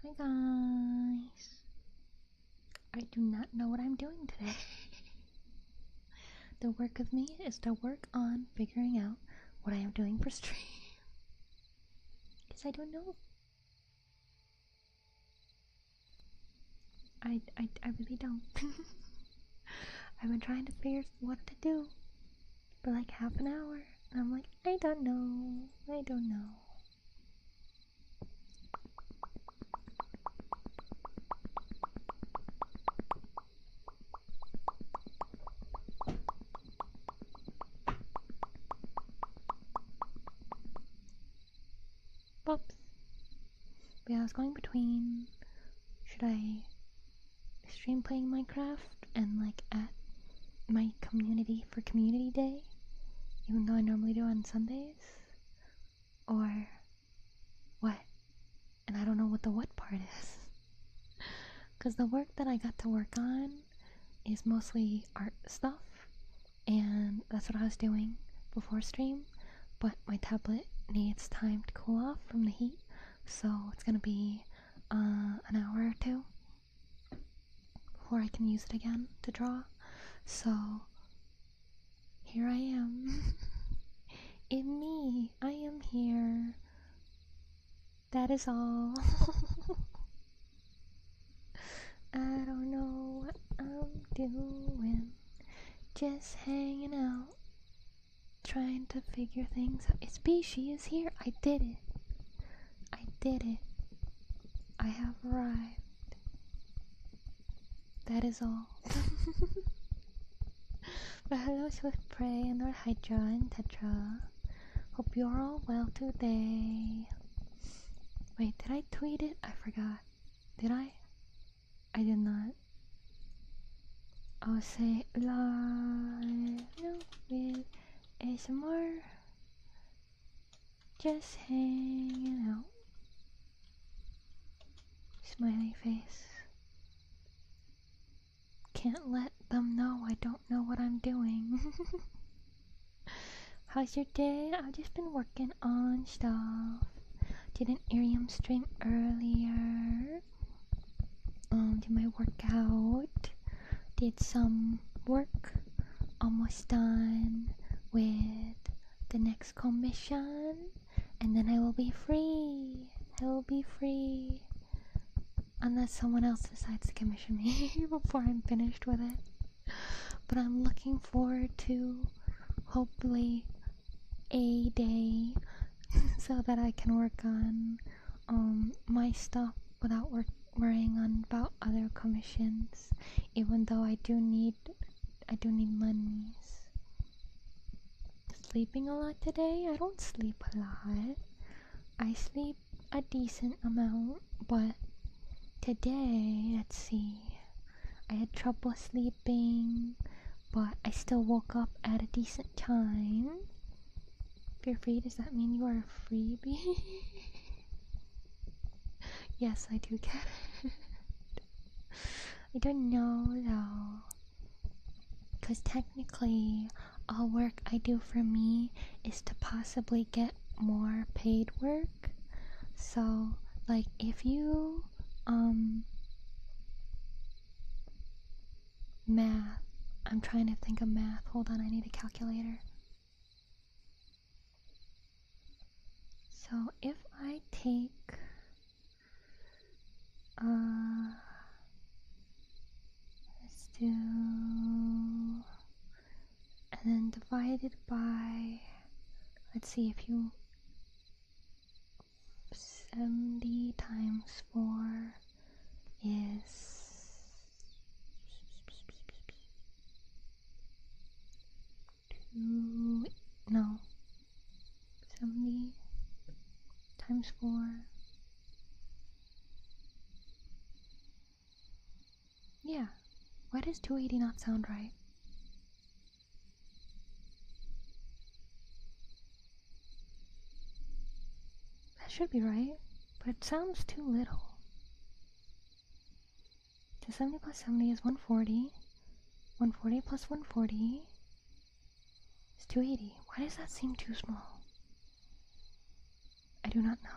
Hi guys, I do not know what I'm doing today. The work of me is to work on figuring out what I am doing for stream. Because I don't know. I really don't. I've been trying to figure what to do for like half an hour. And I'm like, I don't know. I don't know. Whoops. But yeah, I was going between, should I stream playing Minecraft and like at my community for community day, even though I normally do on Sundays, or what? And I don't know what the what part is, because the work that I got to work on is mostly art stuff, and that's what I was doing before stream, but my tablet needs time to cool off from the heat, so it's gonna be an hour or two before I can use it again to draw. So here I am. In me, I am here. That is all. I don't know what I'm doing. Just hanging out, trying to figure things out. It's B, she is here. I did it. I did it. I have arrived. That is all. But hello, Swift Prey, and our Hydra and Tetra. Hope you're all well today. Wait, did I tweet it? I forgot. Did I? I did not. I'll say live with ASMR. Just hanging out. Smiley face. Can't let them know I don't know what I'm doing. How's your day? I've just been working on stuff. Did an Arium stream earlier. Did my workout. Did some work. Almost done with the next commission. And then I will be free. I will be free. Unless someone else decides to commission me before I'm finished with it. But I'm looking forward to hopefully a day so that I can work on my stuff without worrying on about other commissions. Even though I do need monies. Sleeping a lot today? I don't sleep a lot. I sleep a decent amount, but today, let's see, I had trouble sleeping, but I still woke up at a decent time. If you're free, does that mean you are a freebie? Yes, I do get it. I don't know though. Because technically, all work I do for me is to possibly get more paid work. So, like, if you, math. I'm trying to think of math. Hold on, I need a calculator. So, if I take, let's do, and then divide it by, let's see, if you, 70 times 4 is 2, no, 70 times 4, yeah, why does 280 not sound right? That should be right, but it sounds too little. So 70 plus 70 is 140. 140 plus 140 is 280. Why does that seem too small? I do not know.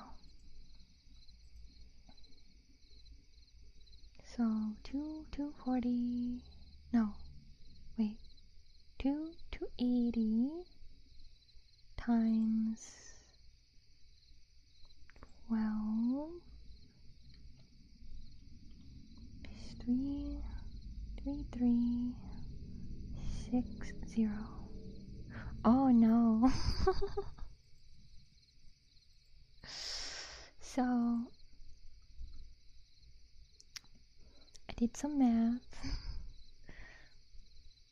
So 240, no, wait, 280 times 12 is 33360. Oh no. So I did some math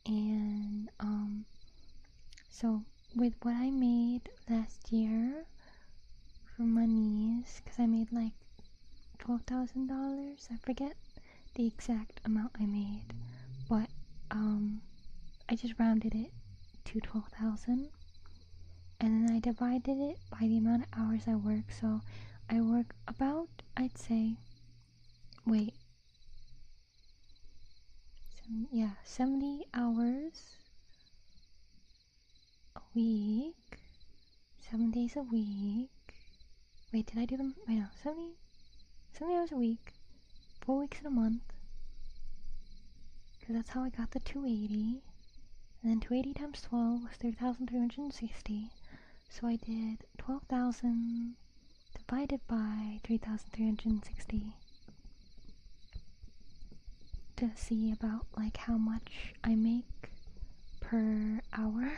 and so with what I made last year for monies, because I made like $12,000, I forget the exact amount I made, but I just rounded it to 12,000, and then I divided it by the amount of hours I work. So I work about, I'd say, wait, 70 hours a week, 7 days a week. Wait, did I do them? Wait, no, 70 hours a week, 4 weeks in a month, because that's how I got the 280, and then 280 times 12 was 3,360, so I did 12,000 divided by 3,360 to see about like how much I make per hour.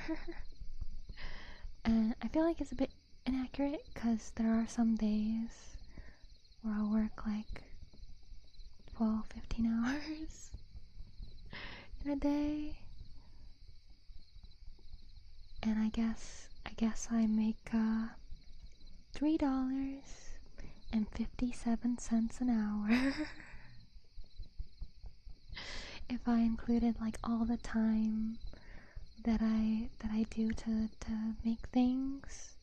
And I feel like it's a bit inaccurate because there are some days where I'll work like 12-15 hours in a day, and I guess I make $3.57 an hour. If I included like all the time that I do to make things.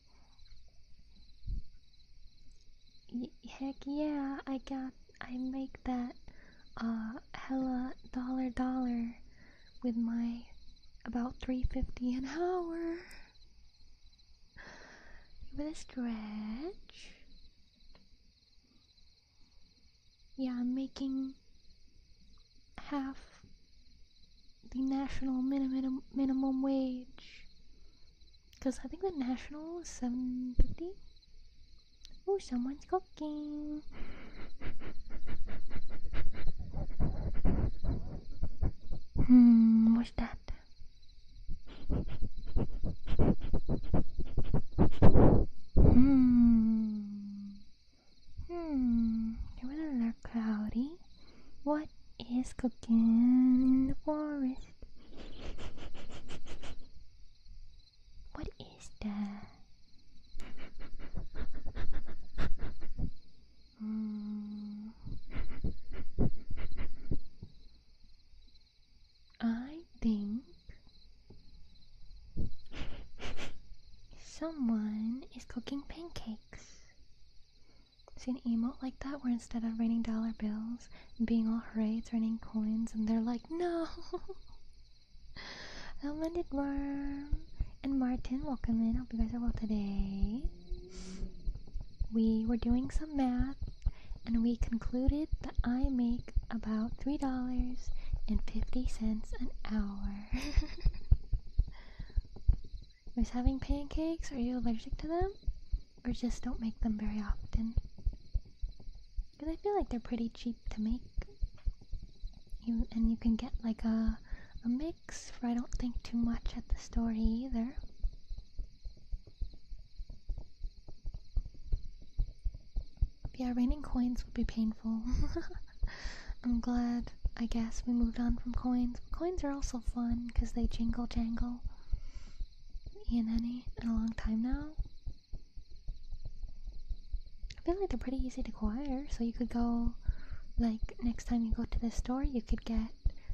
Heck yeah, I make that hella dollar with my about $3.50 an hour. Give it a stretch. Yeah, I'm making half the national minimum wage, because I think the national is $7.50. Oh, someone's cooking. What's that? It was a little cloudy. What is cooking in the forest? What is that? I think someone is cooking pancakes. See an emote like that where instead of raining dollar bills and being all hooray, it's raining coins, and they're like, no! Unwanted Worm and Martin, welcome in. Hope you guys are well today. We were doing some math, and we concluded that I make about $3.50 an hour. Was having pancakes? Are you allergic to them? Or just don't make them very often? Because I feel like they're pretty cheap to make. And you can get like a mix for I don't think too much at the store either. Yeah, raining coins would be painful. I'm glad, I guess, we moved on from coins. Coins are also fun because they jingle jangle. In a long time now. I feel like they're pretty easy to acquire, so you could go, like, next time you go to the store, you could get,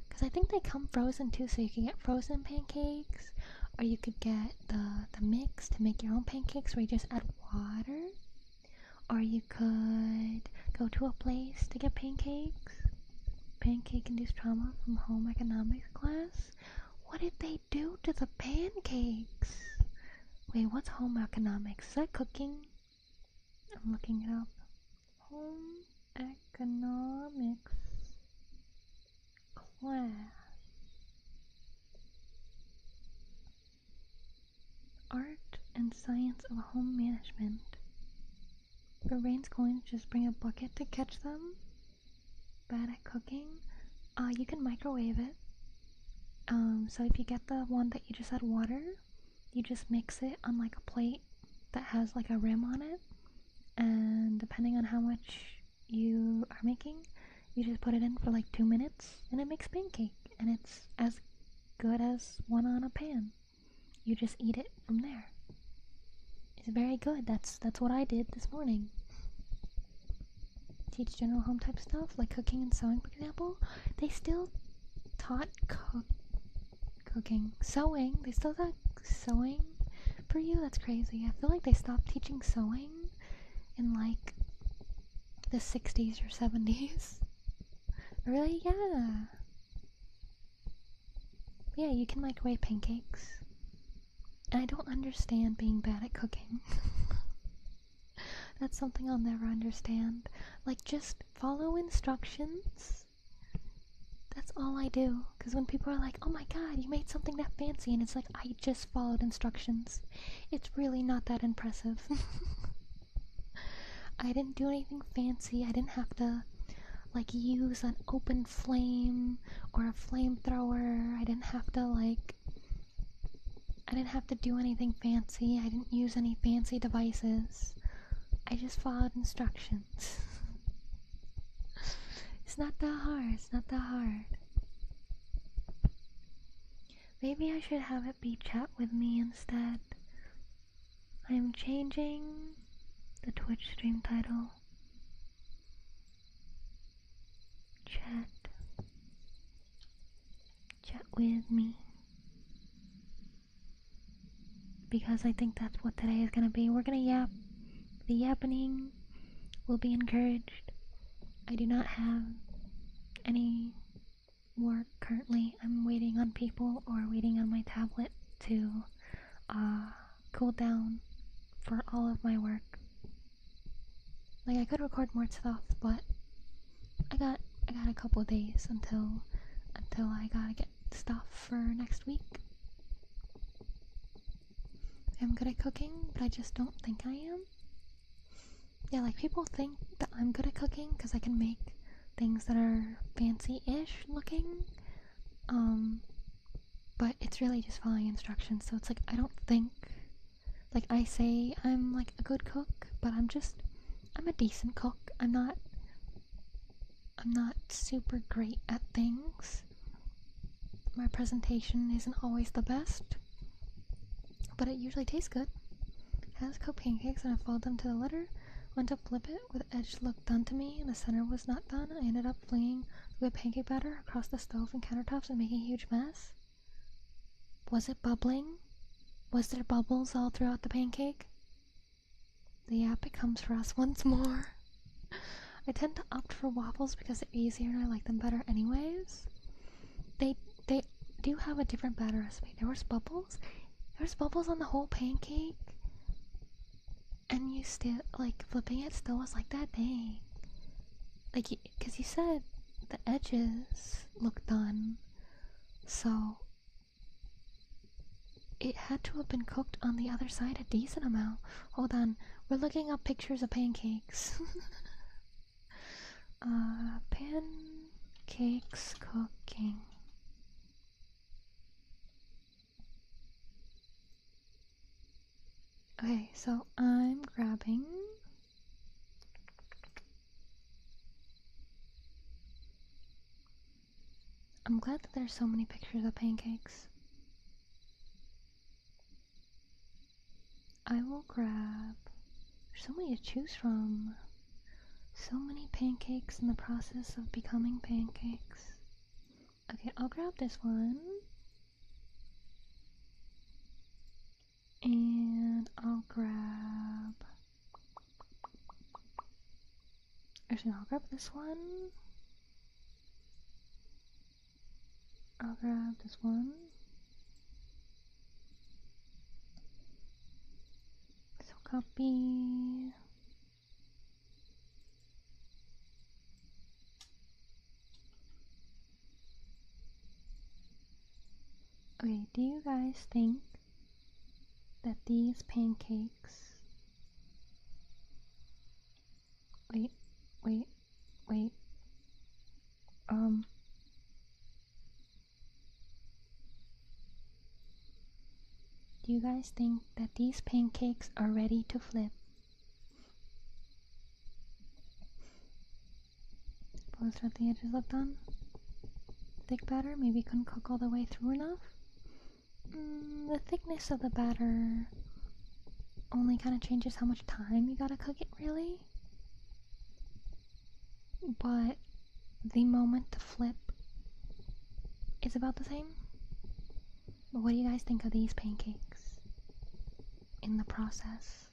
because I think they come frozen too, so you could get frozen pancakes, or you could get the mix to make your own pancakes where you just add water, or you could go to a place to get pancakes. Pancake-induced trauma from home economics class. What did they do to the pancakes? Wait, what's home economics? Is that cooking? I'm looking it up. Home economics class. Art and science of home management. For rains coins, just bring a bucket to catch them. Bad at cooking. You can microwave it. So if you get the one that you just add water, you just mix it on like a plate that has like a rim on it, and depending on how much you are making, you just put it in for like 2 minutes and it makes pancake, and it's as good as one on a pan. You just eat it from there. It's very good. That's what I did this morning. Teach general home type stuff like cooking and sewing, for example. They still taught cooking. Sewing. They still taught sewing for you? That's crazy. I feel like they stopped teaching sewing in like the 60s or 70s. Really? Yeah. Yeah, you can microwave pancakes. And I don't understand being bad at cooking. That's something I'll never understand. Like, just follow instructions. That's all I do. Because when people are like, oh my god, you made something that fancy, and it's like, I just followed instructions. It's really not that impressive. I didn't do anything fancy. I didn't have to, like, use an open flame or a flamethrower. I didn't have to do anything fancy. I didn't use any fancy devices. I just followed instructions. It's not that hard. It's not that hard. Maybe I should have it be chat with me instead. I'm changing the Twitch stream title. Chat with me. Because I think that's what today is gonna be. We're gonna yap. The yappening will be encouraged. I do not have any work currently. I'm waiting on people or waiting on my tablet to cool down for all of my work. Like, I could record more stuff, but I got a couple days until I gotta get stuff for next week. I'm good at cooking, but I just don't think I am. Yeah, like, people think that I'm good at cooking because I can make things that are fancy-ish looking, but it's really just following instructions. So it's like, I don't think, like, I say I'm like a good cook, but I'm a decent cook. I'm not super great at things. My presentation isn't always the best, but it usually tastes good. I just cooked pancakes and I followed them to the letter. Went to flip it, with the edge looked done to me, and the center was not done. I ended up flinging the pancake batter across the stove and countertops and making a huge mess. Was it bubbling? Was there bubbles all throughout the pancake? The yap, it comes for us once more. I tend to opt for waffles because they're easier and I like them better anyways. They do have a different batter recipe. There was bubbles. There was bubbles on the whole pancake. And you still, like, flipping it still was like that. Dang. Like, because you said the edges look done. So, it had to have been cooked on the other side a decent amount. Hold on. We're looking up pictures of pancakes. Pancakes cooking. Okay, so I'm grabbing I'm glad that there's so many pictures of pancakes. I will grab there's so many to choose from. So many pancakes in the process of becoming pancakes. Okay, I'll grab this one. And I'll grab... Actually, I'll grab this one. I'll grab this one. So copy... Okay, do you guys think that these pancakes... Wait. Do you guys think that these pancakes are ready to flip? Suppose that the edges look done? Thick batter, maybe couldn't cook all the way through enough? The thickness of the batter only kind of changes how much time you gotta cook it, really. But the moment to flip is about the same. But what do you guys think of these pancakes in the process?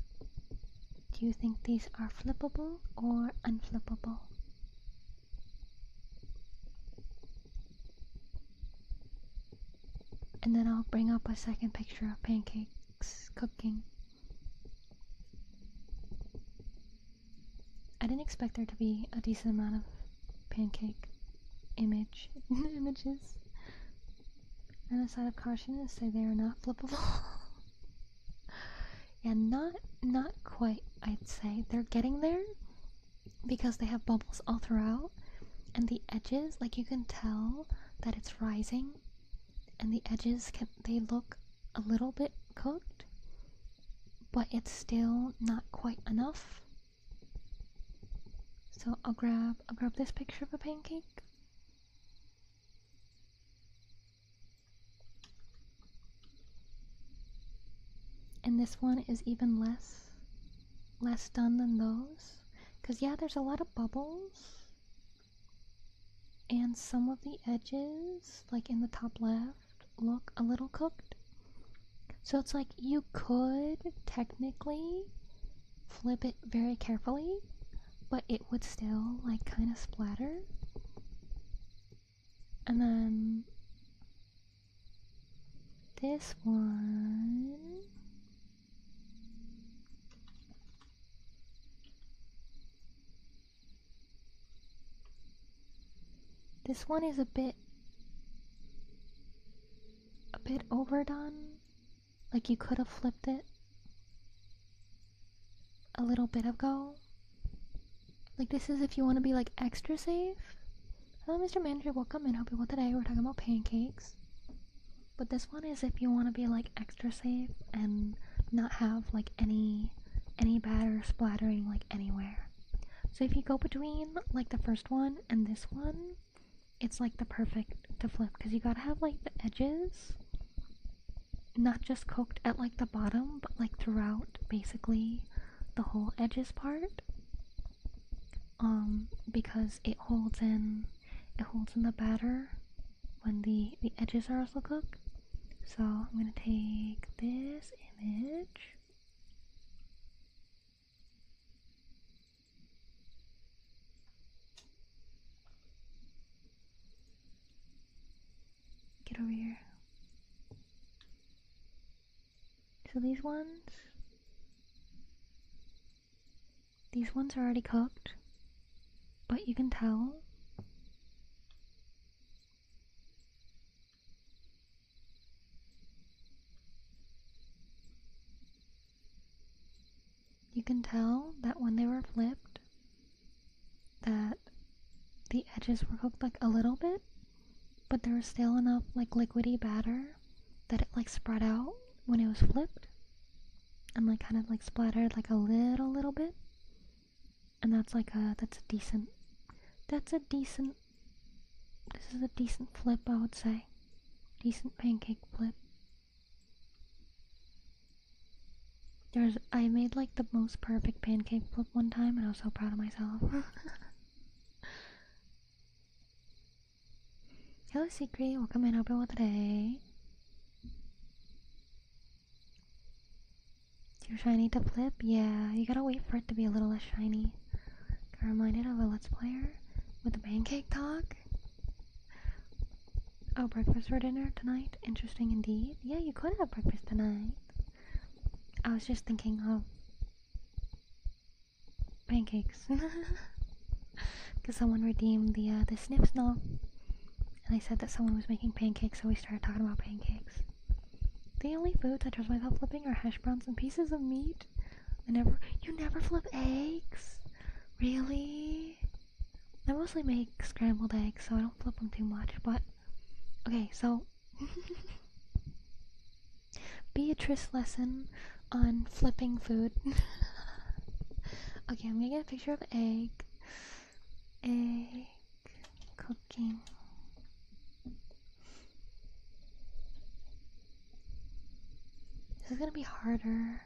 Do you think these are flippable or unflippable? And then I'll bring up a second picture of pancakes cooking. I didn't expect there to be a decent amount of pancake images. And a side of caution is say they are not flippable. Yeah, not quite, I'd say. They're getting there because they have bubbles all throughout, and the edges, like, you can tell that it's rising, and the edges they look a little bit cooked, but it's still not quite enough. So I'll grab this picture of a pancake. And this one is even less done than those. Cause yeah, there's a lot of bubbles. And some of the edges, like in the top left, look a little cooked. So it's like you could technically flip it very carefully, but it would still like kind of splatter. And then this one, is a bit overdone. Like you could have flipped it a little bit ago. Like this is if you want to be like extra safe. Hello Mr. Manager, welcome in. Hope you're well today. We're talking about pancakes. But this one is if you want to be like extra safe and not have like any batter splattering like anywhere. So if you go between like the first one and this one, it's like the perfect to flip because you gotta have like the edges not just cooked at like the bottom, but like throughout basically the whole edges part. Because it holds in the batter when the edges are also cooked. So I'm gonna take this image So these ones are already cooked, but you can tell. You can tell that when they were flipped, that the edges were cooked like a little bit, but there was still enough like liquidy batter that it like spread out when it was flipped, and like kind of like splattered like a little bit, and that's a decent. This is a decent flip, I would say. Decent pancake flip. I made like the most perfect pancake flip one time, and I was so proud of myself. Hello, Secret. Welcome in. Hope you're well today. Too shiny to flip? Yeah, you gotta wait for it to be a little less shiny. Got reminded of a Let's Player with the pancake talk. Oh, breakfast for dinner tonight? Interesting indeed. Yeah, you could have breakfast tonight. I was just thinking of pancakes. Because someone redeemed the snip snop. And I said that someone was making pancakes, so we started talking about pancakes. The only foods I trust myself flipping are hash browns and pieces of meat. You never flip eggs? Really? I mostly make scrambled eggs, so I don't flip them too much, but... Okay, so... Beatrice lesson on flipping food. Okay, I'm gonna get a picture of egg cooking. This is gonna be harder.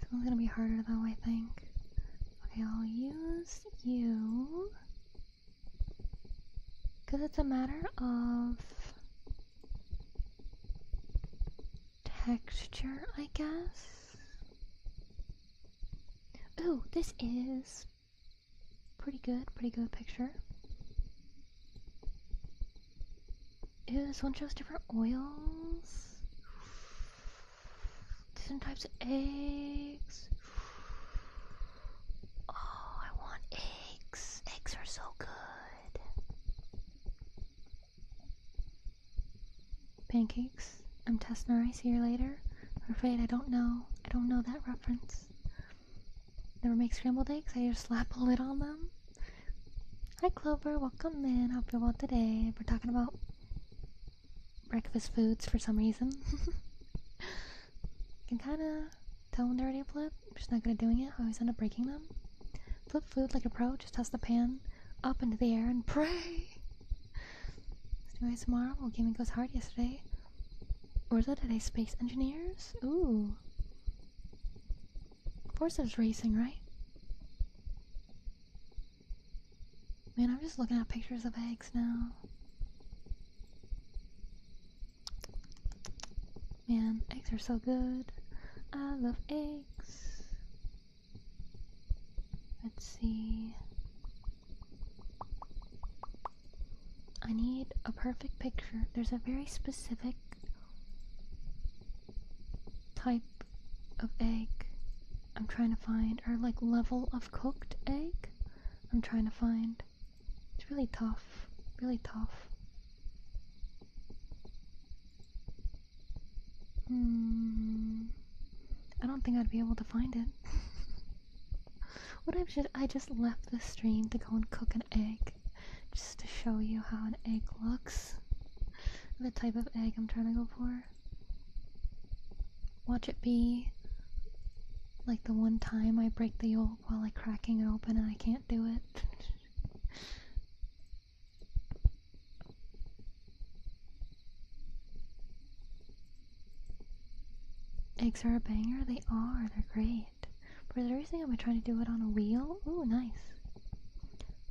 This one's gonna be harder though, I think. Okay, I'll use you. Because it's a matter of texture, I guess. Ooh, this is pretty good picture. Ew, this one shows different oils. Different types of eggs. Oh, I want eggs. Eggs are so good. Pancakes. I'm Tessner. I see you later. I'm afraid I don't know that reference. Never make scrambled eggs. I just slap a lid on them. Hi Clover, welcome in. Hope you're well today. We're talking about breakfast foods for some reason. You can kind of tell when they're ready to flip. I'm just not good at doing it. I always end up breaking them. Flip food like a pro. Just toss the pan up into the air and pray. Let's do it tomorrow. Well, gaming goes hard yesterday. Or is it today? Space engineers? Ooh. Forza's racing, right? Man, I'm just looking at pictures of eggs now. Man, eggs are so good. I love eggs. Let's see. I need a perfect picture. There's a very specific type of egg I'm trying to find, or like level of cooked egg I'm trying to find. It's really tough. Really tough. I don't think I'd be able to find it. What if I just left the stream to go and cook an egg, just to show you how an egg looks, the type of egg I'm trying to go for. Watch it be like the one time I break the yolk while like cracking it open and I can't do it. Eggs are a banger. They are. They're great. For the reason I've been trying to do it on a wheel. Ooh, nice.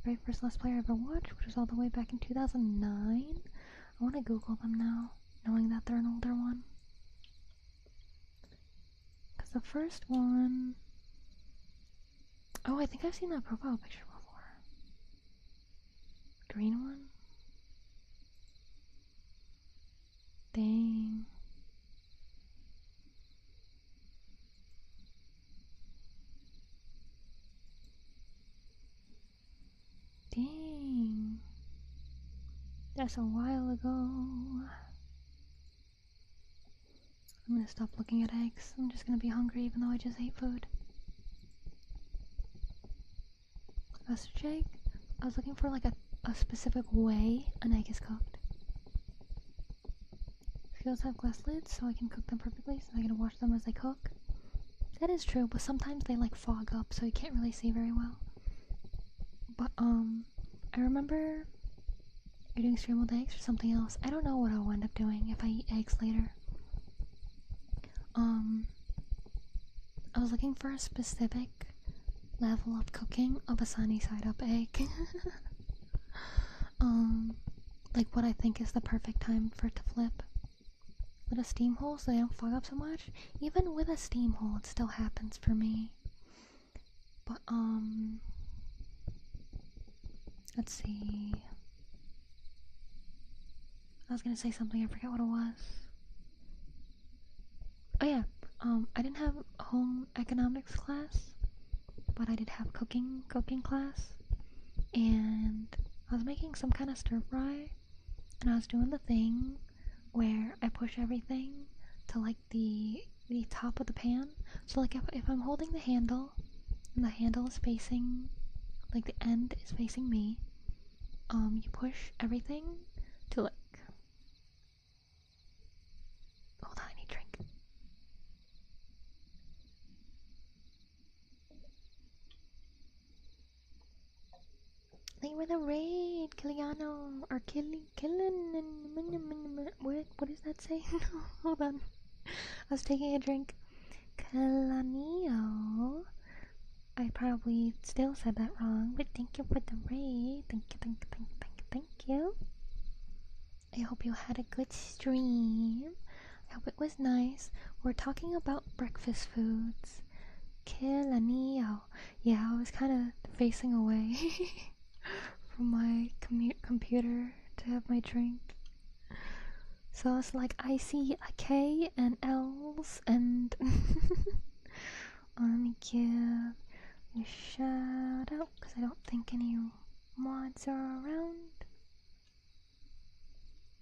Very first Let's Play I ever watched, which was all the way back in 2009. I want to Google them now, knowing that they're an older one. Because the first one... Oh, I think I've seen that profile picture before. Green one? Dang. Dang. That's a while ago. I'm gonna stop looking at eggs. I'm just gonna be hungry even though I just ate food. Sausage egg? I was looking for like a specific way an egg is cooked. Skills have glass lids so I can cook them perfectly, so I gotta wash them as I cook. That is true, but sometimes they like fog up so you can't really see very well. But I remember you're doing scrambled eggs or something else. I don't know what I'll end up doing if I eat eggs later. I was looking for a specific level of cooking of a sunny side up egg. Like what I think is the perfect time for it to flip. With a steam hole so they don't fog up so much. Even with a steam hole it still happens for me. But let's see. I was gonna say something, I forgot what it was. Oh yeah, I didn't have home economics class, but I did have cooking class, and I was making some kind of stir fry, and I was doing the thing where I push everything to like the top of the pan. So like if I'm holding the handle, and the handle is facing, like the end is facing me, you push everything to like, hold on, I need a drink. Thank you for the raid, Kiliano, or what does that say? No, hold on. I was taking a drink. Kalanio. I probably still said that wrong, but thank you for the raid. Thank you. I hope you had a good stream. I hope it was nice. We're talking about breakfast foods. Kalanio. Yeah, I was kind of facing away from my computer to have my drink. So it's like I see a K and L's and let me give a shout out because I don't think any mods are around.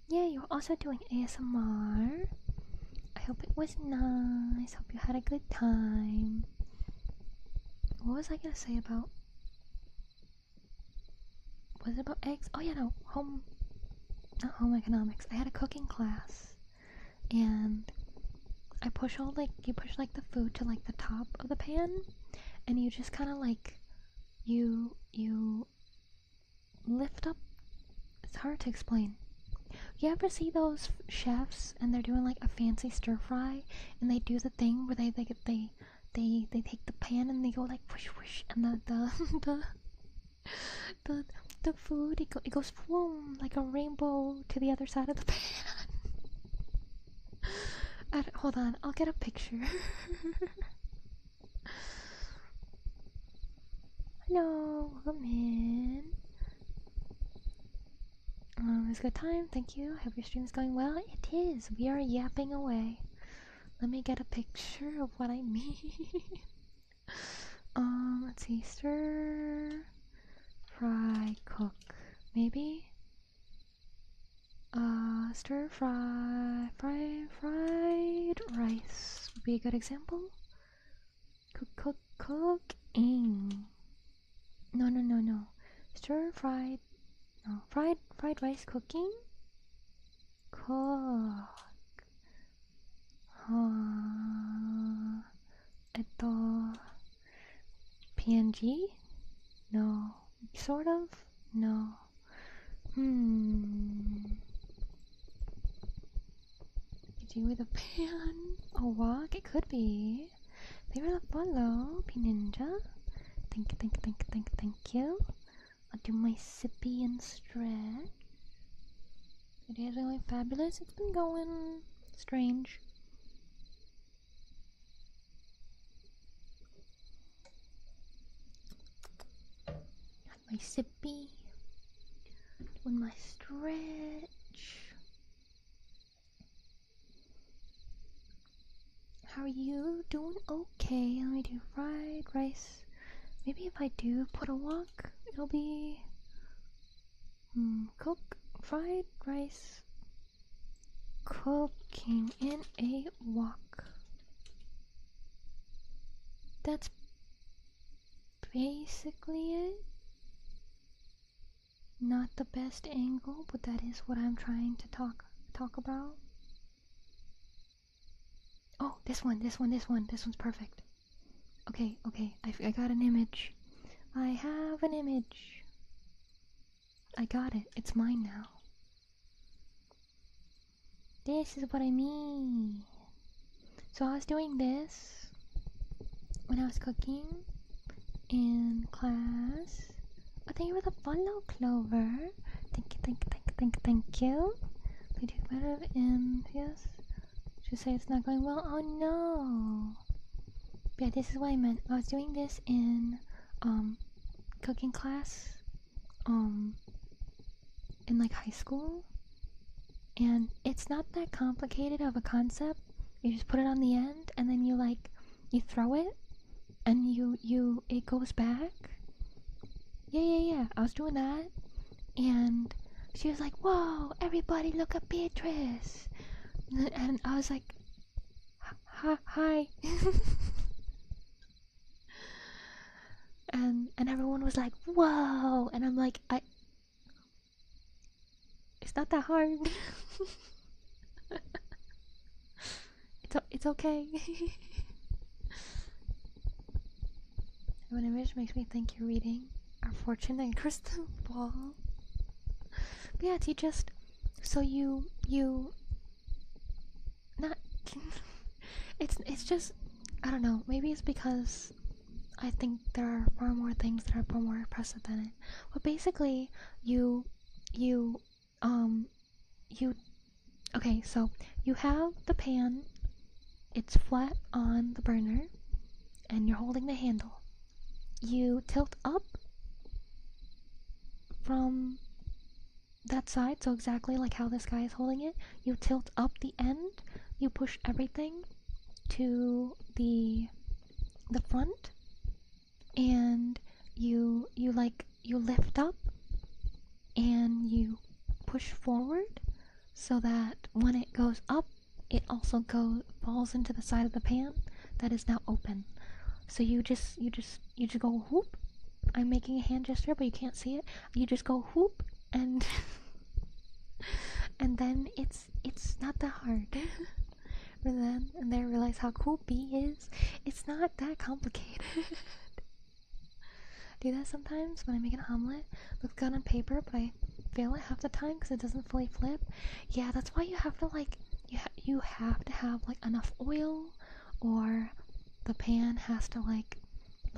Yeah, you're also doing ASMR. I hope it was nice. Hope you had a good time. What was I gonna say about? Was it about eggs? Oh yeah, no, not home economics. I had a cooking class, and I push you push like the food to like the top of the pan, and you just kind of like, you lift up. It's hard to explain. You ever see those chefs and they're doing like a fancy stir fry, and they do the thing where they take the pan and they go like whoosh whoosh, and the food it goes boom like a rainbow to the other side of the pan. Hold on, I'll get a picture. Hello, welcome in. It's a good time, thank you. I hope your stream is going well. It is. We are yapping away. Let me get a picture of what I mean. Let's see. Stir, fry, cook. Maybe? Stir, fry, fried rice would be a good example. Cooking. No. Stir, fried. No, fried rice cooking. Cook. PNG? No. Sort of? No. PNG with a pan? A wok? It could be. Thank you for the follow, P-Ninja. Thank you. I'll do my sippy and stretch. Today's really fabulous. It's been going strange. Got my sippy. Doing my stretch. How are you? Doing okay. Let me do fried rice. Maybe if I do put a wok, it'll be Cook fried rice cooking in a wok. That's basically it. Not the best angle, but that is what I'm trying to talk about. Oh, this one's perfect. Okay, I got an image. I have an image. I got it. It's mine now. This is what I mean. So I was doing this when I was cooking in class. Oh, thank you for the follow, Clover. Thank you. They do better in yes. Just say it's not going well. Oh no. Yeah, this is what I meant. I was doing this in cooking class in like high school, and it's not that complicated of a concept. You just put it on the end, and then you throw it, and it goes back. Yeah. I was doing that, and she was like, "Whoa, everybody look at Beatrice," and I was like, "Hi." and everyone was like, "Whoa," and I'm like, it's not that hard. It's okay. When image makes me think you're reading Our Fortune and Crystal Ball. But yeah, you just so you not. It's just, I don't know. Maybe it's because I think there are far more things that are far more impressive than it. But basically, okay, so you have the pan, it's flat on the burner, and you're holding the handle. You tilt up from that side, so exactly like how this guy is holding it. You tilt up the end, you push everything to the front, and you lift up and you push forward so that when it goes up, it also falls into the side of the pan that is now open. So you just go whoop. I'm making a hand gesture, but you can't see it. You just go whoop, and and then it's not that hard. And then I realize how cool B is. It's not that complicated. Do that sometimes when I make an omelet. Looks good on paper, but I fail it half the time because it doesn't fully flip. Yeah, that's why you have to you have to have enough oil, or the pan has to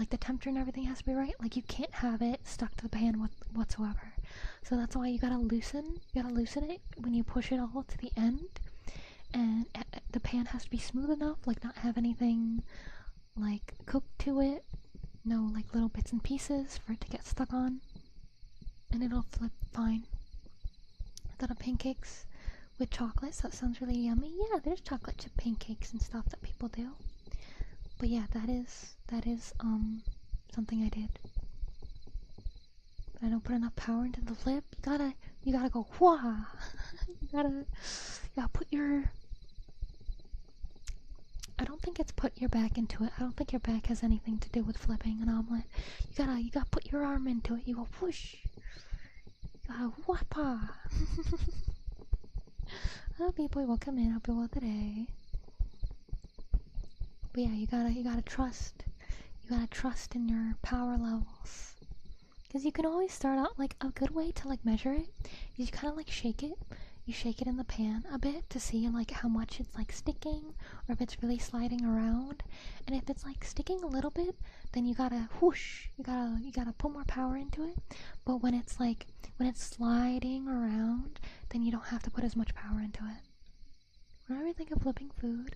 the temperature and everything has to be right. You can't have it stuck to the pan whatsoever. So that's why you gotta loosen it when you push it all to the end, and the pan has to be smooth enough, not have anything cooked to it, no little bits and pieces for it to get stuck on, and it'll flip fine. I thought of pancakes with chocolates. That sounds really yummy. Yeah, there's chocolate chip pancakes and stuff that people do. But yeah, that is something I did. But I don't put enough power into the flip. You gotta go wah. you gotta put your. I don't think it's put your back into it. I don't think your back has anything to do with flipping an omelet. You gotta put your arm into it. You go whoosh. You gotta whapa. Hello, people. Welcome in. Hope you're well today. But yeah, you gotta trust. You gotta trust in your power levels. Because you can always start out, a good way to measure it is you kind of shake it. You shake it in the pan a bit to see how much it's sticking, or if it's really sliding around. And if it's sticking a little bit, then you gotta whoosh. You gotta put more power into it. But when it's sliding around, then you don't have to put as much power into it. Whenever I think of flipping food,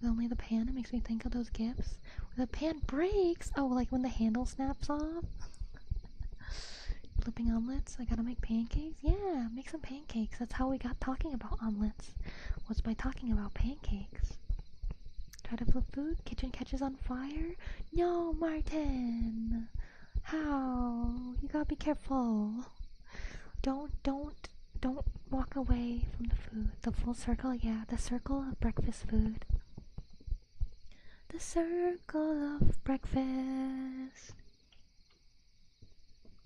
only the pan, it makes me think of those gifs where the pan breaks. Oh, when the handle snaps off. Flipping omelets. I gotta make pancakes. Yeah, make some pancakes. That's how we got talking about omelets, was by talking about pancakes. Try to flip food. Kitchen catches on fire. No, Martin. How? You gotta be careful. Don't walk away from the food. The full circle, yeah, the circle of breakfast food. The circle of breakfast.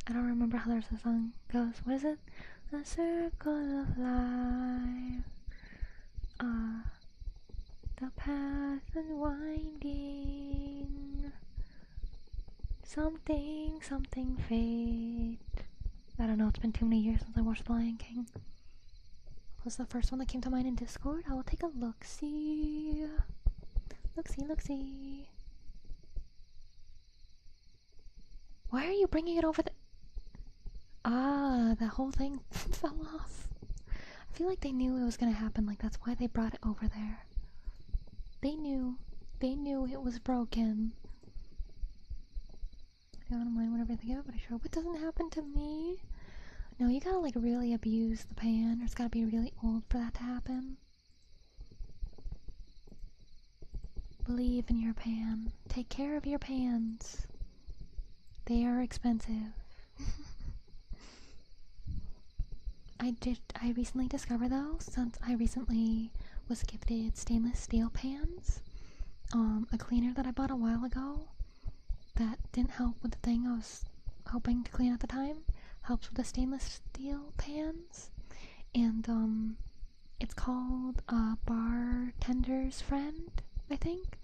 I don't remember how the song goes. What is it? The circle of life. The path unwinding. Something fate. I don't know, it's been too many years since I watched The Lion King. Was the first one that came to mind in Discord. I will take a look-see. Look-see. Why are you bringing it over the... Ah, the whole thing fell off. I feel like they knew it was gonna happen, like that's why they brought it over there. They knew it was broken. I don't mind whatever they give, but I sure hope it doesn't happen to me. No, you gotta like really abuse the pan, or it's gotta be really old for that to happen. Believe in your pan. Take care of your pans. They are expensive. I recently discovered though, since I recently was gifted stainless steel pans, a cleaner that I bought a while ago that didn't help with the thing I was hoping to clean at the time, helps with the stainless steel pans, and it's called Bartender's Friend, I think,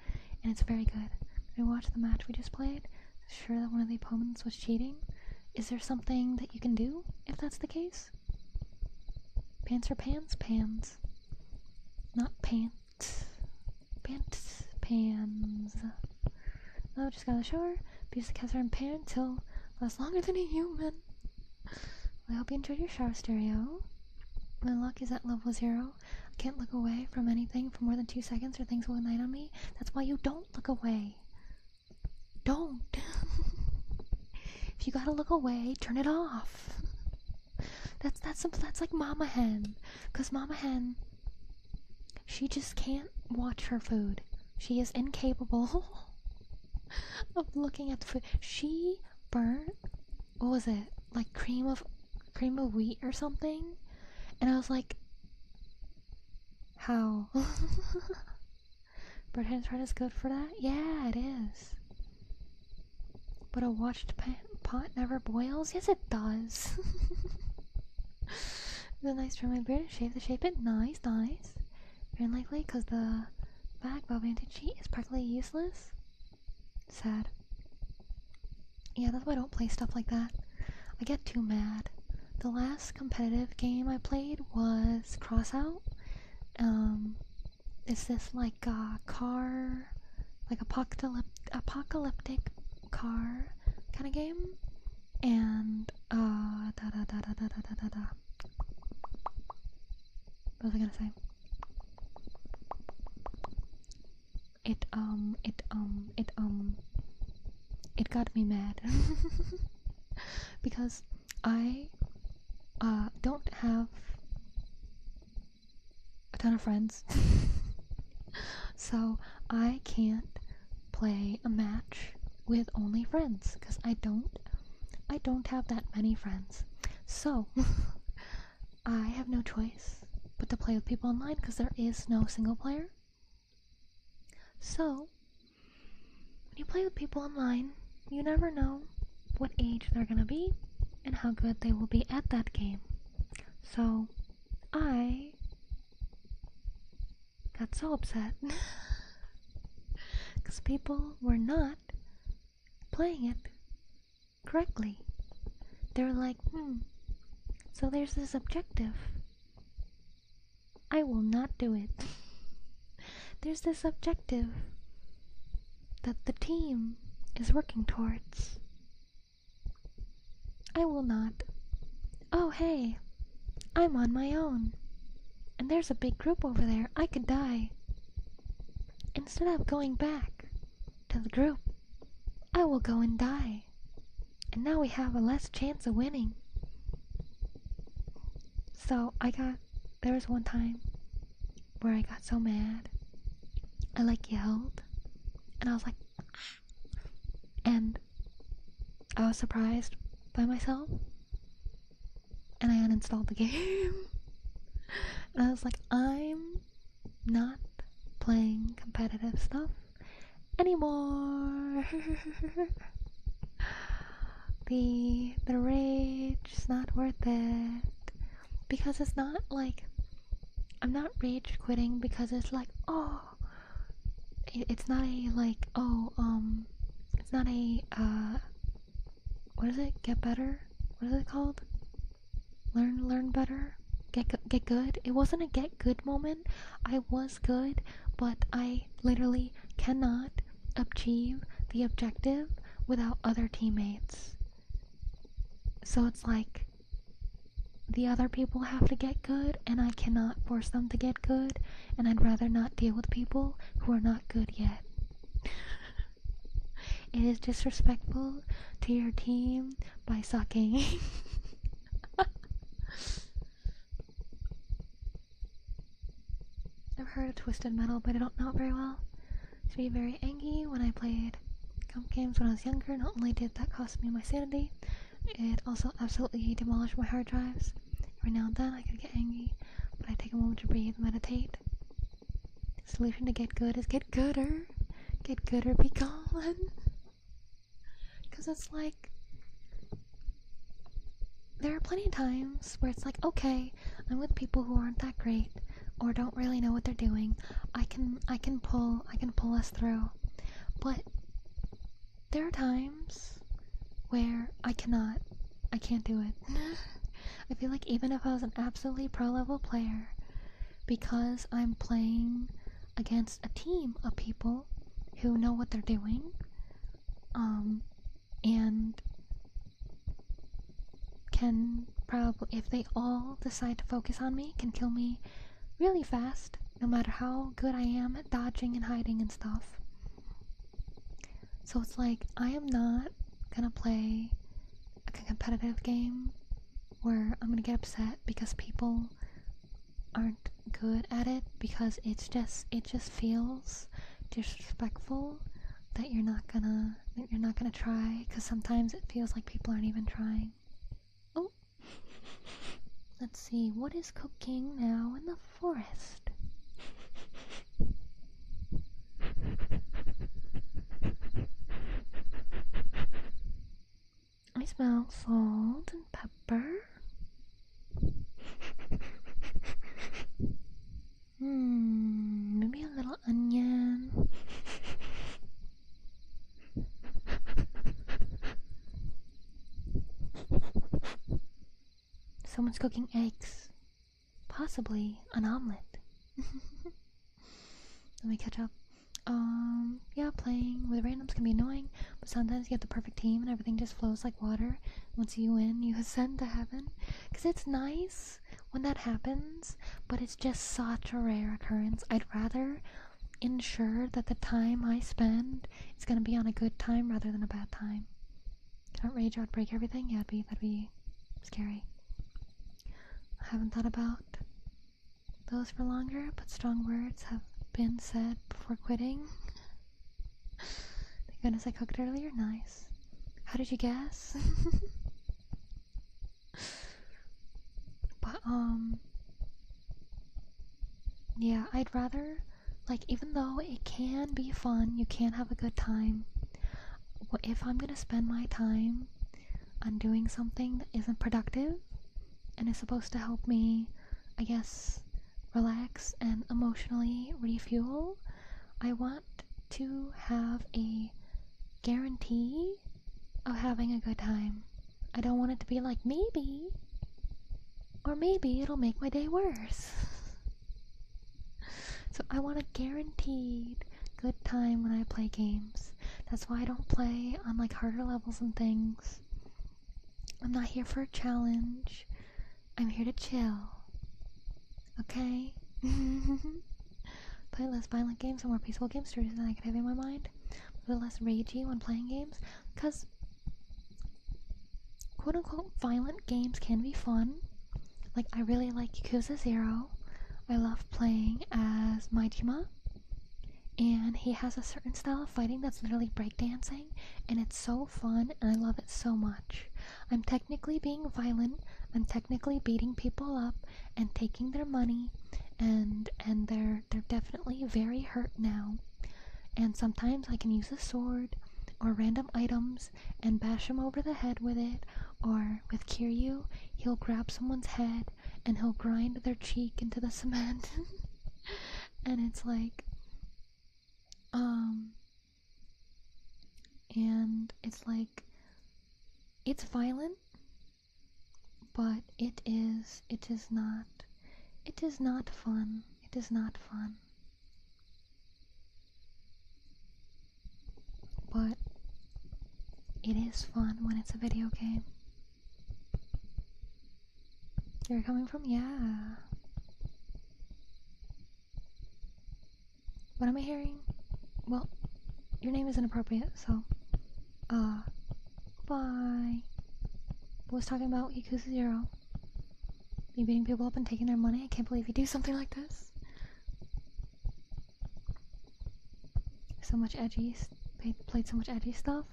and it's very good. I watched the match we just played, sure that one of the opponents was cheating. Is there something that you can do if that's the case? Pants or pans? Pans. Not pants. Pants. Pans. Oh, just got out of the shower. Abuse the Kessler and pan till lasts longer than a human. I hope you enjoyed your shower, Stereo. My luck is at level 0. I can't look away from anything for more than 2 seconds or things will ignite on me. That's why you don't look away. Don't. If you gotta look away, turn it off. That's like Mama Hen. Cause Mama Hen, she just can't watch her food. She is incapable of looking at the food. She burnt, what was it? Like cream of wheat or something? And I was like, how? Bread hand bread is good for that? Yeah, it is. But a watched pot never boils? Yes, it does. It's a nice trim my beard and shave to shape it. Nice. Very unlikely, because the back advantage cheat is practically useless. Sad. Yeah, that's why I don't play stuff like that. I get too mad. The last competitive game I played was Crossout. It's this like car, like apocalyptic car kind of game, and what was I gonna say? It got me mad because I don't have a ton of friends, so I can't play a match with only friends because I don't have that many friends. So I have no choice but to play with people online because there is no single player. So when you play with people online, you never know what age they're gonna be and how good they will be at that game. So I got so upset because people were not playing it correctly. They were like, so there's this objective. I will not do it. There's this objective that the team is working towards. I will not. Oh hey, I'm on my own. And there's a big group over there. I could die. Instead of going back to the group, I will go and die. And now we have a less chance of winning. So there was one time where I got so mad. I like yelled. And I was like, and I was surprised by myself. and I uninstalled the game. And I was like, I'm not playing competitive stuff anymore. The rage is not worth it, because it's not like, I'm not rage quitting because it's like, oh, it's not a like, oh, it's not a what is it, get better, what is it called, learn better, get good. It wasn't a get good moment. I was good, but I literally cannot achieve the objective without other teammates. So it's like, the other people have to get good, and I cannot force them to get good, and I'd rather not deal with people who are not good yet. It is disrespectful to your team by sucking. I've heard of Twisted Metal, but I don't know it very well. I used to be very angry when I played comp games when I was younger. Not only did that cost me my sanity, it also absolutely demolished my hard drives. Every now and then I could get angry, but I take a moment to breathe and meditate. The solution to get good is get gooder. Get good or be gone. Because it's like, there are plenty of times where it's like, okay, I'm with people who aren't that great or don't really know what they're doing. I can pull us through. But there are times where I can't do it. I feel like even if I was an absolutely pro level player, because I'm playing against a team of people who know what they're doing, and can probably, if they all decide to focus on me, can kill me really fast, no matter how good I am at dodging and hiding and stuff. So it's like, I am not gonna play a competitive game where I'm gonna get upset because people aren't good at it, because it just feels disrespectful that you're not gonna try, because sometimes it feels like people aren't even trying. Oh, let's see, what is cooking now in the forest? I smell salt and pepper. Maybe a little onion. Someone's cooking eggs. Possibly an omelet. Let me catch up. Yeah, playing with randoms can be annoying, but sometimes you get the perfect team and everything just flows like water. Once you win, you ascend to heaven. Because it's nice when that happens, but it's just such a rare occurrence. I'd rather ensure that the time I spend is going to be on a good time rather than a bad time. Can't rage out, break everything? Yeah, that'd be scary. I haven't thought about those for longer, but strong words have been said before quitting. Thank goodness I cooked earlier. Nice. How did you guess? But yeah, I'd rather, like, even though it can be fun, you can have a good time, if I'm gonna spend my time on doing something that isn't productive and is supposed to help me, I guess, relax and emotionally refuel, I want to have a guarantee of having a good time. I don't want it to be like, maybe, or maybe it'll make my day worse. So I want a guaranteed good time when I play games. That's why I don't play on like harder levels and things. I'm not here for a challenge. I'm here to chill. Okay? Play less violent games and more peaceful games to reason I can have in my mind. A little less ragey when playing games. Because quote unquote violent games can be fun. Like, I really like Yakuza 0. I love playing as Majima. and he has a certain style of fighting that's literally breakdancing, and it's so fun, and I love it so much. I'm technically being violent, I'm technically beating people up and taking their money, and they're definitely very hurt now. And sometimes I can use a sword or random items and bash him over the head with it, or with Kiryu, he'll grab someone's head and he'll grind their cheek into the cement. And it's like, and it's like, it's violent, but it is not fun. It is not fun. But it is fun when it's a video game. You're coming from? Yeah. What am I hearing? Well, your name is inappropriate, so, bye. I was talking about Yakuza 0. You beating people up and taking their money? I can't believe you do something like this. So much edgy, played so much edgy stuff.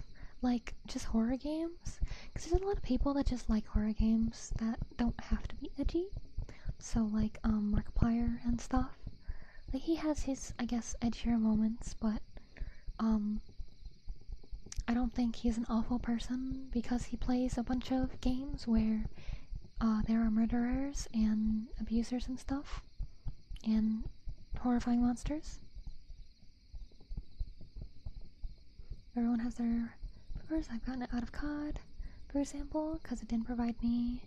Like, just horror games. Because there's a lot of people that just like horror games that don't have to be edgy. So, like, Markiplier and stuff. Like, he has his, I guess, edgier moments, but, I don't think he's an awful person because he plays a bunch of games where there are murderers and abusers and stuff, and horrifying monsters. Everyone has their peppers. I've gotten it out of COD, for example, because it didn't provide me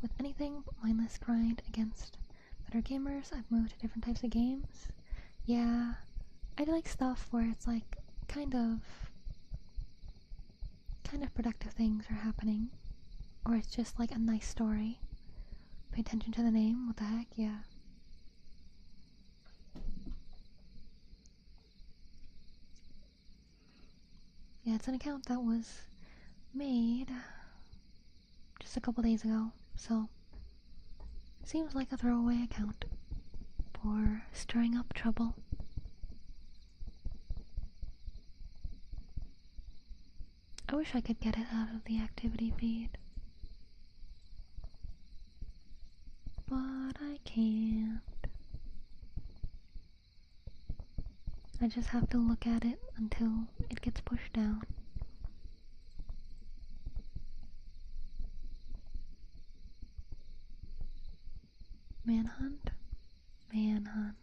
with anything but mindless grind against better gamers. I've moved to different types of games. Yeah, I like stuff where it's like kind of productive things are happening, or it's just like a nice story. Pay attention to the name. What the heck? Yeah. Yeah, it's an account that was made just a couple days ago, so it seems like a throwaway account for stirring up trouble. I wish I could get it out of the activity feed, but I can't. I just have to look at it until it gets pushed down. Manhunt? Manhunt.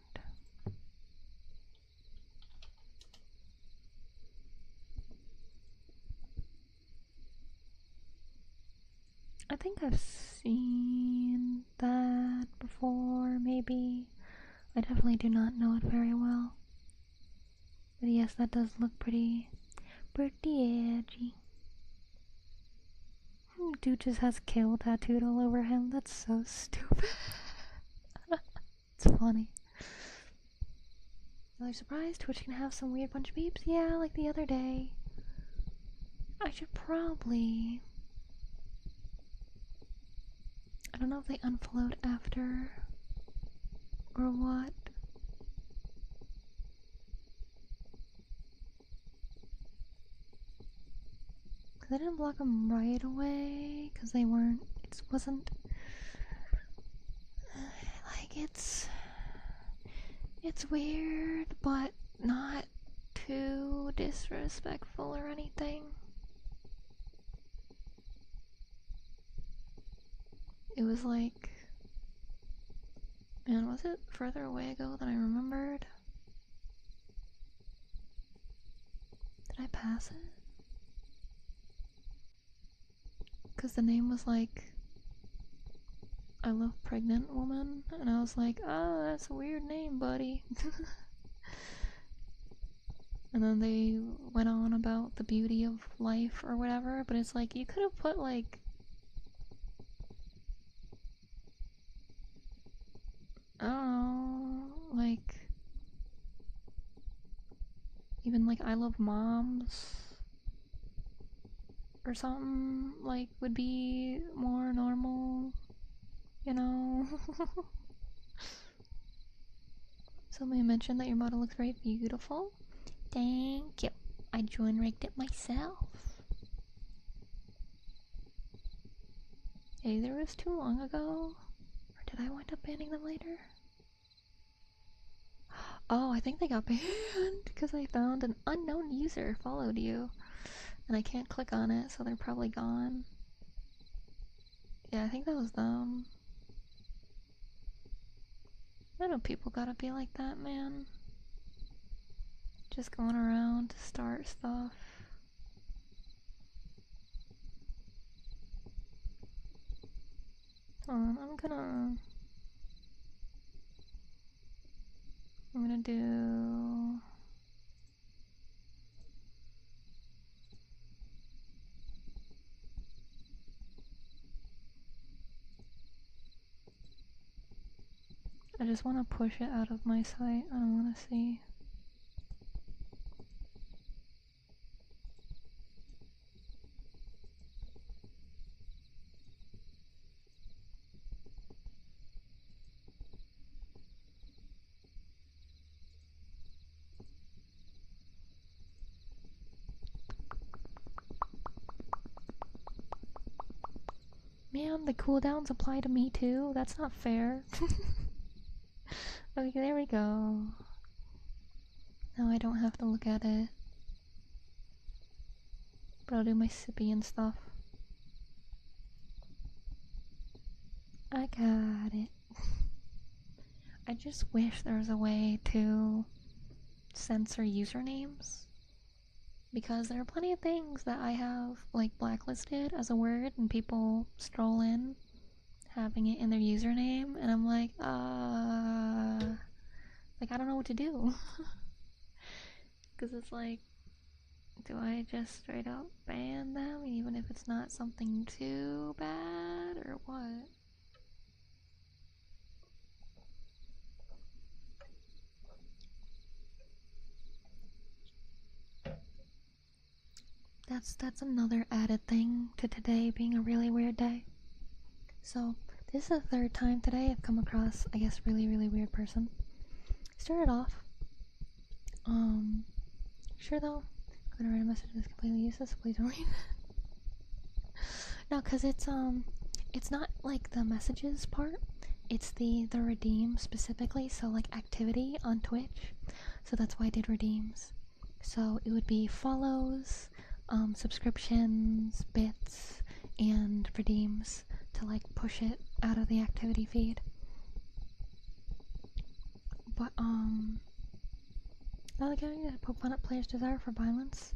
I think I've seen that before, maybe. I definitely do not know it very well. But yes, that does look pretty edgy. Dude just has kill tattooed all over him. That's so stupid. It's funny. Really surprised Twitch can have some weird bunch of beeps? Yeah, like the other day. I should probably... I don't know if they unfollowed after or what. Cause I didn't block them right away, cause they weren't, it wasn't, like, it's weird, but not too disrespectful or anything. It was like, man, was it further away ago than I remembered? Did I pass it? Because the name was like, I love pregnant woman, and I was like, oh, that's a weird name, buddy. And then they went on about the beauty of life or whatever, but it's like, you could have put like, I don't know, like, even like I love moms or something, like, would be more normal, you know? Somebody mentioned that your model looks very beautiful. Thank you. I join rigged it myself. Either it was too long ago, or did I wind up banning them later? Oh, I think they got banned because I found an unknown user followed you. And I can't click on it, so they're probably gone. Yeah, I think that was them. I know people gotta be like that, man. Just going around to start stuff. Hold on, I'm gonna do... I just want to push it out of my sight. I don't want to see. Man, the cooldowns apply to me too? That's not fair. Okay, there we go. Now I don't have to look at it. But I'll do my sippy and stuff. I got it. I just wish there was a way to censor usernames. Because there are plenty of things that I have, like, blacklisted as a word, and people stroll in having it in their username, and I'm like, I don't know what to do. Because it's like, do I just straight up ban them, even if it's not something too bad, or what? That's another added thing to today being a really weird day. So, this is the third time today I've come across, I guess, really weird person. Started off, sure though, I'm gonna write a message that's completely useless, please don't read it. No, cause it's not like the messages part, it's the redeem specifically, so like activity on Twitch, so that's why I did redeems. So it would be follows, subscriptions, bits, and redeems to like push it out of the activity feed. But I like how you poke fun at players' desire for violence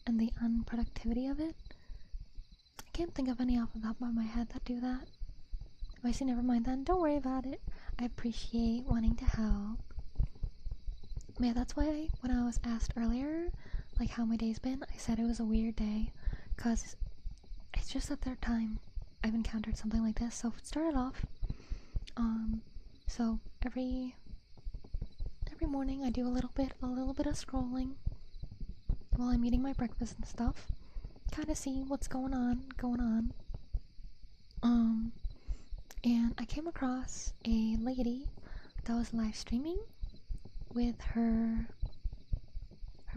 and the unproductivity of it. I can't think of any off the top of my head that do that. If I say never mind then, don't worry about it. I appreciate wanting to help. Yeah, that's why when I was asked earlier, like how my day's been, I said it was a weird day, cause it's just the third time I've encountered something like this. So it started off, so every morning I do a little bit of scrolling while I'm eating my breakfast and stuff, kind of see what's going on, and I came across a lady that was live streaming with her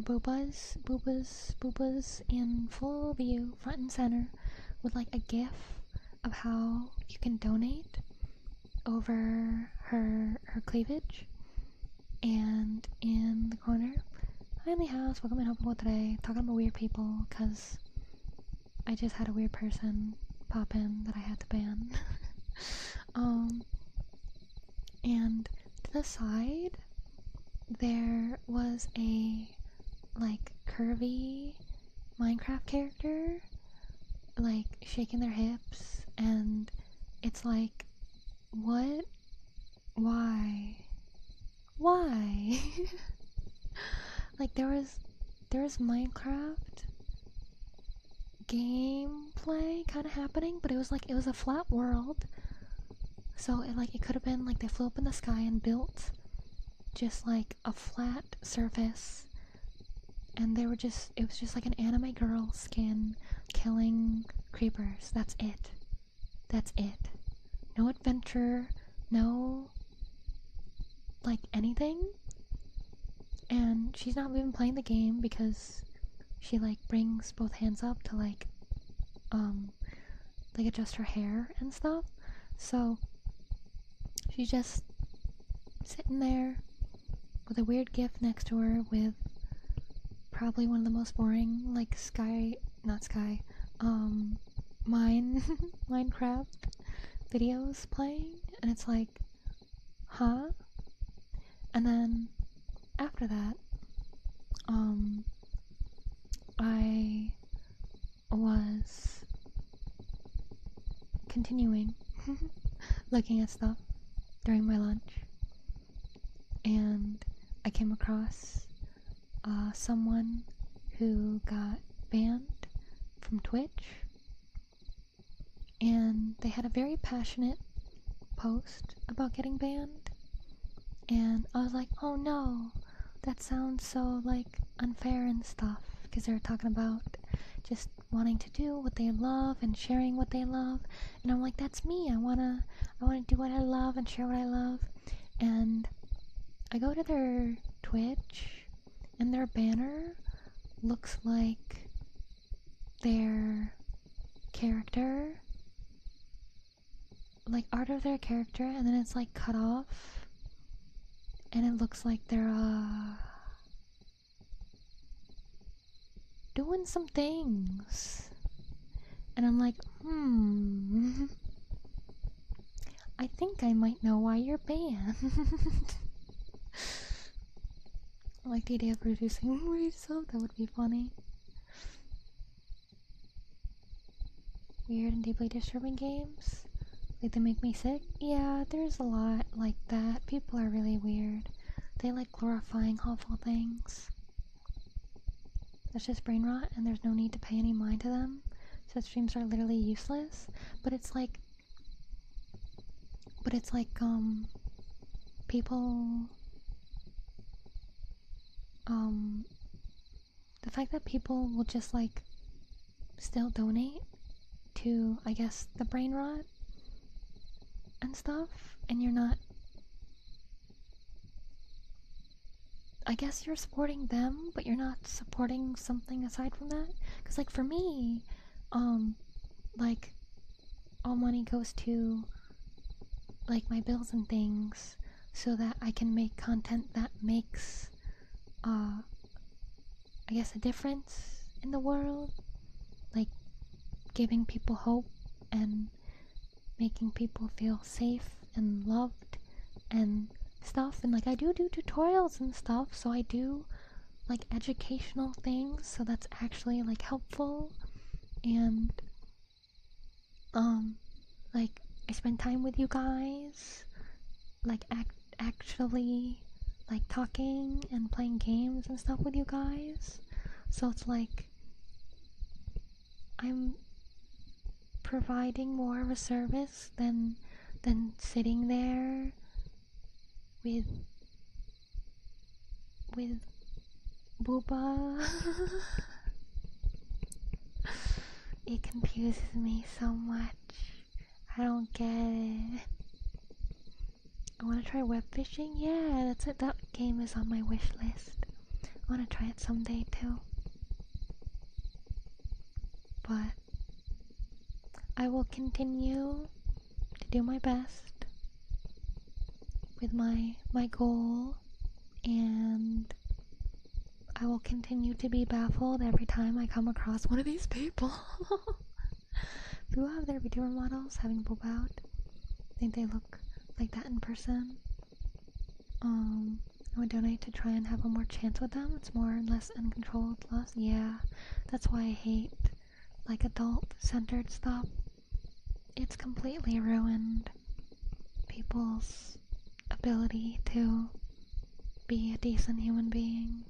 boobas in full view, front and center, with like a gif of how you can donate over her cleavage. And in the corner, hi in the house, welcome and helping today, talking about weird people, cause I just had a weird person pop in that I had to ban. And to the side, there was a like curvy Minecraft character like shaking their hips, and it's like, what? Why? Like there was Minecraft gameplay kind of happening, but it was a flat world, so it could have been like they flew up in the sky and built just like a flat surface, and it was just like an anime girl skin killing creepers. That's it. No adventure, no like anything. And she's not even playing the game because she like brings both hands up to like adjust her hair and stuff. So she's just sitting there with a weird gift next to her with probably one of the most boring like Minecraft videos playing, and it's like, huh? And then after that, I was continuing looking at stuff during my lunch, and I came across someone who got banned from Twitch, and they had a very passionate post about getting banned, and I was like, oh no, that sounds so like unfair and stuff, because they were talking about just wanting to do what they love and sharing what they love, and I'm like, that's me. I wanna do what I love and share what I love. And I go to their Twitch, and their banner looks like their character, like art of their character, and then it's like cut off, and it looks like they're doing some things, and I'm like, I think I might know why you're banned. I like the idea of reducing so that would be funny. Weird and deeply disturbing games, like they make me sick. Yeah, there's a lot like that. People are really weird. They like glorifying awful things. That's just brain rot, and there's no need to pay any mind to them. Such streams are literally useless. But it's like people, the fact that people will just like still donate to, I guess, the brain rot and stuff, and you're not, I guess you're supporting them, but you're not supporting something aside from that. Because like for me, like all money goes to like my bills and things, so that I can make content that makes I guess a difference in the world, like giving people hope and making people feel safe and loved and stuff. And like I do tutorials and stuff, so I do like educational things, so that's actually like helpful. And like I spend time with you guys, like actually like talking and playing games and stuff with you guys. So it's like I'm providing more of a service than sitting there with booba. It confuses me so much. I don't get it. I want to try web fishing. Yeah, that's it. That game is on my wish list. I want to try it someday too. But I will continue to do my best with my goal, and I will continue to be baffled every time I come across one of these people who have their VTuber models having boob out. I think they look like that in person. I would donate to try and have a more chance with them. It's more and less uncontrolled loss. Yeah, that's why I hate like adult-centered stuff. It's completely ruined people's ability to be a decent human being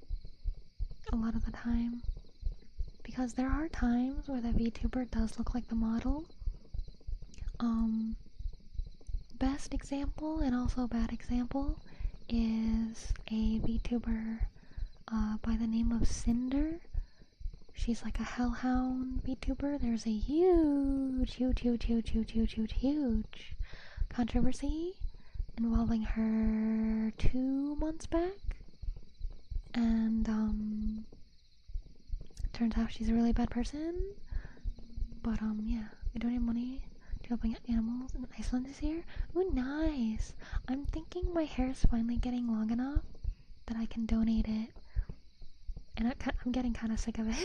a lot of the time. Because there are times where the VTuber does look like the model. Best example and also bad example is a VTuber by the name of Cinder. She's like a hellhound VTuber. There's a huge controversy involving her 2 months back. and turns out she's a really bad person. But yeah, we donate money to helping animals in Iceland this year. Ooh, nice. I'm thinking my hair is finally getting long enough that I can donate it, and I'm getting kind of sick of it.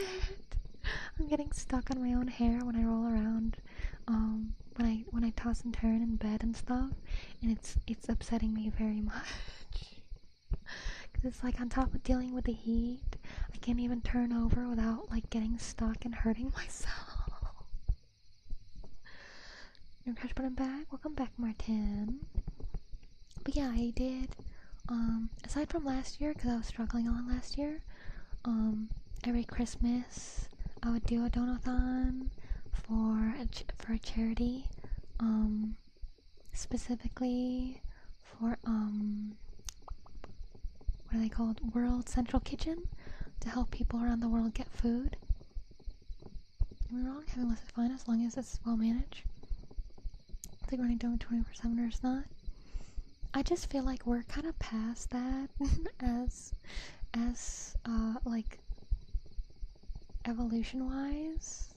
I'm getting stuck on my own hair when I roll around, when I toss and turn in bed and stuff, and it's upsetting me very much. Cause it's like, on top of dealing with the heat, I can't even turn over without like getting stuck and hurting myself. Your crush button back? Welcome back, Martin. But yeah, I did. Aside from last year, because I was struggling a lot last year, every Christmas I would do a donathon for a charity, specifically for what are they called? World Central Kitchen, to help people around the world get food. Am I wrong? Having less is fine as long as it's well managed. I think running down 24/7 or it's not. I just feel like we're kind of past that as like evolution wise.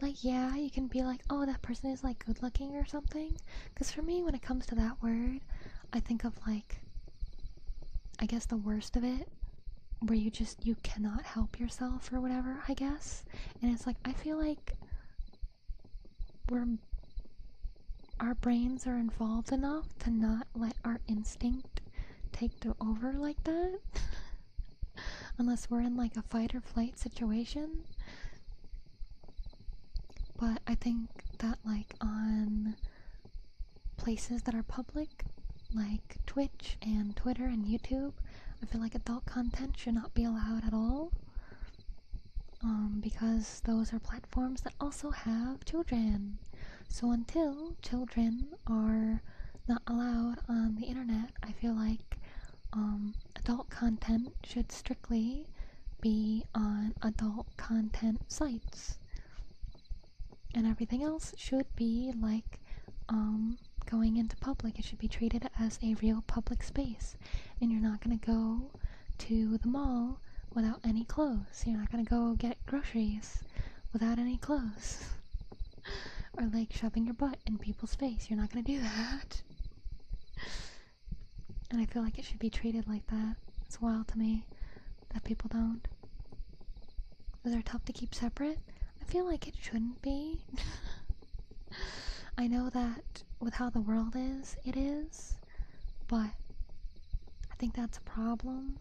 Like, yeah, you can be like, oh, that person is like good looking or something. Because for me, when it comes to that word, I think of like, I guess the worst of it, where you cannot help yourself or whatever, I guess. And it's like, I feel like our brains are involved enough to not let our instinct take over like that. Unless we're in like a fight or flight situation. But I think that like on places that are public, like Twitch and Twitter and YouTube, I feel like adult content should not be allowed at all. Because those are platforms that also have children. So until children are not allowed on the internet, I feel like adult content should strictly be on adult content sites. And everything else should be like going into public. It should be treated as a real public space. And you're not going to go to the mall without any clothes. You're not going to go get groceries without any clothes. Or like shoving your butt in people's face. You're not going to do that. And I feel like it should be treated like that. It's wild to me that people don't. They're tough to keep separate. I feel like it shouldn't be. I know that with how the world is, it is. But I think that's a problem.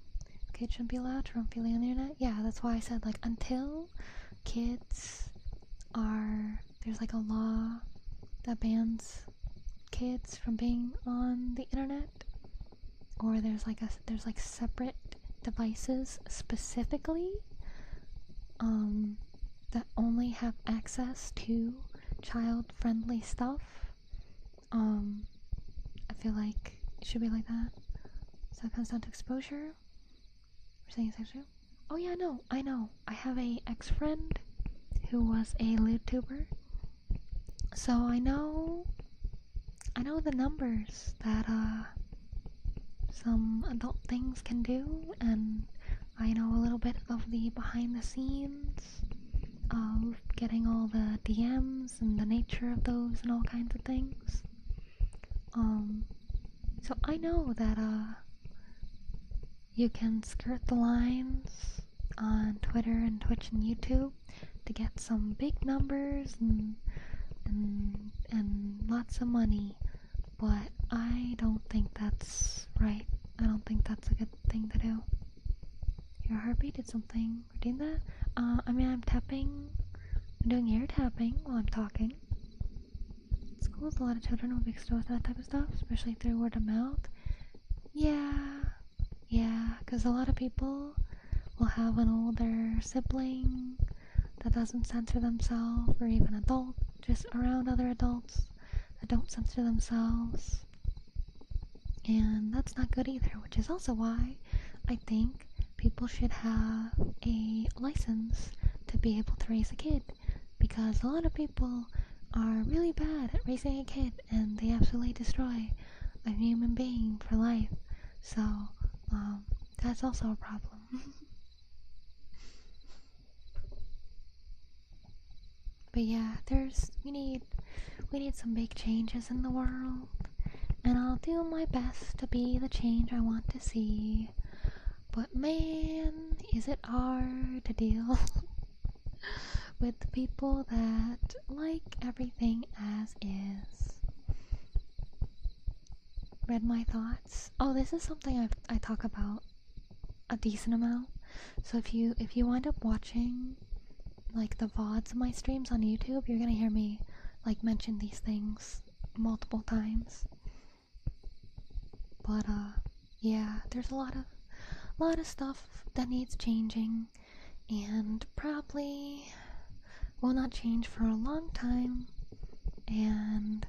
Kids shouldn't be allowed to run freely on the internet. Yeah, that's why I said like until kids are, there's like a law that bans kids from being on the internet, or there's like separate devices specifically that only have access to child-friendly stuff. I feel like it should be like that. So it comes down to exposure. We're saying it's true. Oh yeah, no, I know. I have a ex-friend who was a YouTuber, so I know the numbers that some adult things can do, and I know a little bit of the behind the scenes of getting all the DMs and the nature of those and all kinds of things. So I know that you can skirt the lines on Twitter and Twitch and YouTube to get some big numbers and lots of money, but I don't think that's right. I don't think that's a good thing to do. Your heartbeat did something. Redeem that? I mean, I'm tapping. I'm doing ear tapping while I'm talking. Schools, a lot of children will be exposed to that type of stuff, especially through word of mouth. Yeah, because a lot of people will have an older sibling that doesn't censor themselves, or even adult, just around other adults that don't censor themselves. And that's not good either, which is also why I think people should have a license to be able to raise a kid, because a lot of people are really bad at raising a kid and they absolutely destroy a human being for life. So that's also a problem. But yeah, we need some big changes in the world, and I'll do my best to be the change I want to see. But man, is it hard to deal with the people that like everything as is. Read my thoughts. Oh, this is something I talk about a decent amount. So if you wind up watching like the VODs of my streams on YouTube, you're gonna hear me like mention these things multiple times. But yeah, there's a lot of stuff that needs changing, and probably will not change for a long time, and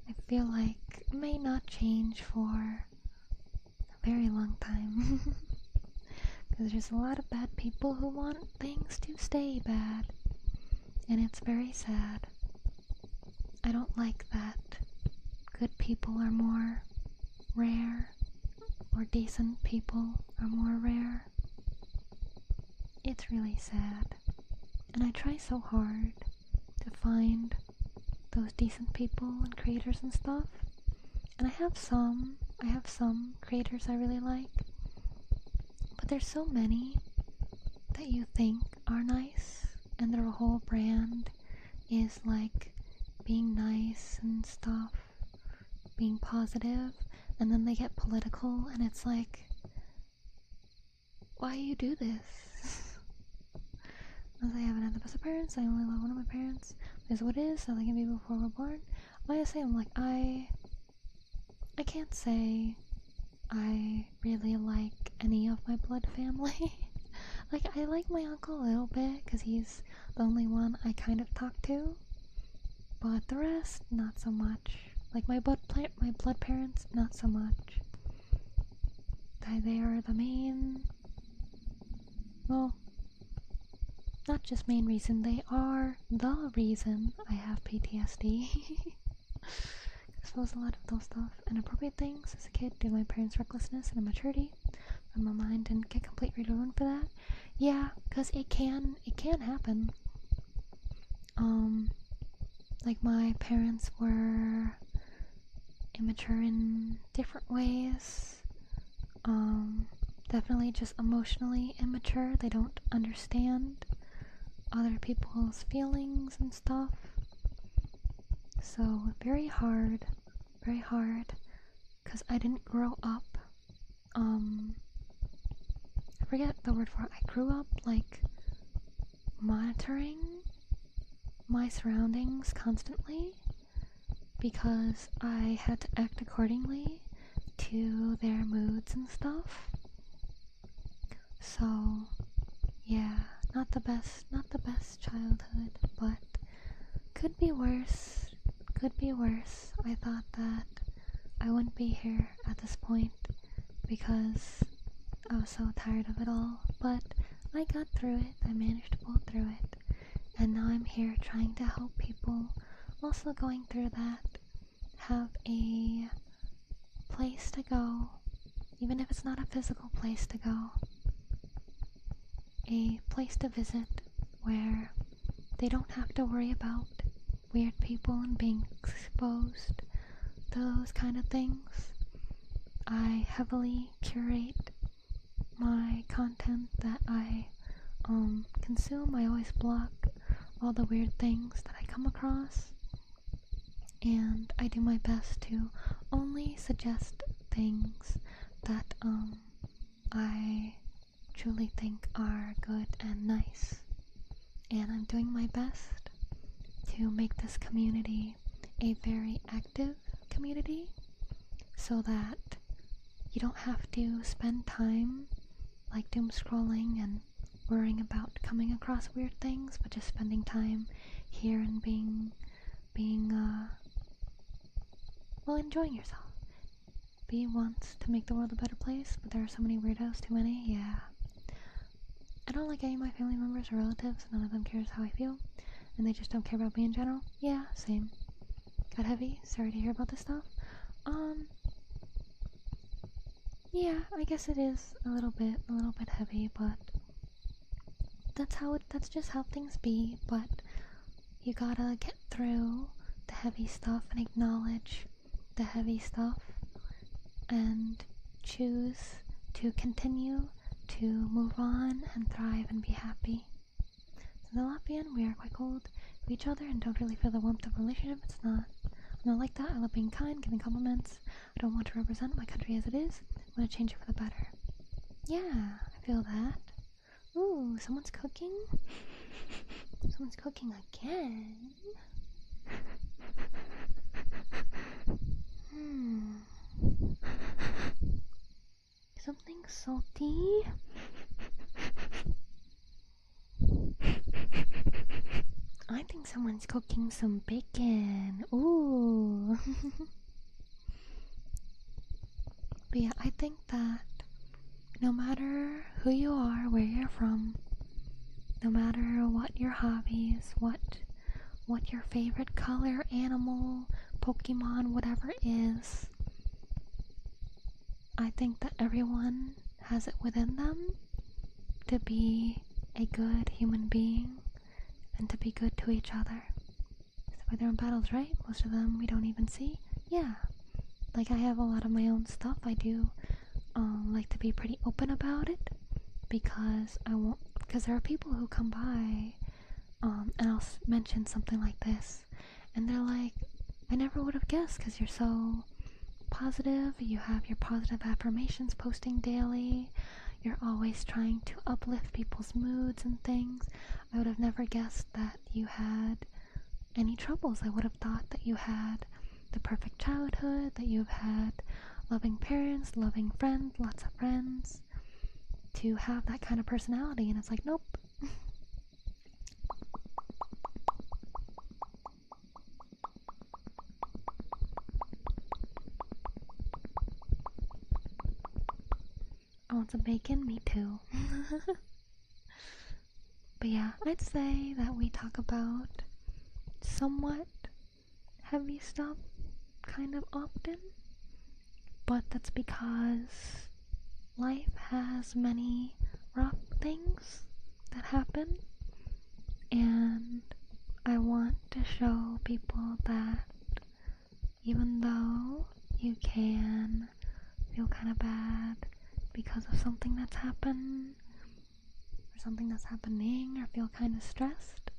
I feel like may not change for a very long time. Because there's a lot of bad people who want things to stay bad, and it's very sad. I don't like that good people are more rare, or decent people are more rare. It's really sad, and I try so hard to find those decent people and creators and stuff, and I have some creators I really like, but there's so many that you think are nice, and their whole brand is like being nice and stuff, being positive, and then they get political, and it's like, why you do this? As I haven't had the best of parents, I only love one of my parents. Is what it is, so they can be before we're born. Honestly, I'm like, I can't say I really like any of my blood family. Like, I like my uncle a little bit, because he's the only one I kind of talk to. But the rest, not so much. Like, my blood parents, not so much. They are the main... Well, not just main reason, they are the reason I have PTSD. I suppose a lot of those stuff, inappropriate things as a kid due to my parents' recklessness and immaturity. And my mind didn't get completely ruined for that. Yeah, because it can happen. Like, my parents were immature in different ways. Definitely just emotionally immature. They don't understand other people's feelings and stuff. So very hard, because I didn't grow up, I forget the word for it. I grew up like monitoring my surroundings constantly, because I had to act accordingly to their moods and stuff. So yeah, not the best childhood, but could be worse. I thought that I wouldn't be here at this point because I was so tired of it all, but I got through it. I managed to pull through it, and now I'm here trying to help people also going through that have a place to go, even if it's not a physical place to go, a place to visit where they don't have to worry about weird people and being exposed, those kind of things. I heavily curate my content that I consume. I always block all the weird things that I come across, and I do my best to only suggest things that I truly think are good and nice, and I'm doing my best to make this community a very active community, so that you don't have to spend time like doom scrolling and worrying about coming across weird things, but just spending time here and being well, enjoying yourself. B wants to make the world a better place, but there are so many weirdos, too many. Yeah, I don't like any of my family members or relatives. None of them cares how I feel, and they just don't care about me in general. Yeah, same. Got heavy. Sorry to hear about this stuff. Yeah, I guess it is a little bit heavy, but that's just how things be. But you gotta get through the heavy stuff and acknowledge the heavy stuff and choose to continue to move on and thrive and be happy. So in the Latvian, we are quite cold to each other and don't really feel the warmth of a relationship. I'm not like that. I love being kind, giving compliments. I don't want to represent my country as it is. I want to change it for the better. Yeah, I feel that. Ooh, someone's cooking? Someone's cooking again? Something salty? I think someone's cooking some bacon. Ooh. But yeah, I think that no matter who you are, where you're from, no matter what your hobbies, what your favorite color, animal, Pokemon, whatever is, I think that everyone has it within them to be a good human being and to be good to each other. That's why they're in battles, right? Most of them we don't even see. Yeah. Like, I have a lot of my own stuff. I do like to be pretty open about it because there are people who come by and I'll mention something like this and they're like, I never would have guessed because you're so positive, you have your positive affirmations posting daily, you're always trying to uplift people's moods and things. I would have never guessed that you had any troubles. I would have thought that you had the perfect childhood, that you've had loving parents, loving friends, lots of friends, to have that kind of personality. And it's like, nope. I want some bacon? Me too. But yeah, I'd say that we talk about somewhat heavy stuff kind of often, but that's because life has many rough things that happen, and I want to show people that even though you can feel kind of bad because of something that's happened or something that's happening, or feel kind of stressed,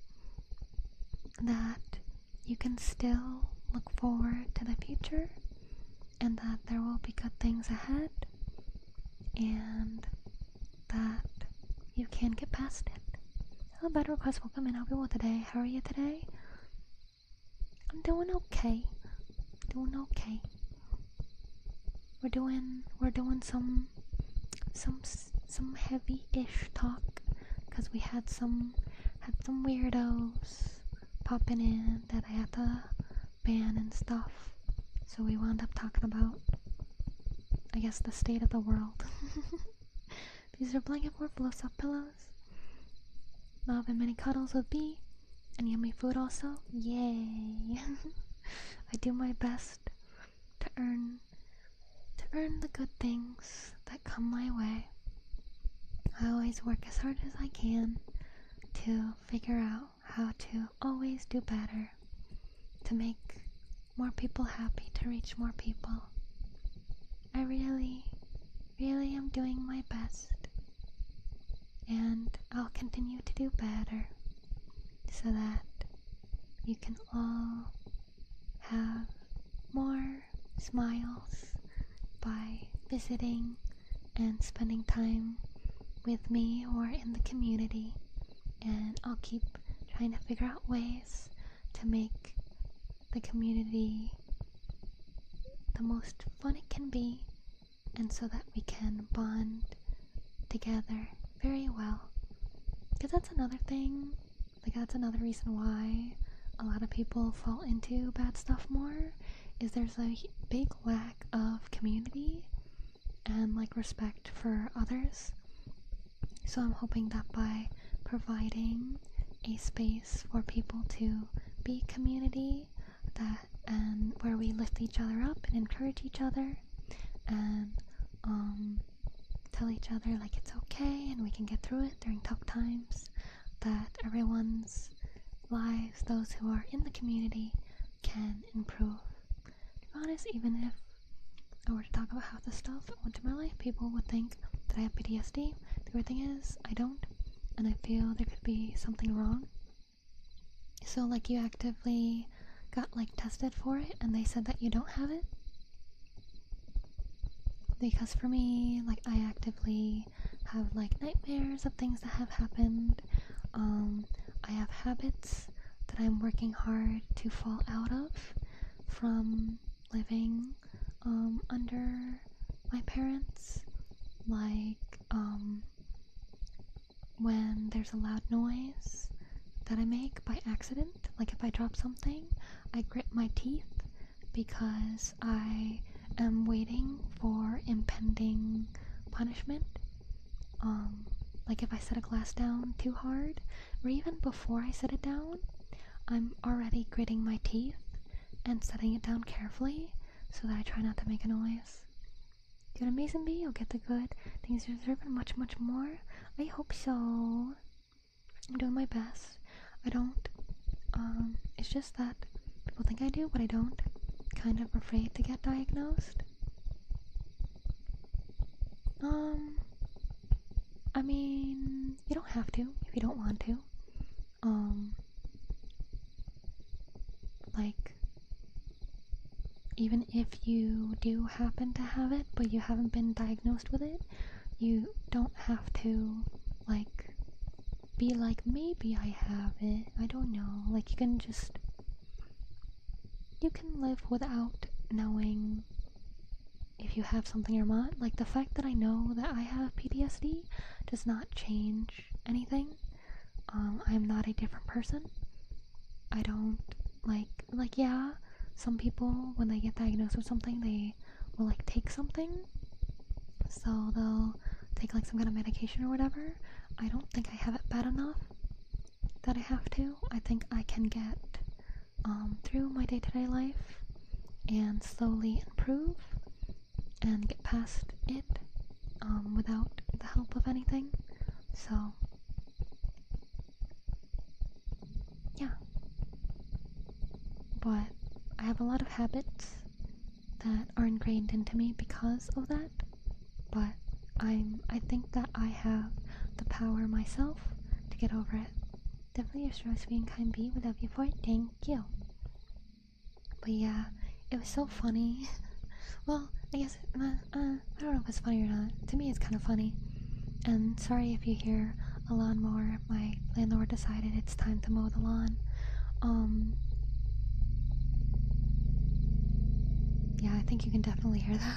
that you can still look forward to the future and that there will be good things ahead and that you can get past it. Hello, bad request. Welcome in. How are you today? How are you today? I'm doing okay. Doing okay. We're doing some heavy-ish talk because we had some weirdos popping in that I had to ban and stuff. So we wound up talking about, I guess, the state of the world. These are blanket fort full of soft pillows. Love and many cuddles with B. And yummy food also. Yay! I do my best to earn the good things that come my way. I always work as hard as I can to figure out how to always do better, to make more people happy, to reach more people. I really am doing my best, and I'll continue to do better so that you can all have more smiles by visiting and spending time with me or in the community. And I'll keep trying to figure out ways to make the community the most fun it can be, and so that we can bond together very well. Because that's another thing, like that's another reason why a lot of people fall into bad stuff more, is there's a big lack of community and like respect for others. So I'm hoping that by providing a space for people to be community, that and where we lift each other up and encourage each other and tell each other like it's okay and we can get through it during tough times, that everyone's lives, those who are in the community, can improve. To be honest, even if I were to talk about half the stuff that went to my life, people would think that I have PTSD. The weird thing is, I don't, and I feel there could be something wrong. So, like, you actively got, like, tested for it, and they said that you don't have it? Because for me, like, I actively have, like, nightmares of things that have happened. I have habits that I'm working hard to fall out of from living under my parents, like when there's a loud noise that I make by accident, like if I drop something, I grit my teeth because I am waiting for impending punishment. Like if I set a glass down too hard, or even before I set it down, I'm already gritting my teeth and setting it down carefully so that I try not to make a noise. Do an amazing bee, you'll get the good things you deserve and much, much more. I hope so. I'm doing my best. I don't, it's just that people think I do, but I don't. Kind of afraid to get diagnosed. I mean, you don't have to if you don't want to. Like, even if you do happen to have it, but you haven't been diagnosed with it, you don't have to, like, be like, maybe I have it, I don't know. Like, you can live without knowing if you have something or not. Like, the fact that I know that I have PTSD does not change anything. I'm not a different person. I don't, like, yeah, some people, when they get diagnosed with something, they will, like, take something. So they'll take, like, some kind of medication or whatever. I don't think I have it bad enough that I have to. I think I can get through my day-to-day life and slowly improve and get past it without the help of anything. So, yeah. But I have a lot of habits that are ingrained into me because of that. But I think that I have the power myself to get over it. Definitely your stress being kind bee. We love you for it. Thank you. But yeah, it was so funny. Well, I guess, I don't know if it's funny or not. To me, it's kind of funny. And sorry if you hear a lawnmower. My landlord decided it's time to mow the lawn. Yeah, I think you can definitely hear that.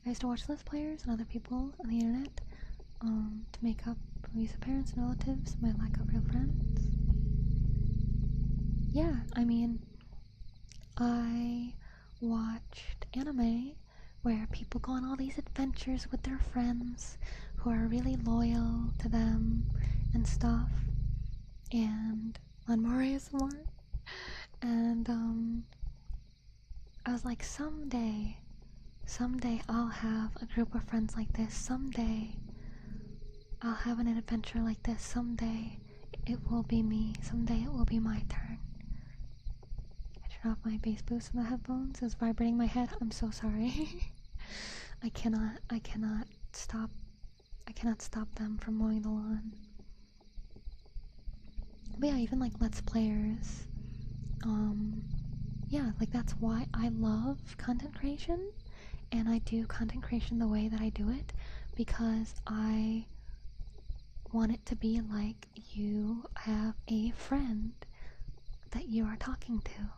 I used to watch Let's Players and other people on the internet, to make up for abusive parents and relatives, my lack of real friends. Yeah, I mean, I watched anime where people go on all these adventures with their friends who are really loyal to them and stuff, and on more ASMR, and I was like, someday I'll have a group of friends like this, someday I'll have an adventure like this, someday it will be me, someday it will be my turn. I turn off my bass boost in the headphones, it's vibrating my head, I'm so sorry. I cannot stop them from mowing the lawn. But yeah, even like Let's Players, yeah, like that's why I love content creation, and I do content creation the way that I do it, because I want it to be like you have a friend that you are talking to,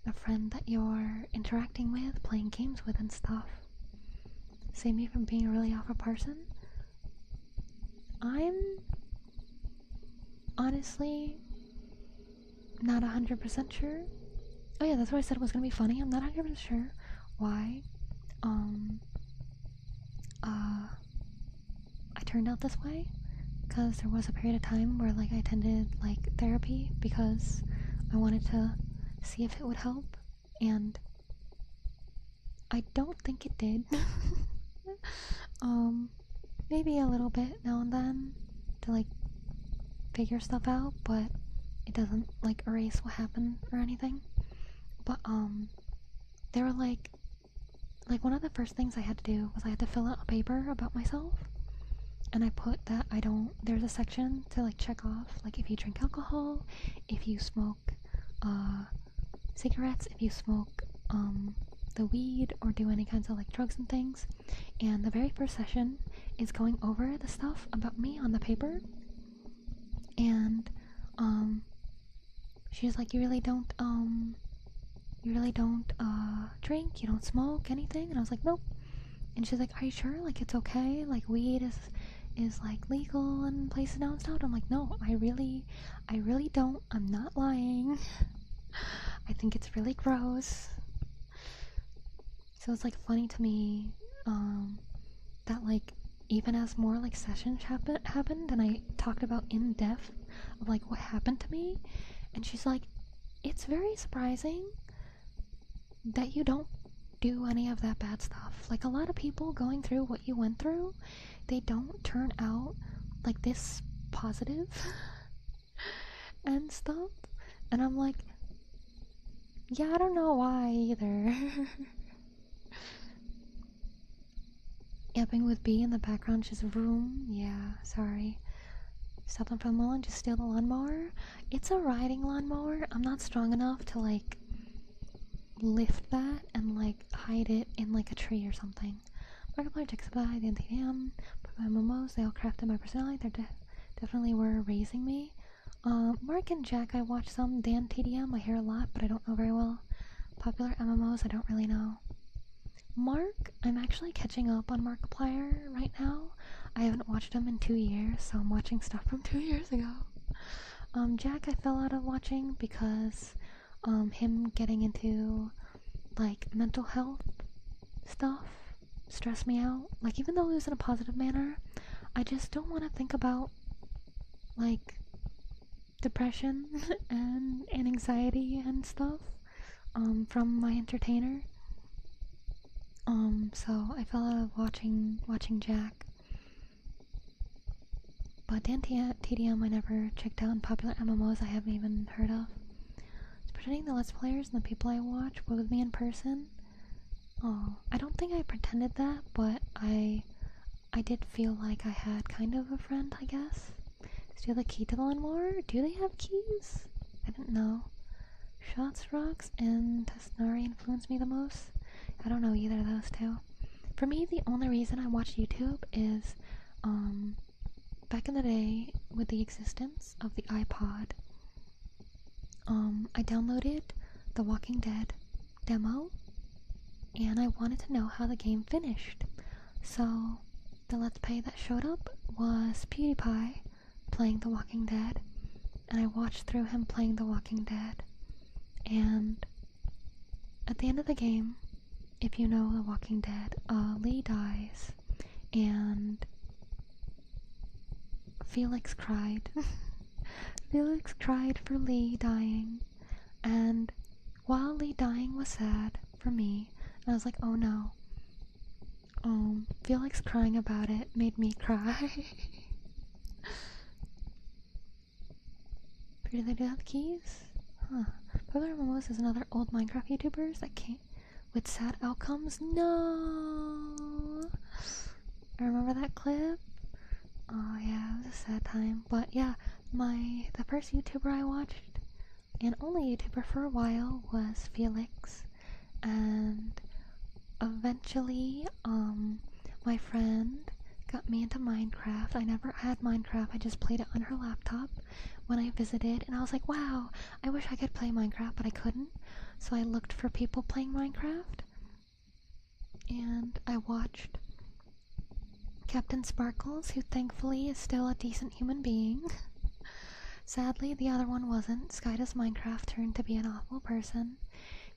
a friend that you're interacting with, playing games with and stuff. Save me from being a really awful person. I'm honestly not 100% sure. Oh yeah, that's what I said was gonna be funny. I'm not 100% sure why I turned out this way, because there was a period of time where like I attended like therapy because I wanted to see if it would help, and I don't think it did. Maybe a little bit now and then to like figure stuff out, but it doesn't like erase what happened or anything. But they were like one of the first things I had to do was I had to fill out a paper about myself, and I put that there's a section to like check off like if you drink alcohol, if you smoke cigarettes, if you smoke the weed or do any kinds of like drugs and things. And the very first session is going over the stuff about me on the paper, and she was like, you really don't drink, you don't smoke anything? And I was like, nope. And she's like, are you sure, like it's okay, like weed is like legal in places now and stuff? I'm like, no, I really don't, I'm not lying. I think it's really gross. So it's like funny to me that like even as more like sessions happened and I talked about in depth of like what happened to me, and she's like, it's very surprising that you don't do any of that bad stuff. Like a lot of people going through what you went through, they don't turn out like this positive and stuff. And I'm like, yeah, I don't know why either. Yapping with B in the background, she's vroom. Yeah, sorry. Stop them for a moment, just steal the lawnmower. It's a riding lawnmower. I'm not strong enough to like lift that and like hide it in like a tree or something. Markiplier, Jixabye, the NTM, my MMOs, they all crafted my personality. They definitely were raising me. Mark and Jack, I watch some. Dan TDM, I hear a lot, but I don't know very well. Popular MMOs, I don't really know. Mark, I'm actually catching up on Markiplier right now. I haven't watched him in 2 years, so I'm watching stuff from 2 years ago. Jack, I fell out of watching because him getting into like mental health stuff stressed me out. Like even though it was in a positive manner, I just don't want to think about like depression and anxiety and stuff from my entertainer. So I fell out of watching Jack. But Dan TDM I never checked out, and popular MMOs I haven't even heard of. It's pretending the Let's Players and the people I watch were with me in person. Oh, I don't think I pretended that, but I did feel like I had kind of a friend, I guess. Steal the key to the lawnmower? Do they have keys? I didn't know. Shots, Rocks, and Tasnari influenced me the most. I don't know either of those two. For me, the only reason I watch YouTube is, back in the day, with the existence of the iPod, I downloaded The Walking Dead demo, and I wanted to know how the game finished. So, the Let's Play that showed up was PewDiePie playing The Walking Dead, and I watched through him playing The Walking Dead. And at the end of the game, if you know The Walking Dead, Lee dies, and Felix cried. Felix cried for Lee dying, and while Lee dying was sad for me, and I was like, oh no. Felix crying about it made me cry. Did they do have keys? Huh. Popular MMOs is another old Minecraft YouTubers that came with sad outcomes. No! I remember that clip. Oh yeah, it was a sad time. But yeah, the first YouTuber I watched, and only YouTuber for a while, was Felix. And eventually, my friend got me into Minecraft. I never had Minecraft, I just played it on her laptop when I visited, and I was like, wow, I wish I could play Minecraft, but I couldn't. So I looked for people playing Minecraft, and I watched Captain Sparkles, who thankfully is still a decent human being. Sadly, the other one wasn't. Sky Does Minecraft turned to be an awful person.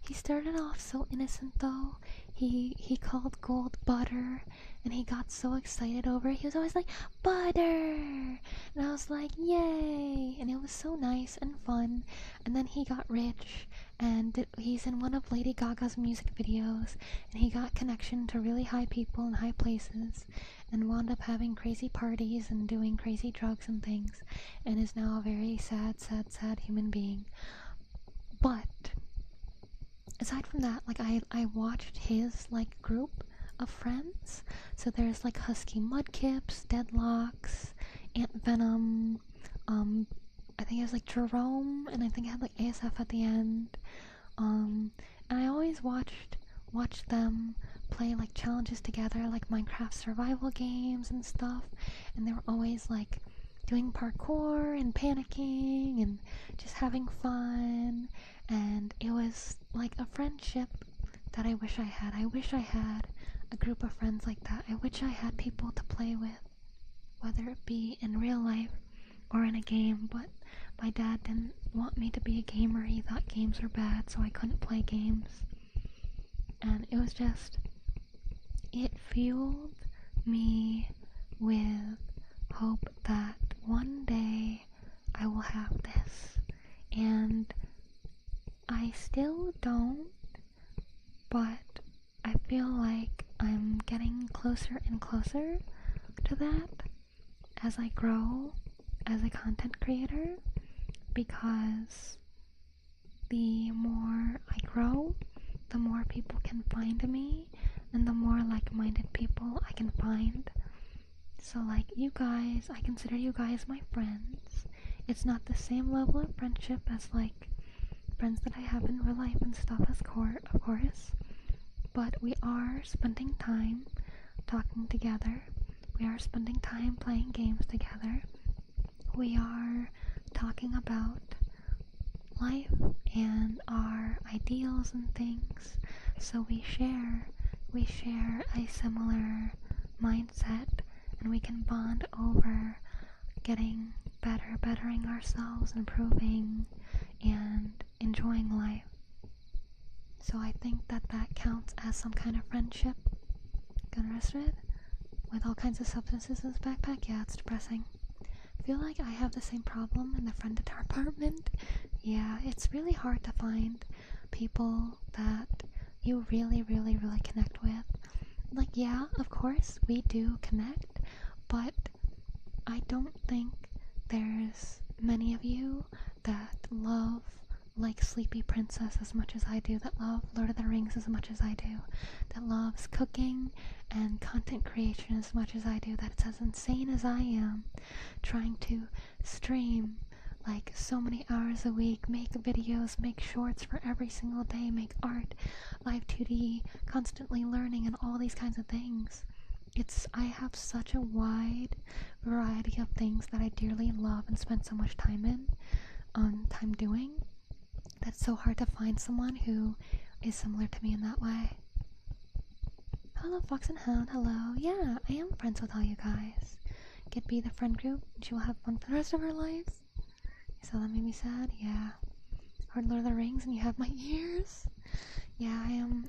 He started off so innocent though. He called gold butter, and he got so excited over it. He was always like, butter! And I was like, yay! And it was so nice and fun. And then he got rich, and he's in one of Lady Gaga's music videos, and he got connection to really high people in high places, and wound up having crazy parties and doing crazy drugs and things, and is now a very sad human being. But aside from that, like, I watched his, like, group of friends. So there's, like, Husky Mudkips, Deadlocks, Aunt Venom, I think it was, like, Jerome, and I think it had, like, ASF at the end. And I always watched them play, like, challenges together, like Minecraft survival games and stuff, and they were always, like, doing parkour and panicking and just having fun, and it was like a friendship that I wish I had. I wish I had a group of friends like that. I wish I had people to play with, whether it be in real life or in a game, but my dad didn't want me to be a gamer. He thought games were bad, so I couldn't play games. And it was just, it fueled me with hope that one day I will have this. And I still don't, but I feel like I'm getting closer and closer to that as I grow as a content creator, because the more I grow, the more people can find me, and the more like-minded people I can find. So, like, you guys, I consider you guys my friends. It's not the same level of friendship as, like, friends that I have in real life and stuff, of course, but we are spending time talking together. We are spending time playing games together. We are talking about life and our ideals and things. So we share a similar mindset, and we can bond over getting better, bettering ourselves, improving, and enjoying life. So I think that counts as some kind of friendship. Gonna rest it? With all kinds of substances in his backpack? Yeah, it's depressing. I feel like I have the same problem in the friend department. Yeah, it's really hard to find people that you really connect with. Like, yeah, of course, we do connect, but I don't think there's many of you that love, like, Sleepy Princess as much as I do, that love Lord of the Rings as much as I do, that loves cooking and content creation as much as I do, that's as insane as I am, trying to stream, like, so many hours a week, make videos, make shorts for every single day, make art, live 2D, constantly learning, and all these kinds of things. I have such a wide variety of things that I dearly love and spend so much time doing, that's so hard to find someone who is similar to me in that way. Hello, Fox and Hound, hello. Yeah, I am friends with all you guys. Get be the friend group, and she will have fun for the rest of her lives. So that made me sad, yeah. Heard Lord of the Rings and you have my ears? Yeah,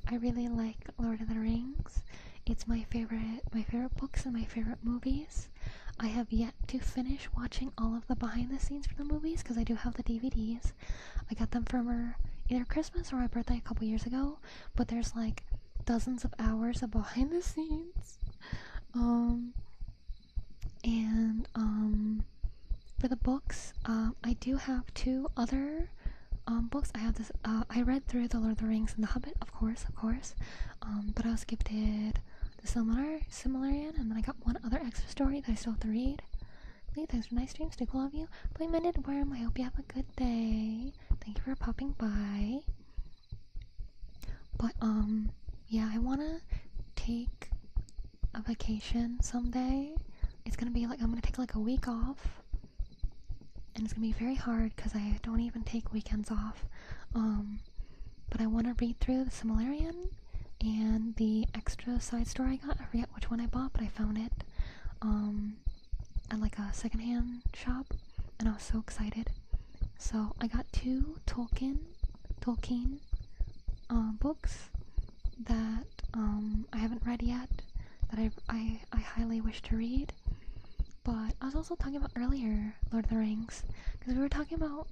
I really like Lord of the Rings. It's my favorite books and my favorite movies. I have yet to finish watching all of the behind the scenes for the movies, because I do have the DVDs. I got them for either Christmas or my birthday a couple years ago, but there's like dozens of hours of behind the scenes. For the books, I do have two other books. I have this, I read through the Lord of the Rings and the Hobbit, of course, but I also gifted the Silmarillion, and then I got one other extra story that I still have to read. Lee, thanks for nice streams, to all of you. Blame-minded worm, I hope you have a good day. Thank you for popping by. But, yeah, I wanna take a vacation someday. It's gonna be like, I'm gonna take like a week off, and it's gonna be very hard because I don't even take weekends off. But I want to read through the Silmarillion and the extra side story I got. I forget which one I bought, but I found it at like a secondhand shop, and I was so excited. So I got two Tolkien books that I haven't read yet, that I highly wish to read. But I was also talking about earlier Lord of the Rings, because we were talking about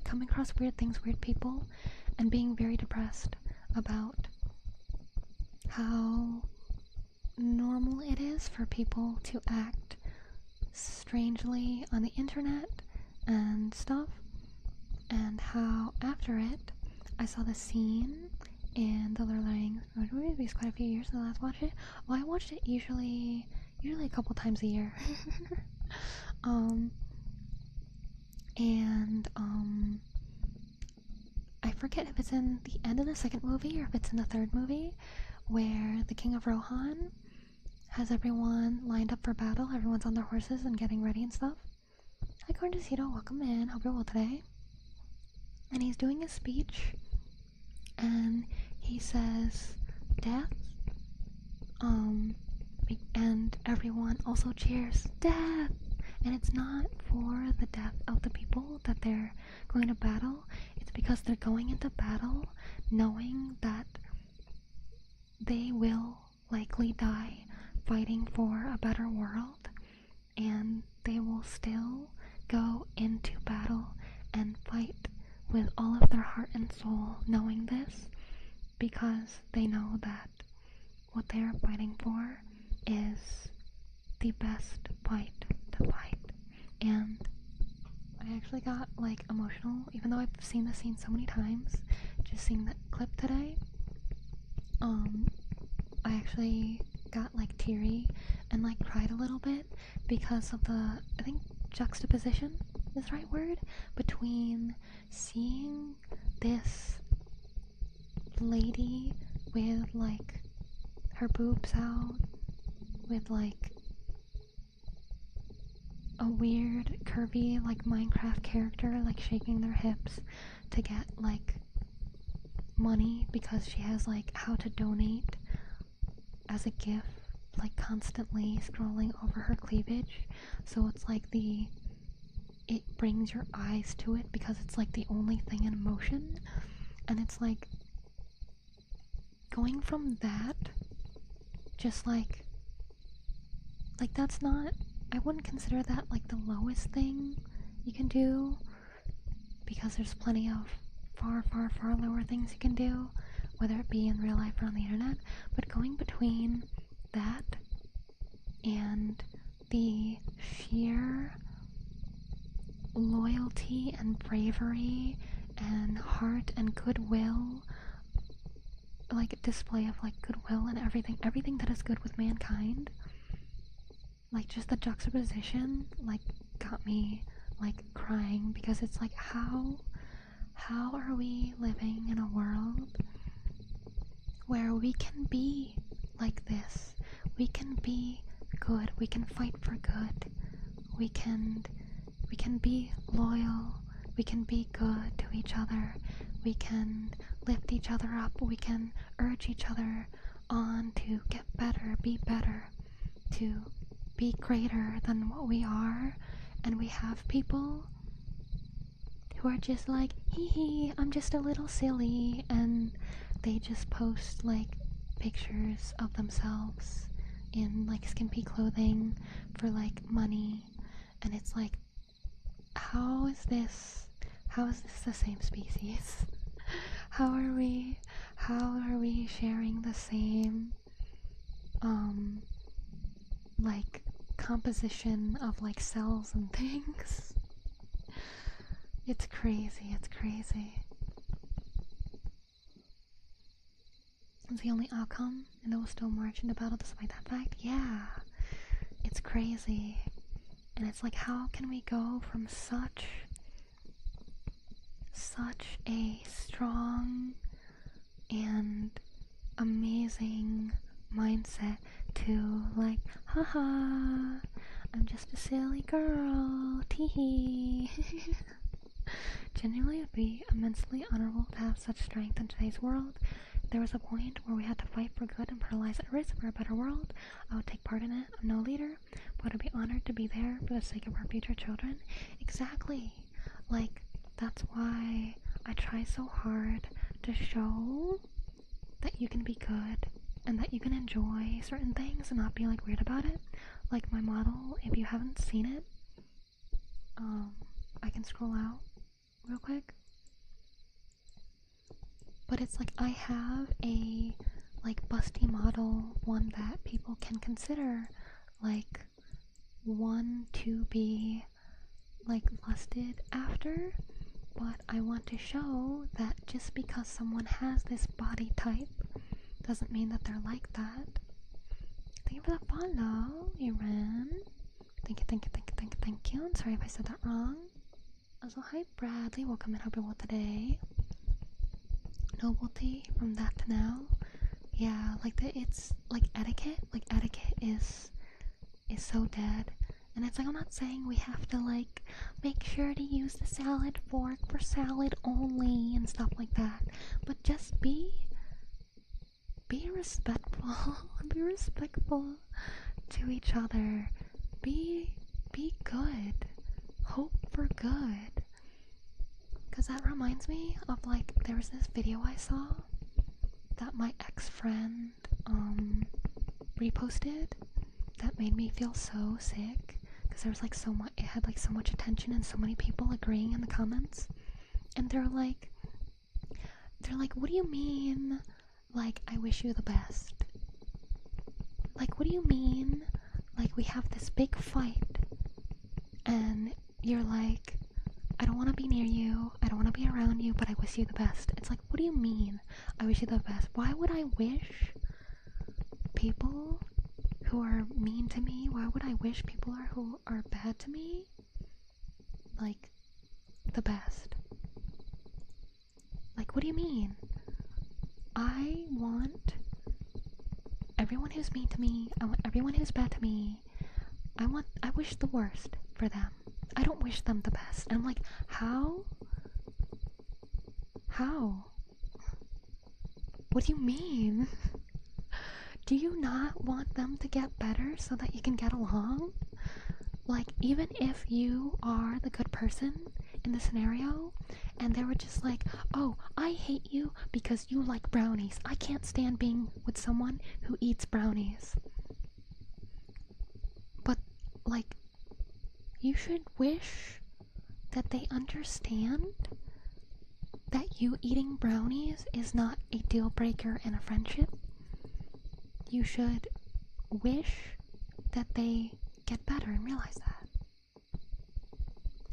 coming across weird things, weird people, and being very depressed about how normal it is for people to act strangely on the internet and stuff, and how after it I saw the scene in the Lord of the Rings movie. It's quite a few years since I last watched it. Well, I watched it usually a couple times a year. I forget if it's in the end of the second movie or if it's in the third movie, where the King of Rohan has everyone lined up for battle. Everyone's on their horses and getting ready and stuff. Hi, Cornecito, welcome in. Hope you're well today. And he's doing a speech, and he says, "Death," and everyone also cheers, "Death!" And it's not for the death of the people that they're going to battle. It's because they're going into battle knowing that they will likely die fighting for a better world, and they will still go into battle and fight with all of their heart and soul, knowing this, because they know that what they are fighting for is the best fight to fight. And I actually got like emotional, even though I've seen the scene so many times. Just seeing that clip today, I actually got like teary and like cried a little bit because of the, I think, juxtaposition is the right word, between seeing this lady with like her boobs out, with like a weird curvy like Minecraft character like shaking their hips to get like money because she has like how to donate as a gift, like constantly scrolling over her cleavage. So it's like it brings your eyes to it because it's like the only thing in motion. And it's like going from that, just like that's not, I wouldn't consider that like the lowest thing you can do, because there's plenty of far lower things you can do, whether it be in real life or on the internet. But going between that and the sheer loyalty and bravery and heart and goodwill, like display of like goodwill and everything that is good with mankind, like just the juxtaposition like got me like crying, because it's like how are we living in a world where we can be like this? We can be good, we can fight for good, we can be loyal, we can be good to each other, we can lift each other up, we can urge each other on to get better, to be greater than what we are. And we have people who are just like, hee, I'm just a little silly, and they just post like pictures of themselves in like skimpy clothing for like money. And it's like, how is this the same species? How are we sharing the same like composition of like cells and things? It's crazy. It's the only outcome, and it will still march into battle despite that fact. Yeah, it's crazy. And it's like, how can we go from such a strong and amazing mindset to like, haha, I'm just a silly girl, teehee. Genuinely, it would be immensely honorable to have such strength in today's world. If there was a point where we had to fight for good and put our lives at risk for a better world, I would take part in it. I'm no leader, but I'd be honored to be there for the sake of our future children. Exactly. Like, that's why I try so hard to show that you can be good and that you can enjoy certain things and not be like weird about it. Like my model, if you haven't seen it, I can scroll out real quick. But it's like I have a like busty model, one that people can consider like one to be like lusted after, but I want to show that just because someone has this body type doesn't mean that they're like that. Thank you for that follow, Iran. Thank you, thank you, thank you, thank you, thank you. I'm sorry if I said that wrong. Also, hi Bradley, welcome in, hope you're well today. Novelty from that to now. Yeah, like it's like etiquette is so dead. And it's like, I'm not saying we have to like make sure to use the salad fork for salad only and stuff like that, but just be respectful. Be respectful to each other. Be good. Hope for good. Cause that reminds me of like, there was this video I saw that my ex-friend reposted that made me feel so sick, because there was like so much, it had like so much attention and so many people agreeing in the comments, and they're like, what do you mean, like, I wish you the best? Like, what do you mean, like, we have this big fight, and you're like, I don't want to be near you, I don't want to be around you, but I wish you the best. It's like, what do you mean, I wish you the best? Why would I wish people who are mean to me, why would I wish people who are bad to me, like, the best? Like, what do you mean? I want everyone who's mean to me, I want everyone who's bad to me, I wish the worst for them. I don't wish them the best. And I'm like, how? What do you mean? Do you not want them to get better so that you can get along? Like, even if you are the good person in the scenario, and they were just like, oh, I hate you because you like brownies. I can't stand being with someone who eats brownies. But, like, you should wish that they understand that you eating brownies is not a deal breaker in a friendship. You should wish that they get better and realize that.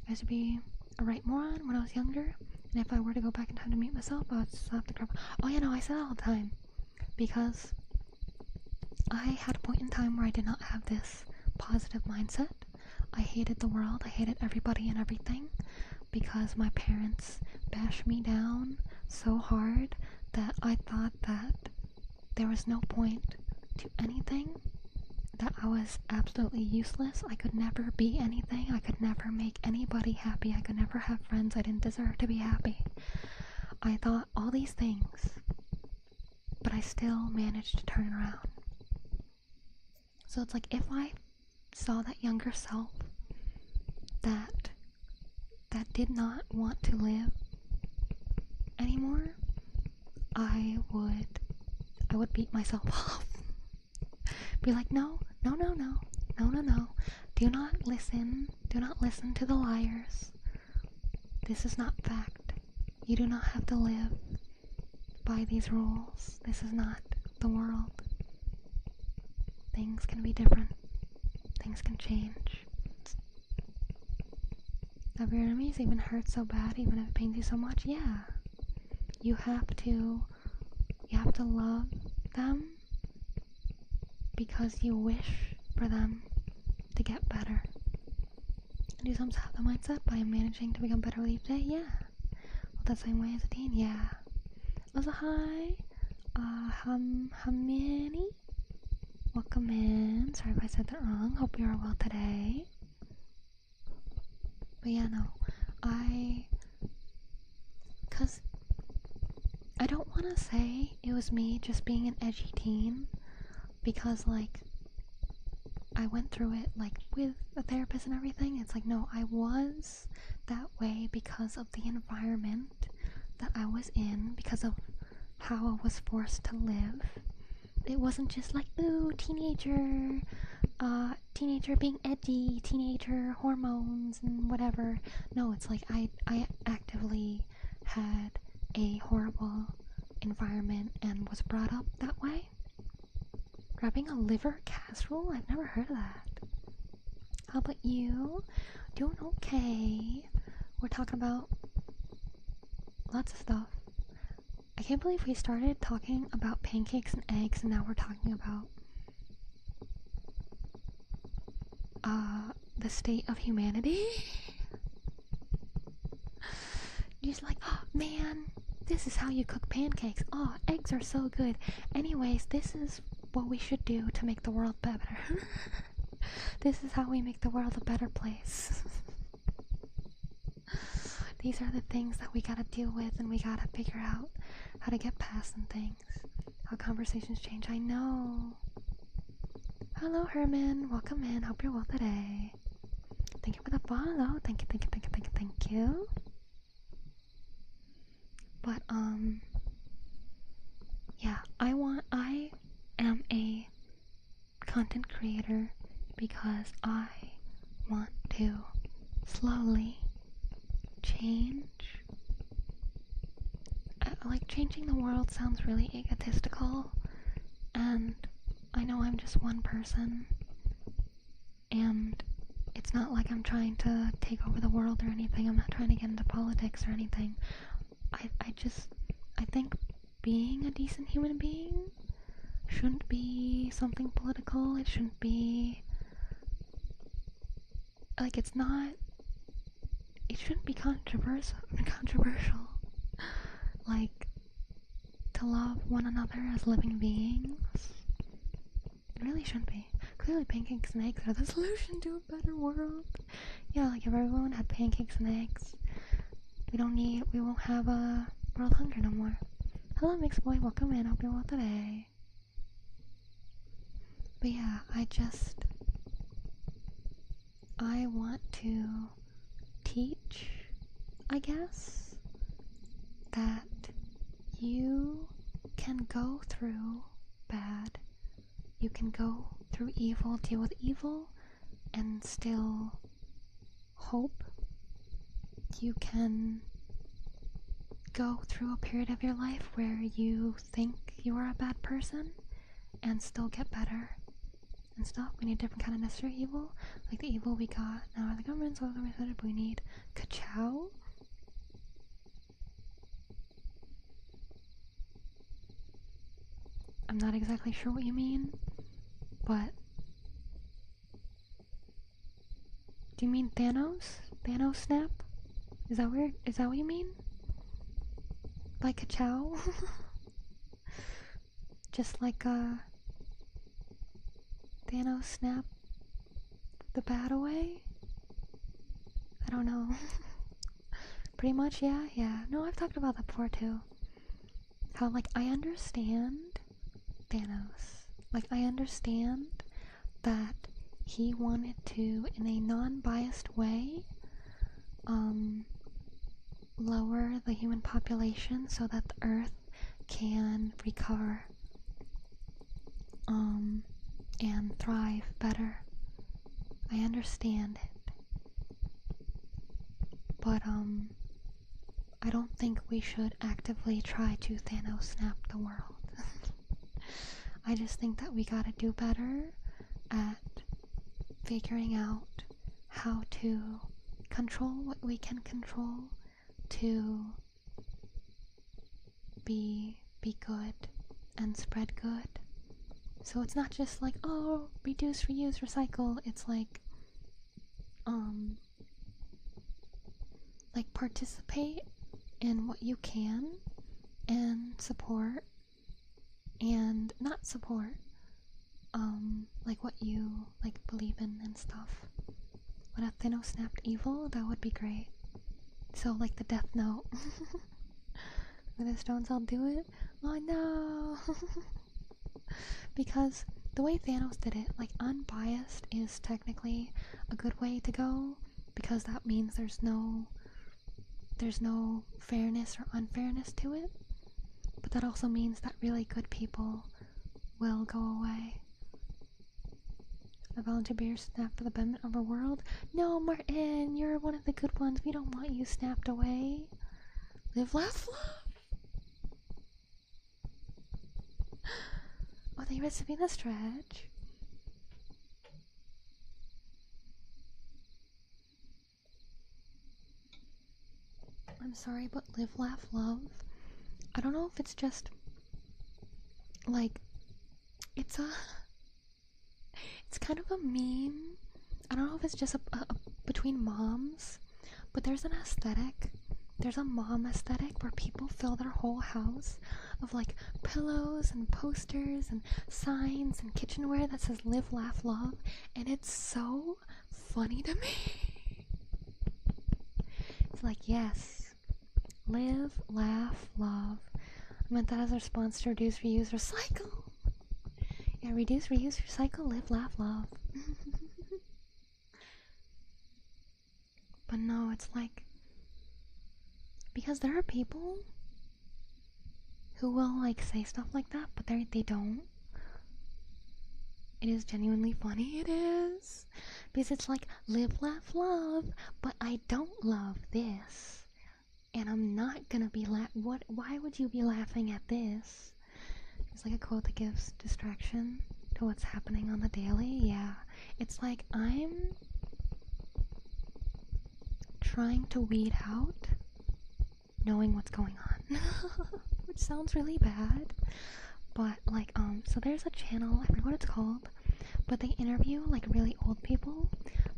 I used to be a right moron when I was younger, and if I were to go back in time to meet myself, I would slap the crap. Oh yeah, no, I say that all the time, because I had a point in time where I did not have this positive mindset. I hated the world, I hated everybody and everything, because my parents bashed me down so hard that I thought that there was no point to anything, that I was absolutely useless. I could never be anything. I could never make anybody happy. I could never have friends. I didn't deserve to be happy. I thought all these things, but I still managed to turn around. So it's like, if I saw that younger self that did not want to live anymore, I would beat myself up. Be like, no. Do not listen to the liars. This is not fact. You do not have to live by these rules. This is not the world. Things can be different. Things can change. Love your enemies even hurt so bad, even if it pains you so much. Yeah. You have to love them because you wish for them to get better. Do some have the mindset by managing to become better with each day? Yeah. Well, that same way as a teen? Yeah. Also, hi. Hamini. Welcome in. Sorry if I said that wrong. Hope you are well today. But yeah, no. Cause I don't want to say it was me just being an edgy teen, because, like, I went through it, like, with a therapist and everything. It's like, no, I was that way because of the environment that I was in, because of how I was forced to live. It wasn't just like, ooh, teenager being edgy, teenager hormones and whatever. No, it's like I actively had a horrible environment and was brought up that way. Grabbing a liver casserole? I've never heard of that. How about you? Doing okay. We're talking about lots of stuff. I can't believe we started talking about pancakes and eggs and now we're talking about the state of humanity. You're just like, oh man, this is how you cook pancakes. Oh, eggs are so good. Anyways, this is what we should do to make the world better. This is how we make the world a better place. These are the things that we gotta deal with and we gotta figure out how to get past some things. How conversations change. I know. Hello, Herman. Welcome in. Hope you're well today. Thank you for the follow. Thank you, thank you, thank you, thank you, thank you. But, yeah, I am a content creator because I want to slowly change. Like, changing the world sounds really egotistical, and I know I'm just one person, and it's not like I'm trying to take over the world or anything. I'm not trying to get into politics or anything. I think being a decent human being shouldn't be something political. It shouldn't be, like, it shouldn't be controversial. Like, to love one another as living beings. It really shouldn't be. Clearly pancakes and eggs are the solution to a better world. Yeah, like if everyone had pancakes and eggs, we won't have world hunger no more. Hello mixed boy, welcome in, hope you're well today. But yeah, I want to teach, I guess, that you can go through bad, you can go through evil, deal with evil, and still hope. You can go through a period of your life where you think you are a bad person and still get better and stuff. We need different kind of necessary evil, like the evil we got now the government, so we need ka-chow. I'm not exactly sure what you mean, but do you mean Thanos? Thanos snap? Is that weird? Is that what you mean? Like ka-chow? Just like Thanos snap the bad away? I don't know. Pretty much, yeah. No, I've talked about that before too. How, like, I understand Thanos. Like, I understand that he wanted to, in a non-biased way, lower the human population so that the Earth can recover, and thrive better. I understand it. But, I don't think we should actively try to Thanos snap the world. I just think that we gotta do better at figuring out how to control what we can control to be good and spread good. So it's not just like, oh, reduce, reuse, recycle. It's like participate in what you can and support and not support like what you like believe in and stuff. When a Thanos snapped evil, that would be great. So like the Death Note. With the stones I'll do it. Oh no. Because the way Thanos did it, like, unbiased is technically a good way to go, because that means there's no fairness or unfairness to it. But that also means that really good people will go away. A volunteer beer snapped for the betterment of our world? No, Martin, you're one of the good ones. We don't want you snapped away. Live, laugh, love. thank you for sipping the stretch. I'm sorry, but live, laugh, love. I don't know if it's just like it's kind of a meme. I don't know if it's just a between moms, but there's an aesthetic. There's a mom aesthetic where people fill their whole house of like pillows and posters and signs and kitchenware that says live, laugh, love, and it's so funny to me. It's like, yes, live, laugh, love. I meant that as a response to reduce, reuse, recycle. Yeah, reduce, reuse, recycle, live, laugh, love. But no, it's like, because there are people who will like say stuff like that, but they don't. It is genuinely funny, it is. Because it's like, live, laugh, love, but I don't love this. And I'm not gonna be why would you be laughing at this? It's like a quote that gives distraction to what's happening on the daily. Yeah. It's like I'm trying to weed out knowing what's going on. Which sounds really bad. But like, so there's a channel, I forget what it's called, but they interview like really old people,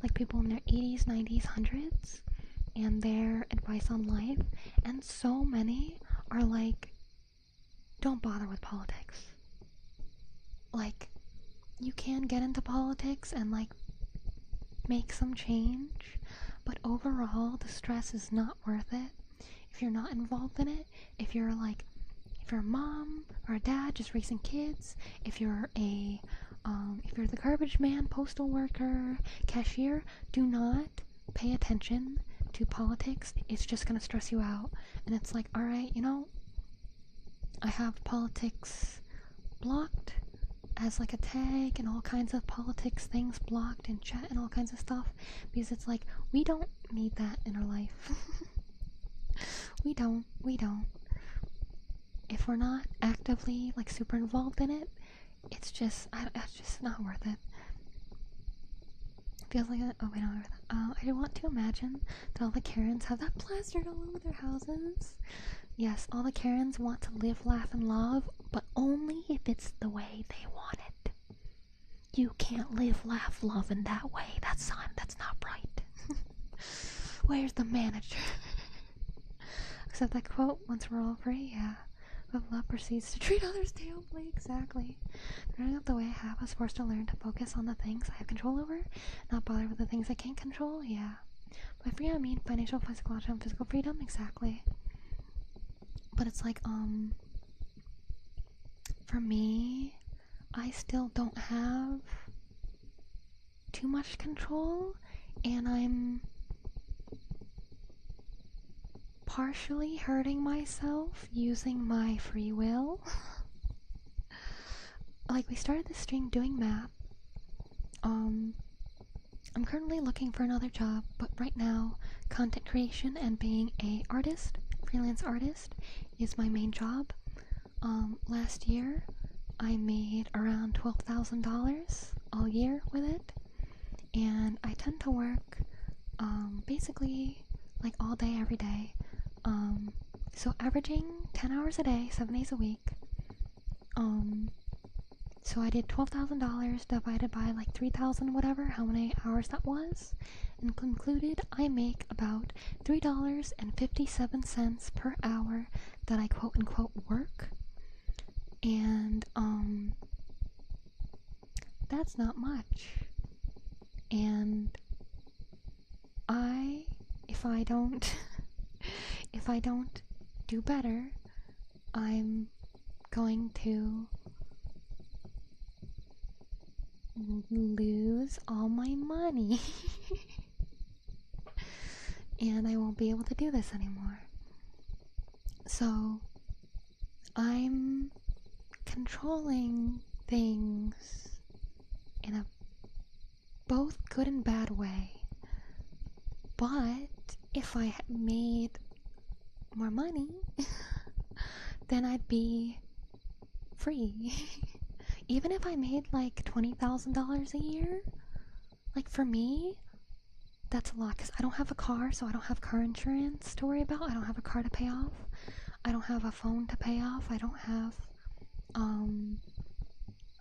like people in their 80s, 90s, 100s, and their advice on life, and so many are like, don't bother with politics. Like, you can get into politics and like make some change, but overall the stress is not worth it if you're not involved in it. If you're a mom or a dad just raising kids, if you're the garbage man, postal worker, cashier, do not pay attention to politics. It's just gonna stress you out. And it's like, alright, I have politics blocked as like a tag and all kinds of politics things blocked in chat and all kinds of stuff, because it's like, we don't need that in our life. we don't. If we're not actively like super involved in it, it's just not worth it. Feels like I want to imagine that all the Karens have that plastered all over their houses. Yes, all the Karens want to live, laugh, and love, but only if it's the way they want it. You can't live, laugh, love in that way. That's not right. Where's the manager? Except that quote, once we're all free, yeah. But love proceeds to treat others terribly. Exactly. Growing up the way I have, I was forced to learn to focus on the things I have control over, not bother with the things I can't control. Yeah. By free, I mean financial, psychological, and physical freedom. Exactly. But it's like, for me, I still don't have too much control, and I'm partially hurting myself using my free will. Like, we started this stream doing math. I'm currently looking for another job, but right now, content creation and being a artist, freelance artist, is my main job. Last year, I made around $12,000 all year with it, and I tend to work, basically, like all day, every day. So averaging 10 hours a day, 7 days a week. So I did $12,000 divided by like 3,000 whatever, how many hours that was, and concluded I make about $3.57 per hour that I quote unquote work. And that's not much. And if I don't do better, I'm going to lose all my money. And I won't be able to do this anymore. So I'm controlling things in a both good and bad way. But if I had made more money, then I'd be free. even if I made like $20,000 a year, like for me, that's a lot because I don't have a car, so I don't have car insurance to worry about. I don't have a car to pay off. I don't have a phone to pay off. I don't have,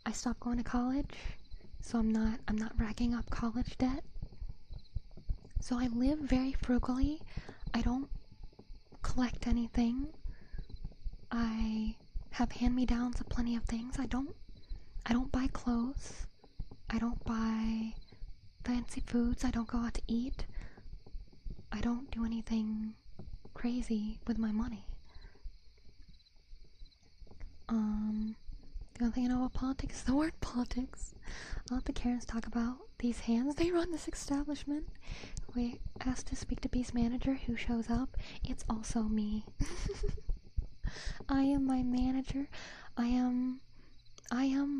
I stopped going to college, so I'm not racking up college debt. So I live very frugally. I don't collect anything. I have hand-me-downs of plenty of things. I don't buy clothes. I don't buy fancy foods. I don't go out to eat. I don't do anything crazy with my money. The only thing I know about politics is the word politics. I'll let the Karens talk about these hands. They run this establishment. We asked to speak to Bee's manager, who shows up. It's also me. I am my manager. I am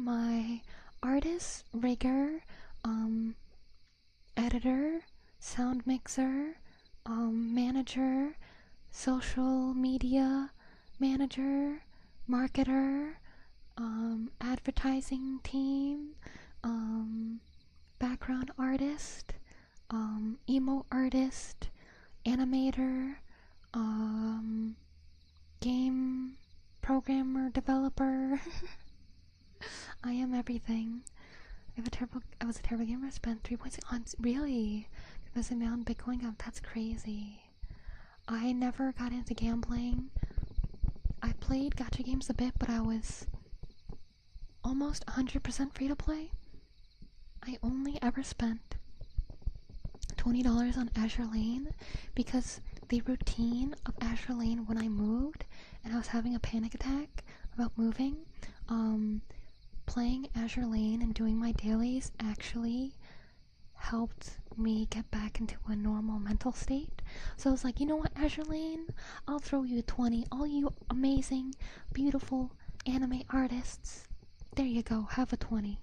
my artist, rigger, editor, sound mixer, manager, social media manager, marketer, advertising team, background artist, emo artist, animator, game programmer, developer. I am everything. I was a terrible gamer. I spent 3.6 on really investing my own Bitcoin. That's crazy. I never got into gambling. I played gacha games a bit, but I was almost 100% free to play. I only ever spent $20 on Azure Lane because the routine of Azure Lane when I moved and I was having a panic attack about moving, playing Azure Lane and doing my dailies actually helped me get back into a normal mental state. So I was like, you know what, Azure Lane, I'll throw you a 20. All you amazing, beautiful anime artists, there you go, have a 20.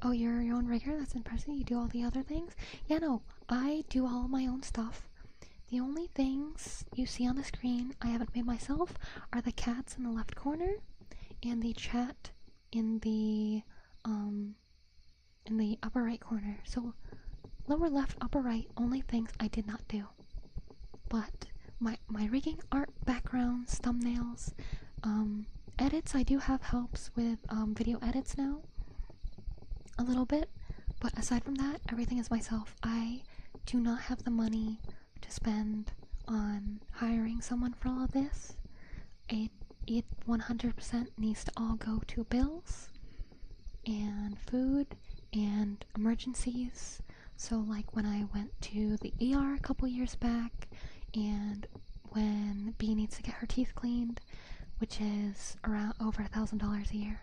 Oh, you're your own rigger? That's impressive. You do all the other things? Yeah, no, I do all my own stuff. The only things you see on the screen I haven't made myself are the cats in the left corner and the chat in the upper right corner. So lower left, upper right, only things I did not do. But my rigging, art, backgrounds, thumbnails, edits, I do have helps with video edits now. A little bit, but aside from that, everything is myself. I do not have the money to spend on hiring someone for all of this. It 100% needs to all go to bills and food and emergencies. So like when I went to the ER a couple years back, and when Bea needs to get her teeth cleaned, which is around over $1,000 a year.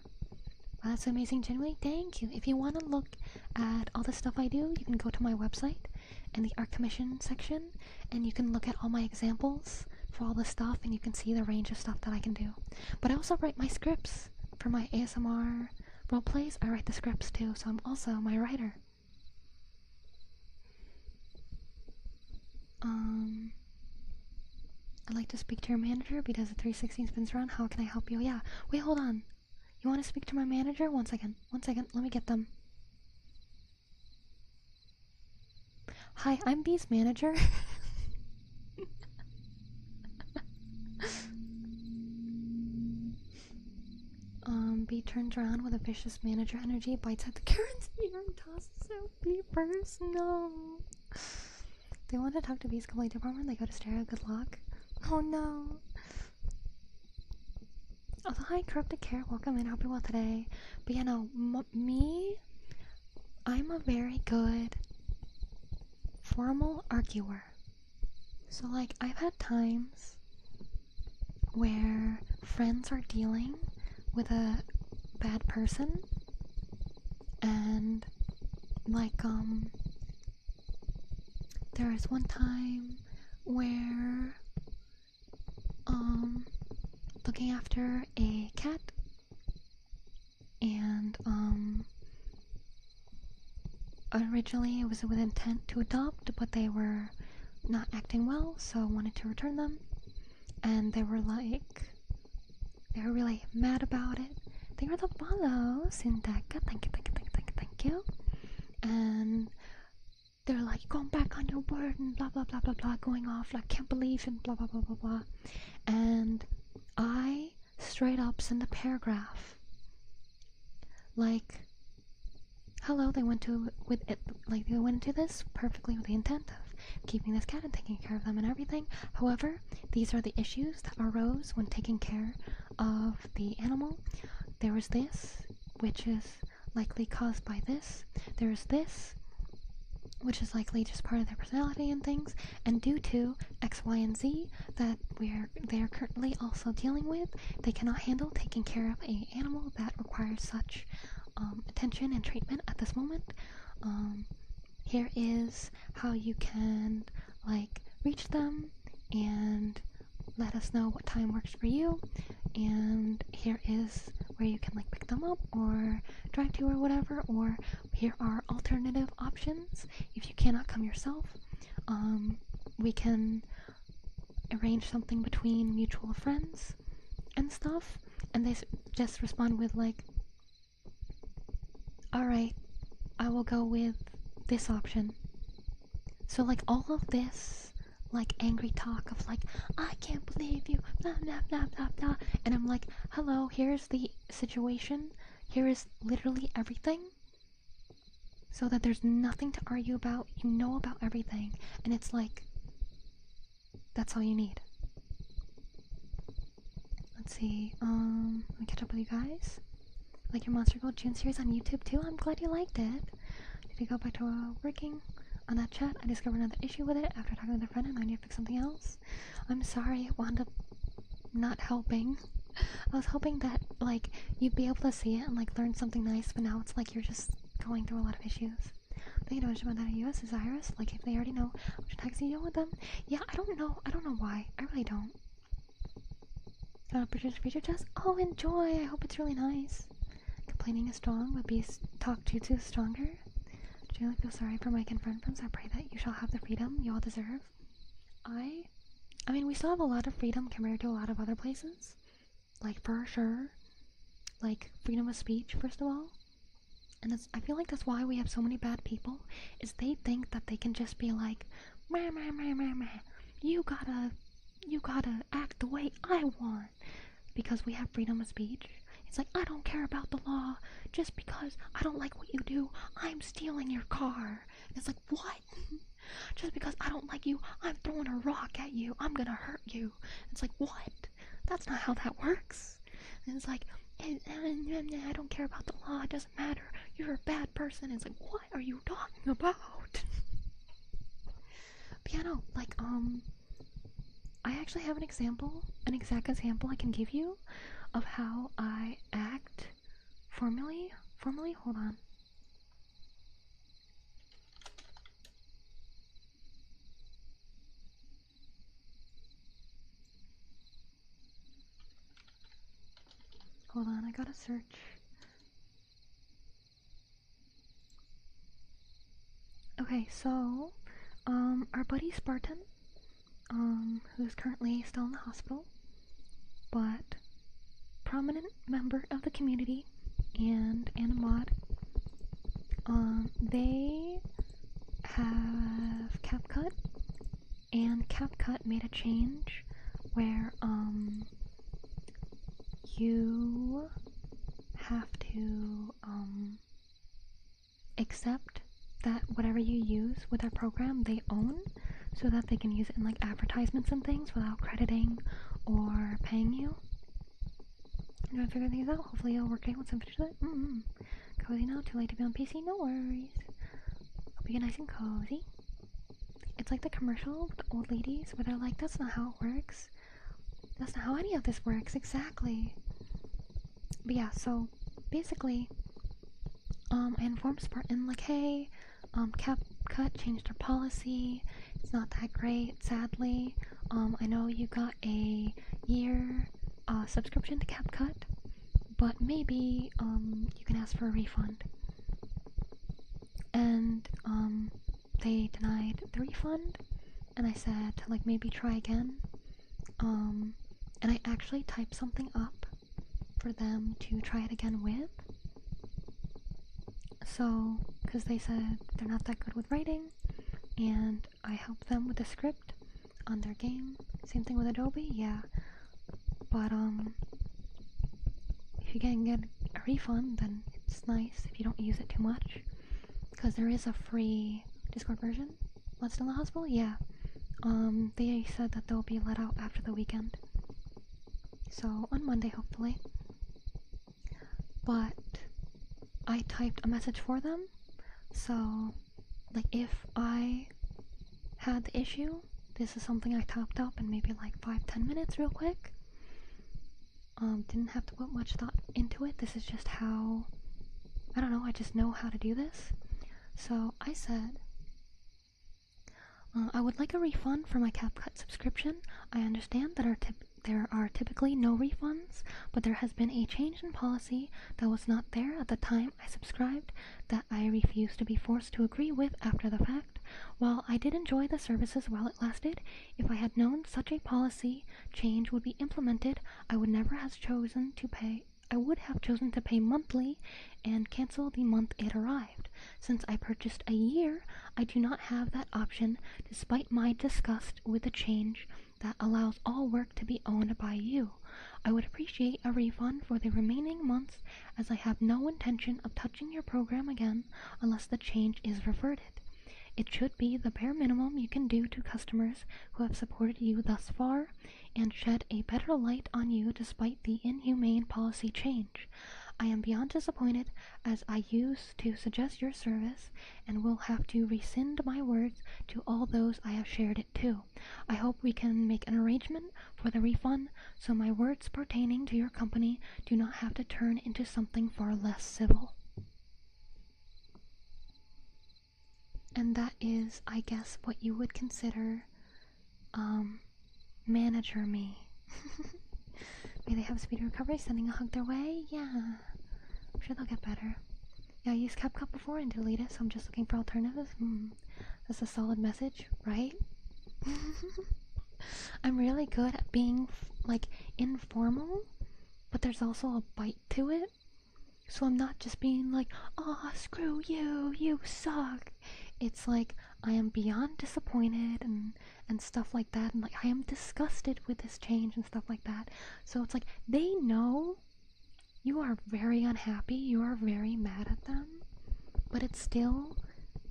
Wow, that's amazing, genuinely. Thank you. If you want to look at all the stuff I do, you can go to my website in the art commission section, and you can look at all my examples for all the stuff, and you can see the range of stuff that I can do. But I also write my scripts for my ASMR roleplays. I write the scripts too, so I'm also my writer. I'd like to speak to your manager because the 316 spins around. How can I help you? Yeah. Wait, hold on. You want to speak to my manager? One second. Let me get them. Hi, I'm Bee's manager. Bea turns around with a vicious manager energy, bites at the Karen's ear and tosses out Beaberns. No. They want to talk to Bee's complaint department. They go to stereo. Good luck. Oh no. Also, hi, Corrupted Care. Welcome in. Hope you're well today. But yeah, no, I'm a very good formal arguer. So, like, I've had times where friends are dealing with a bad person, and, like, there was one time where, looking after a cat, and, originally it was with intent to adopt, but they were not acting well, so I wanted to return them, and they were like, they were really mad about it. They were the follows in Deca, thank you. And they're like, going back on your word and blah blah blah blah blah, going off like, can't believe and blah blah blah blah blah. And I straight up sent a paragraph like, hello, they went into this perfectly with the intent of keeping this cat and taking care of them and everything. However, these are the issues that arose when taking care of the animal. There was this, which is likely caused by this. There's this, which is likely just part of their personality and things, and due to X, Y, and Z that they are currently also dealing with, they cannot handle taking care of an animal that requires such attention and treatment at this moment. Here is how you can like reach them and let us know what time works for you, and here is where you can like pick them up or drive to or whatever, or here are alternative options if you cannot come yourself. We can arrange something between mutual friends and stuff. And they just respond with like, alright, I will go with this option. So like all of this like angry talk of like, I can't believe you, blah blah blah blah blah, and I'm like, hello, here's the situation, here is literally everything, so that there's nothing to argue about, you know about everything, and it's like, that's all you need. Let's see, let me catch up with you guys. Like your Monster Gold June series on YouTube too? I'm glad you liked it. Did you go back to working? On that chat, I discovered another issue with it after talking with a friend, and I need to fix something else. I'm sorry, it wound up not helping. I was hoping that, like, you'd be able to see it and, like, learn something nice, but now it's like you're just going through a lot of issues. Thank you so much about that US is Iris. Like, if they already know which taxi you go with them. Yeah, I don't know why. I really don't. Patricia's feature test? Oh, enjoy! I hope it's really nice. Complaining is strong, but be talked to is stronger. I really feel sorry for Mike and friends. I pray that you shall have the freedom you all deserve. I mean, we still have a lot of freedom compared to a lot of other places. Like, for sure. Like, freedom of speech, first of all. And I feel like that's why we have so many bad people, is they think that they can just be like, meh, meh, meh, meh, meh. You gotta act the way I want. Because we have freedom of speech. It's like, I don't care about the law. Just because I don't like what you do, I'm stealing your car. And it's like, what? Just because I don't like you, I'm throwing a rock at you. I'm gonna hurt you. It's like, what? That's not how that works. And it's like, I don't care about the law. It doesn't matter. You're a bad person. It's like, what are you talking about? But yeah, no, like, I actually have an exact example I can give you of how I act formally, hold on. Hold on, I gotta search. Okay, so, our buddy Spartan, who's currently still in the hospital, but prominent member of the community and a mod, they have CapCut, and CapCut made a change where, you have to, accept that whatever you use with our program, they own, so that they can use it in, like, advertisements and things without crediting or paying you. You want to figure things out? Hopefully you'll work out with some finish it. Cozy now, too late to be on PC, no worries. Hope you get nice and cozy. It's like the commercial with the old ladies where they're like, that's not how it works. That's not how any of this works, exactly. But yeah, so basically, I informed Spartan, like, hey, CapCut changed their policy. It's not that great, sadly. I know you got a year subscription to CapCut, but maybe you can ask for a refund. And they denied the refund, and I said to, like, maybe try again. And I actually typed something up for them to try it again with. So, because they said they're not that good with writing, and I helped them with the script on their game. Same thing with Adobe, yeah. But, if you can get a refund, then it's nice if you don't use it too much. Because there is a free Discord version. What's Still in the Hospital? Yeah. They said that they'll be let out after the weekend. So, on Monday, hopefully. But I typed a message for them, so like if I had the issue, this is something I typed up in maybe like 5-10 minutes real quick. Didn't have to put much thought into it. This is just how, I don't know, I just know how to do this. So I said, I would like a refund for my CapCut subscription. I understand that there are typically no refunds, but there has been a change in policy that was not there at the time I subscribed that I refuse to be forced to agree with after the fact. While I did enjoy the services while it lasted, if I had known such a policy change would be implemented, I would have chosen to pay monthly and cancel the month it arrived. Since I purchased a year, I do not have that option, despite my disgust with the change that allows all work to be owned by you. I would appreciate a refund for the remaining months, as I have no intention of touching your program again unless the change is reverted. It should be the bare minimum you can do to customers who have supported you thus far and shed a better light on you despite the inhumane policy change. I am beyond disappointed, as I used to suggest your service and will have to rescind my words to all those I have shared it to. I hope we can make an arrangement for the refund so my words pertaining to your company do not have to turn into something far less civil. And that is, I guess, what you would consider, manager me. May they have a speedy recovery, sending a hug their way? Yeah. I'm sure they'll get better. Yeah, I used CapCut before and deleted it, so I'm just looking for alternatives. That's a solid message, right? I'm really good at being, informal, but there's also a bite to it. So I'm not just being like, oh, screw you, you suck. It's like, I am beyond disappointed and stuff like that, and I am disgusted with this change and stuff like that. So it's like, they know you are very unhappy, you are very mad at them, but it's still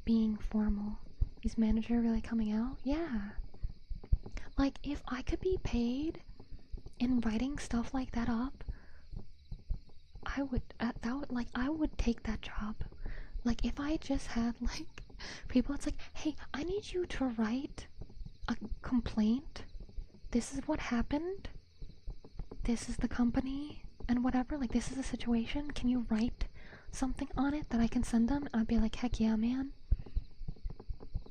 being formal. Is manager really coming out? Yeah. If I could be paid in writing stuff like that up, I would, I would take that job. If I just had, people, it's like, hey, I need you to write a complaint. This is what happened. This is the company and whatever. This is the situation. Can you write something on it that I can send them? I'd be like, heck yeah, man.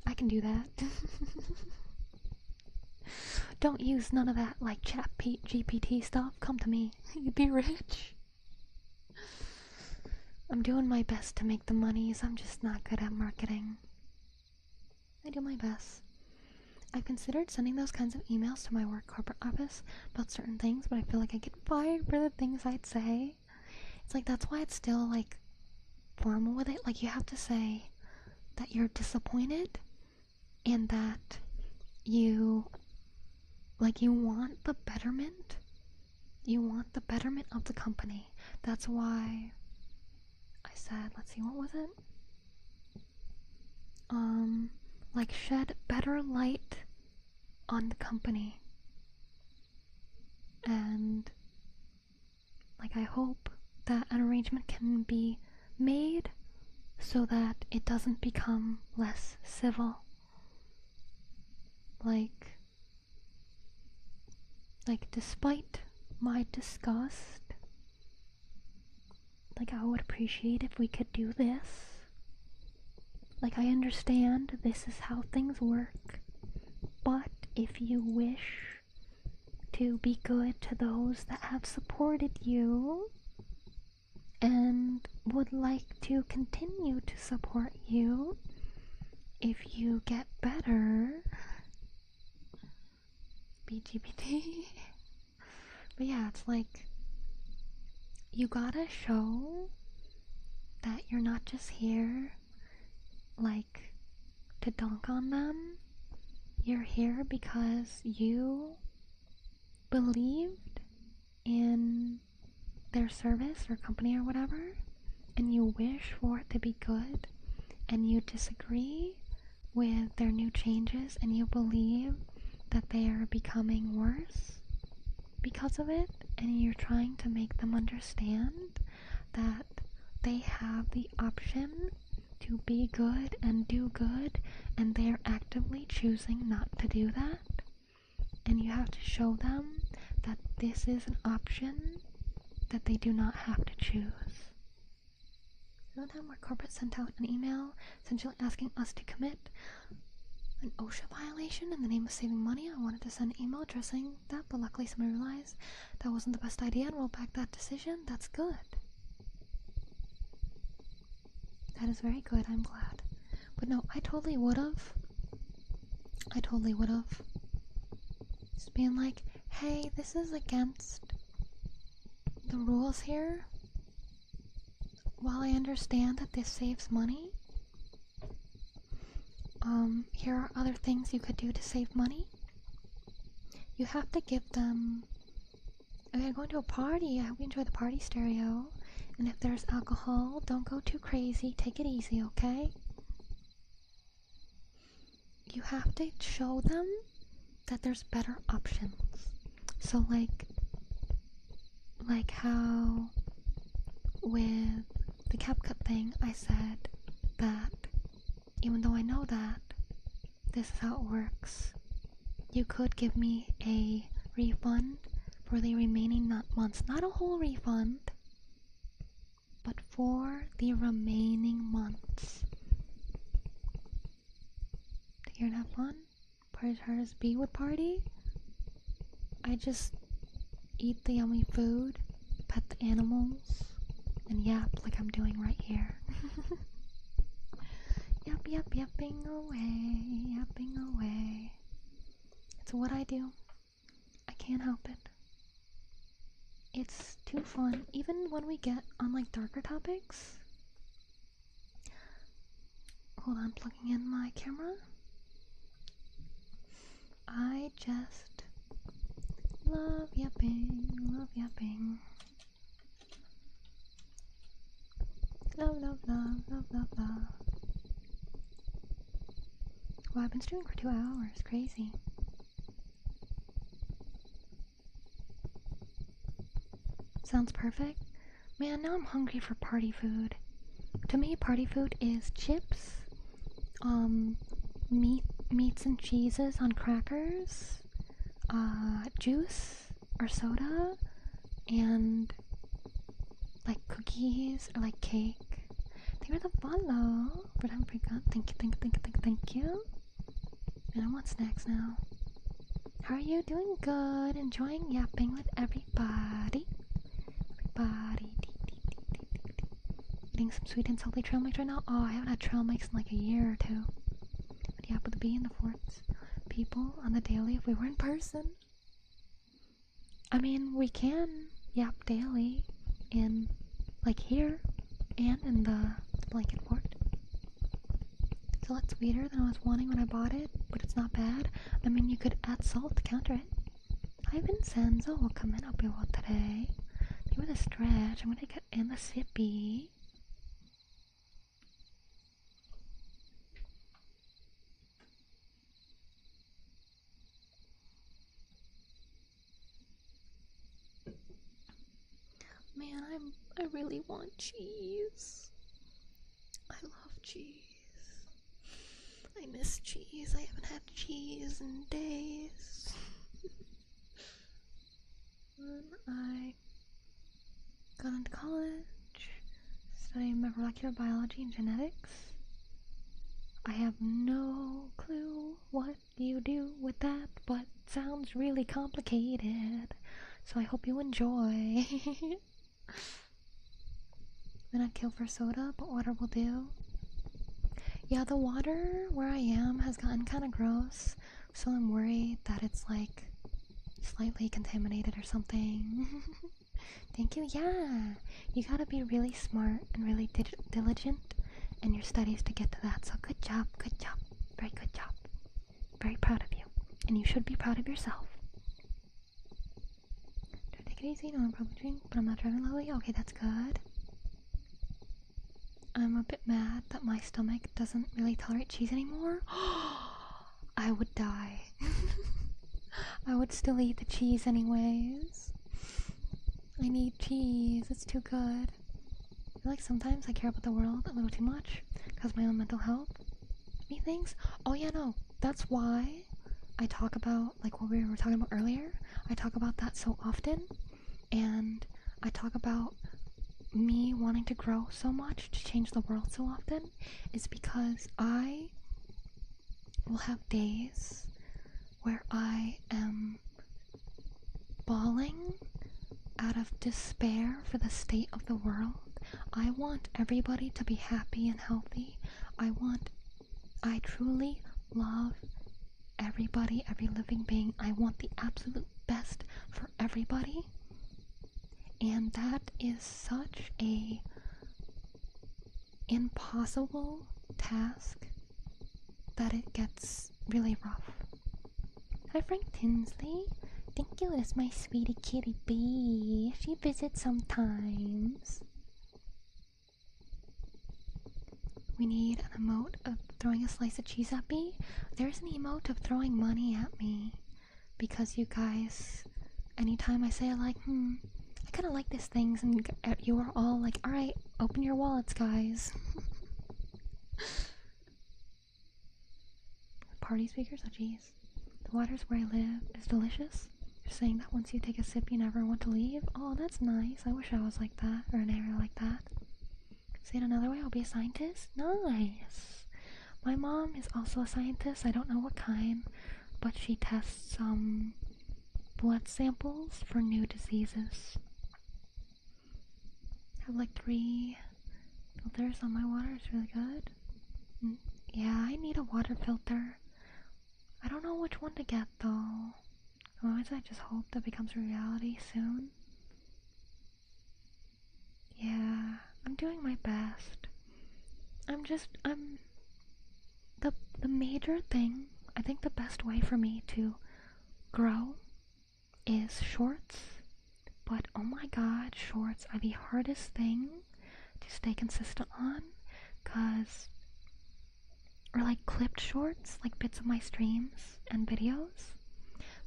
I can do that. Don't use none of that, chat GPT stuff. Come to me. You'd be rich. I'm doing my best to make the monies. I'm just not good at marketing. I do my best. I've considered sending those kinds of emails to my work corporate office about certain things, but I feel like I get fired for the things I'd say. It's that's why it's still, formal with it. You have to say that you're disappointed and that you, you want the betterment. You want the betterment of the company. That's why I said, let's see, what was it? Shed better light on the company. And, I hope that an arrangement can be made so that it doesn't become less civil. Despite my disgust, I would appreciate if we could do this. I understand this is how things work, but if you wish to be good to those that have supported you and would like to continue to support you, if you get better, BGPT. But yeah, it's you gotta show that you're not just here, like, to dunk on them. You're here because you believed in their service or company or whatever, and you wish for it to be good, and you disagree with their new changes, and you believe that they are becoming worse because of it, and you're trying to make them understand that they have the option to be good and do good, and they are actively choosing not to do that. And you have to show them that this is an option that they do not have to choose. One time where corporate sent out an email essentially asking us to commit an OSHA violation in the name of saving money. I wanted to send an email addressing that, but luckily somebody realized that wasn't the best idea and rolled back that decision. That's good. That is very good, I'm glad. But no, I totally would've. Just being like, hey, this is against the rules here. While I understand that this saves money, here are other things you could do to save money. You have to give them, okay, going to a party, I hope you enjoy the party stereo, and if there's alcohol, don't go too crazy, take it easy, okay? You have to show them that there's better options. So like how with the CapCut thing, I said that even though I know that this is how it works, you could give me a refund for the remaining months. Not a whole refund, but for the remaining months. To hear and have fun? Party as hard as B would party? I just eat the yummy food, pet the animals, and yap like I'm doing right here. Yapping away. It's what I do. I can't help it. It's too fun, even when we get on like darker topics. Hold on, plugging in my camera. I just love yapping. Love. Wow, I've been streaming for 2 hours. Crazy. Sounds perfect. Man, now I'm hungry for party food. To me, party food is chips, meats and cheeses on crackers, juice or soda, and like cookies or like cake. Thank you for the follow, but I'm pretty good. Thank you. And I want snacks now. How are you? Doing good. Enjoying yapping with everybody. Eating some sweet and salty trail mix right now. Oh, I haven't had trail mix in like a year or two. But yap with the B and the fourth people on the daily if we were in person. I mean, we can yap daily in like here and in the blanket fort. It's a lot sweeter than I was wanting when I bought it, but it's not bad. I mean, you could add salt to counter it. Hi Vincenzo, will come in, hope you're well today. Thank you for the stretch. I'm gonna get in the sippy. Man, I really want cheese. I love cheese. I miss cheese. I haven't had cheese in days. When I got into college, studying molecular biology and genetics. I have no clue what you do with that, but it sounds really complicated. So I hope you enjoy. Then I'd kill for soda, but water will do. Yeah, the water where I am has gotten kind of gross, so I'm worried that it's like slightly contaminated or something. Thank you. Yeah, you gotta be really smart and really diligent in your studies to get to that. So good job, very good job. Very proud of you, and you should be proud of yourself. Do I take it easy? No, I'm probably drink, but I'm not driving slowly. Okay, that's good. I'm a bit mad that my stomach doesn't really tolerate cheese anymore. I would die. I would still eat the cheese anyways. I need cheese. It's too good. I feel like sometimes I care about the world a little too much because of my own mental health. Me things. Oh yeah, no. That's why I talk about, like what we were talking about earlier. I talk about that so often, and I talk about me wanting to grow so much, to change the world so often, is because I will have days where I am bawling out of despair for the state of the world. I want everybody to be happy and healthy. I truly love everybody, every living being. I want the absolute best for everybody. And that is such a impossible task that it gets really rough. Hi Frank Tinsley. Thank you, that's my sweetie kitty bee. She visits sometimes. We need an emote of throwing a slice of cheese at me. There's an emote of throwing money at me. Because you guys, anytime I say like, I kinda like these things, and you are all like, alright, open your wallets, guys. Party speakers? Oh jeez. The waters where I live is delicious. You're saying that once you take a sip you never want to leave? Oh, that's nice. I wish I was like that, or an area like that. Say it another way, I'll be a scientist? Nice! My mom is also a scientist. I don't know what kind, but she tests blood samples for new diseases. I have like 3 filters on my water. It's really good. Yeah, I need a water filter. I don't know which one to get though. Otherwise I just hope that becomes a reality soon. Yeah, I'm doing my best. The major thing, I think the best way for me to grow is shorts. But oh my god, shorts are the hardest thing to stay consistent on, or like clipped shorts, like bits of my streams and videos,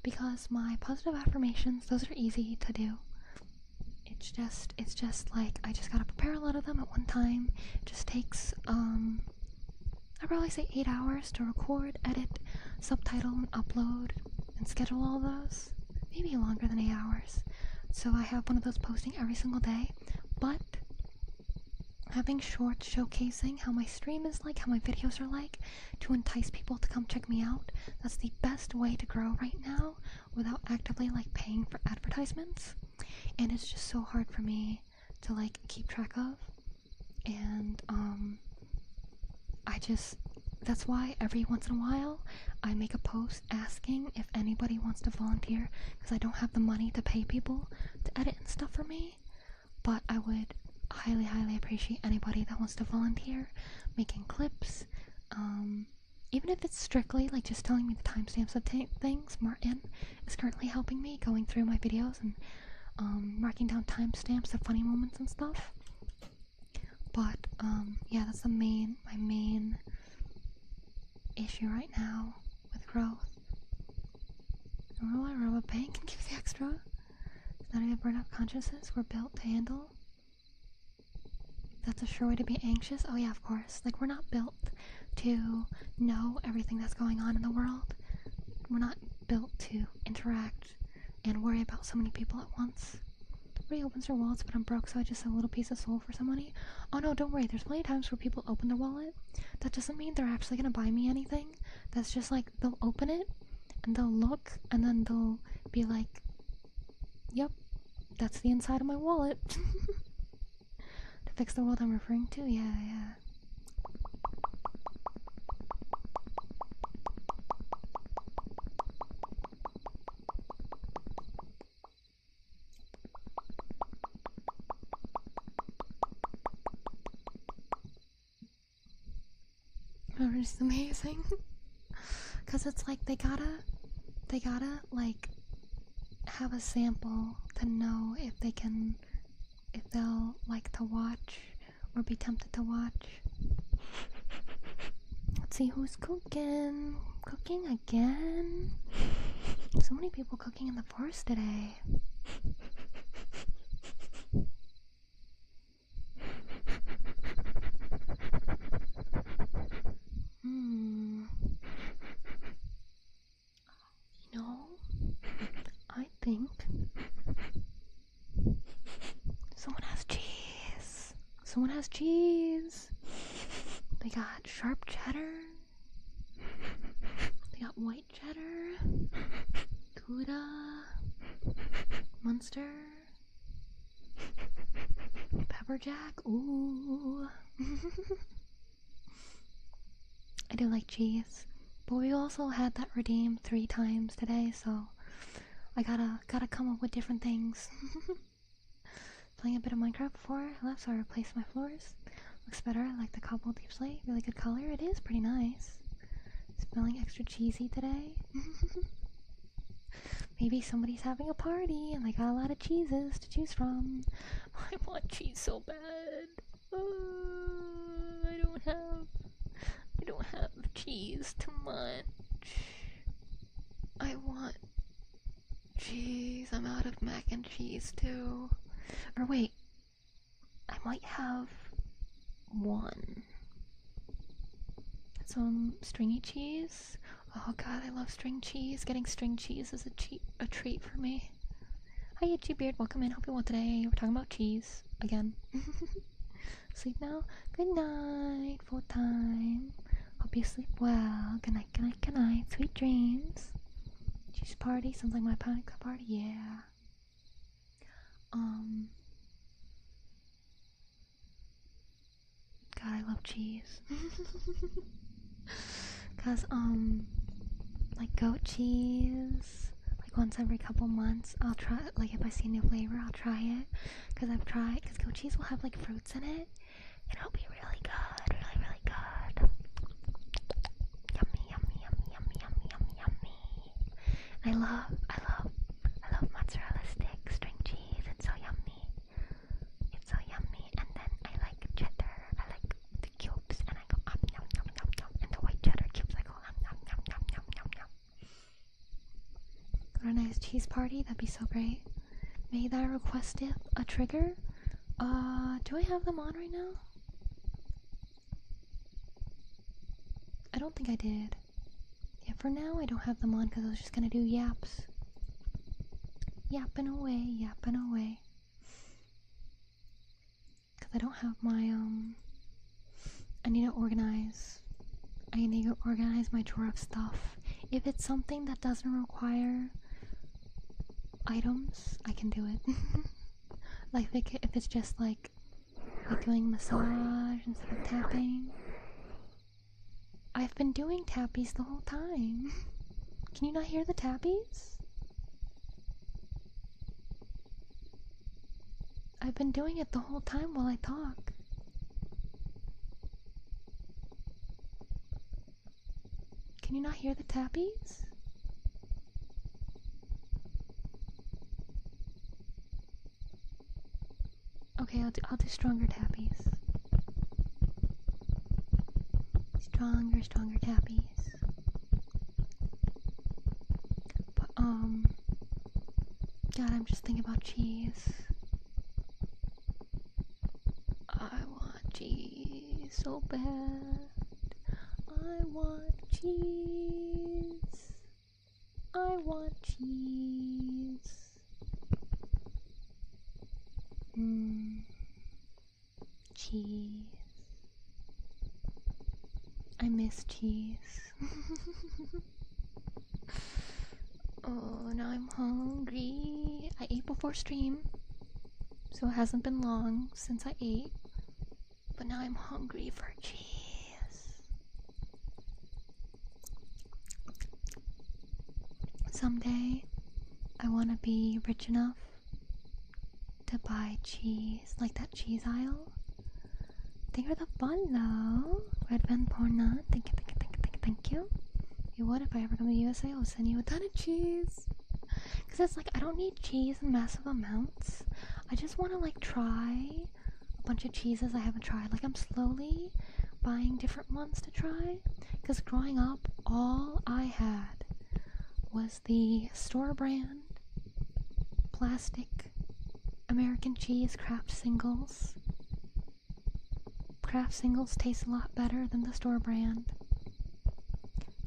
because my positive affirmations, those are easy to do. It's just like, I just gotta prepare a lot of them at one time. It just takes, I'd probably say 8 hours to record, edit, subtitle, and upload, and schedule all those. Maybe longer than 8 hours. So I have one of those posting every single day, but having shorts showcasing how my stream is like, how my videos are like, to entice people to come check me out, that's the best way to grow right now without actively like paying for advertisements. And it's just so hard for me to like keep track of, and that's why every once in a while I make a post asking if anybody wants to volunteer, because I don't have the money to pay people to edit and stuff for me, but I would highly appreciate anybody that wants to volunteer making clips, even if it's strictly like just telling me the timestamps of things. Martin is currently helping me going through my videos and marking down timestamps of funny moments and stuff. But yeah, that's my main issue right now with growth. I don't know why rob a bank and give the extra. Is that a burnout consciousness we're built to handle? That's a sure way to be anxious. Oh yeah, of course. Like, we're not built to know everything that's going on in the world. We're not built to interact and worry about so many people at once. Everybody opens their wallets, but I'm broke, so I just sell a little piece of soul for some money. Oh no, don't worry. There's plenty of times where people open their wallet. That doesn't mean they're actually gonna buy me anything. That's just like, they'll open it and they'll look and then they'll be like, yep, that's the inside of my wallet. To fix the world I'm referring to? Yeah. It's amazing. Cause it's like they gotta like have a sample to know if they'll like to watch or be tempted to watch. Let's see who's cooking. Cooking again. So many people cooking in the forest today. You know, I think someone has cheese. Someone has cheese. They got sharp cheddar. They got white cheddar. Gouda. Munster. Pepper jack. Ooh. I do like cheese. But we also had that redeemed 3 times today, so I gotta come up with different things. Playing a bit of Minecraft before I left, so I replaced my floors. Looks better. I like the cobble deep slate. Really good color. It is pretty nice. Smelling extra cheesy today. Maybe somebody's having a party and they got a lot of cheeses to choose from. I want cheese so bad. I don't have cheese too much. I want cheese. I'm out of mac and cheese too. Or wait, I might have one. Some stringy cheese. Oh god, I love string cheese. Getting string cheese is a treat for me. Hi Itchy Beard, welcome in. Hope you're well today. We're talking about cheese again. Sleep now? Good night, full time. Hope you sleep well. Good night, good night, good night. Sweet dreams. Cheese party sounds like my panic party. Yeah. God, I love cheese. Cause like goat cheese, like once every couple months I'll try, like if I see a new flavor I'll try it. Cause goat cheese will have like fruits in it and it'll be really good, really, really good. Yummy, yummy, yummy, yummy, yummy, yummy, yummy. And I love mozzarella stick, string cheese. It's so yummy. It's so yummy. And then I like cheddar. I like the cubes, and I go yum yum yum yum. And the white cheddar cubes, I go yum yum yum yum yum yum yum. What a nice cheese party. That'd be so great. May I requesteth a trigger? Do I have them on right now? I don't think I did. Yeah, for now I don't have them on because I was just gonna do yaps. Yapping away, yapping away. Because I don't have my, I need to organize my drawer of stuff. If it's something that doesn't require items, I can do it. Like if it's just like doing massage instead of tapping. I've been doing tappies the whole time. Can you not hear the tappies? I've been doing it the whole time while I talk. Can you not hear the tappies? Okay, I'll do stronger tappies. Stronger tappies. But, God, I'm just thinking about cheese. I want cheese so bad. I want cheese. I want cheese. Cheese. I miss cheese. Oh, now I'm hungry. I ate before stream, so it hasn't been long since I ate. But now I'm hungry for cheese. Someday, I want to be rich enough to buy cheese, like that cheese aisle. Thank you for the follow. Red Van Pornot. Thank you, thank you, thank you, thank you, thank you. You would if I ever come to the USA, I'll send you a ton of cheese. Cause it's like I don't need cheese in massive amounts. I just want to like try a bunch of cheeses I haven't tried. Like I'm slowly buying different ones to try. Cause growing up, all I had was the store brand plastic American cheese Kraft singles. Kraft singles taste a lot better than the store brand.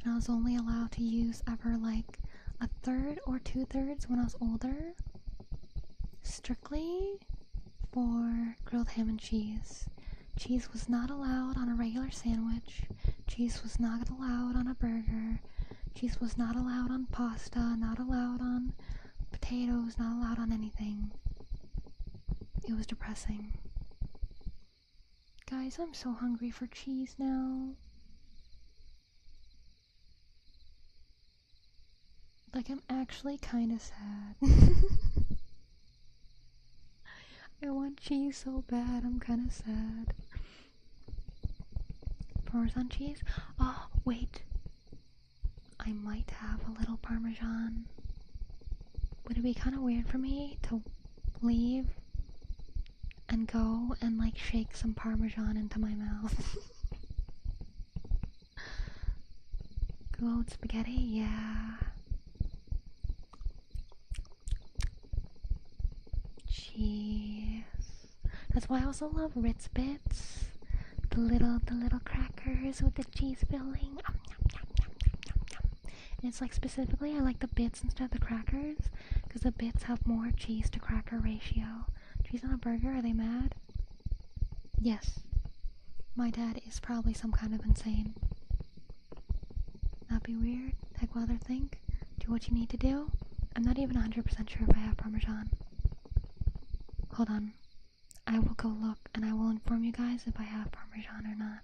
And I was only allowed to use ever like a third or 2/3 when I was older, strictly for grilled ham and cheese. Cheese was not allowed on a regular sandwich. Cheese was not allowed on a burger. Cheese was not allowed on pasta, not allowed on potatoes, not allowed on anything. It was depressing. Guys, I'm so hungry for cheese now. Like, I'm actually kinda sad. I want cheese so bad, I'm kinda sad. Parmesan cheese? Oh, wait. I might have a little Parmesan. Would it be kinda weird for me to leave and go and like shake some Parmesan into my mouth? Goat spaghetti? Yeah. Cheese. That's why I also love Ritz Bits. The little crackers with the cheese filling. And it's like specifically I like the bits instead of the crackers because the bits have more cheese to cracker ratio. Cheese on a burger, are they mad? Yes. My dad is probably some kind of insane. Not be weird? Heck will other think? Do what you need to do? I'm not even 100% sure if I have Parmesan. Hold on. I will go look and I will inform you guys if I have Parmesan or not.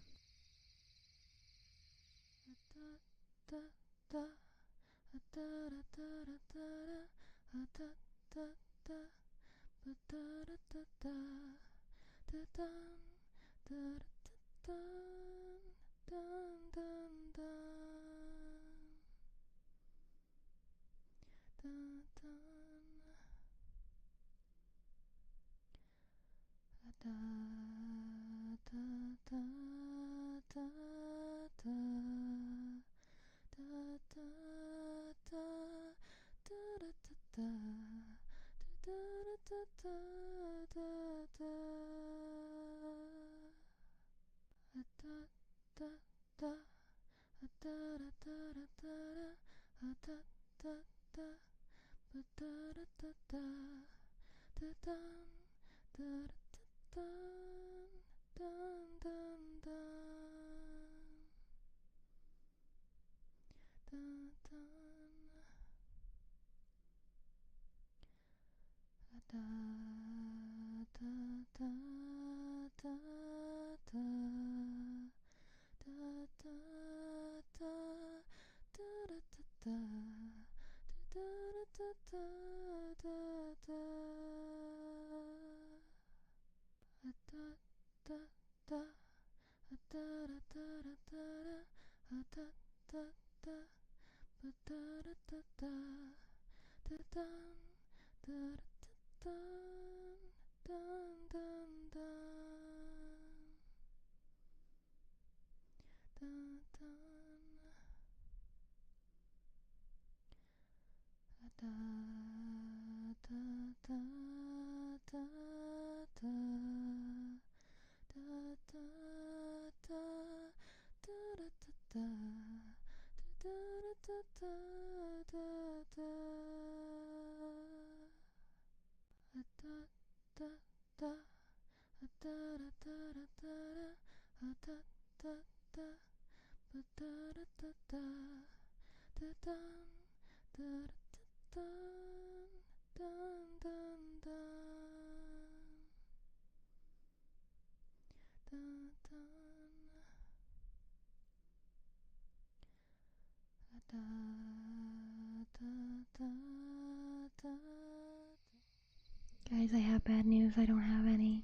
Guys, I have bad news. I don't have any.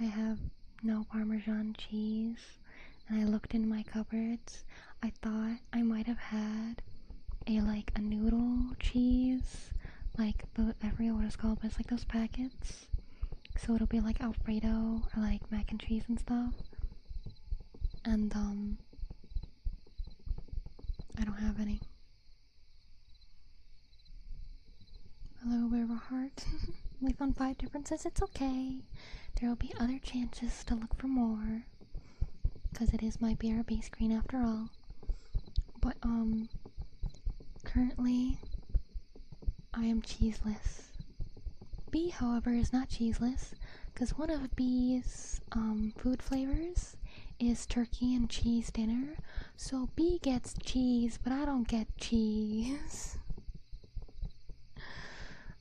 I have no Parmesan cheese, and I looked in my cupboards. I thought I might have had a noodle cheese, like I forget what it's called, but it's like those packets. So it'll be like Alfredo or like mac and cheese and stuff. And I don't have any. A little bit of a heart. We found 5 differences. It's okay. There will be other chances to look for more, because it is my BRB screen after all. But currently I am cheeseless. B, however, is not cheeseless, because one of B's food flavors is turkey and cheese dinner. So B gets cheese, but I don't get cheese.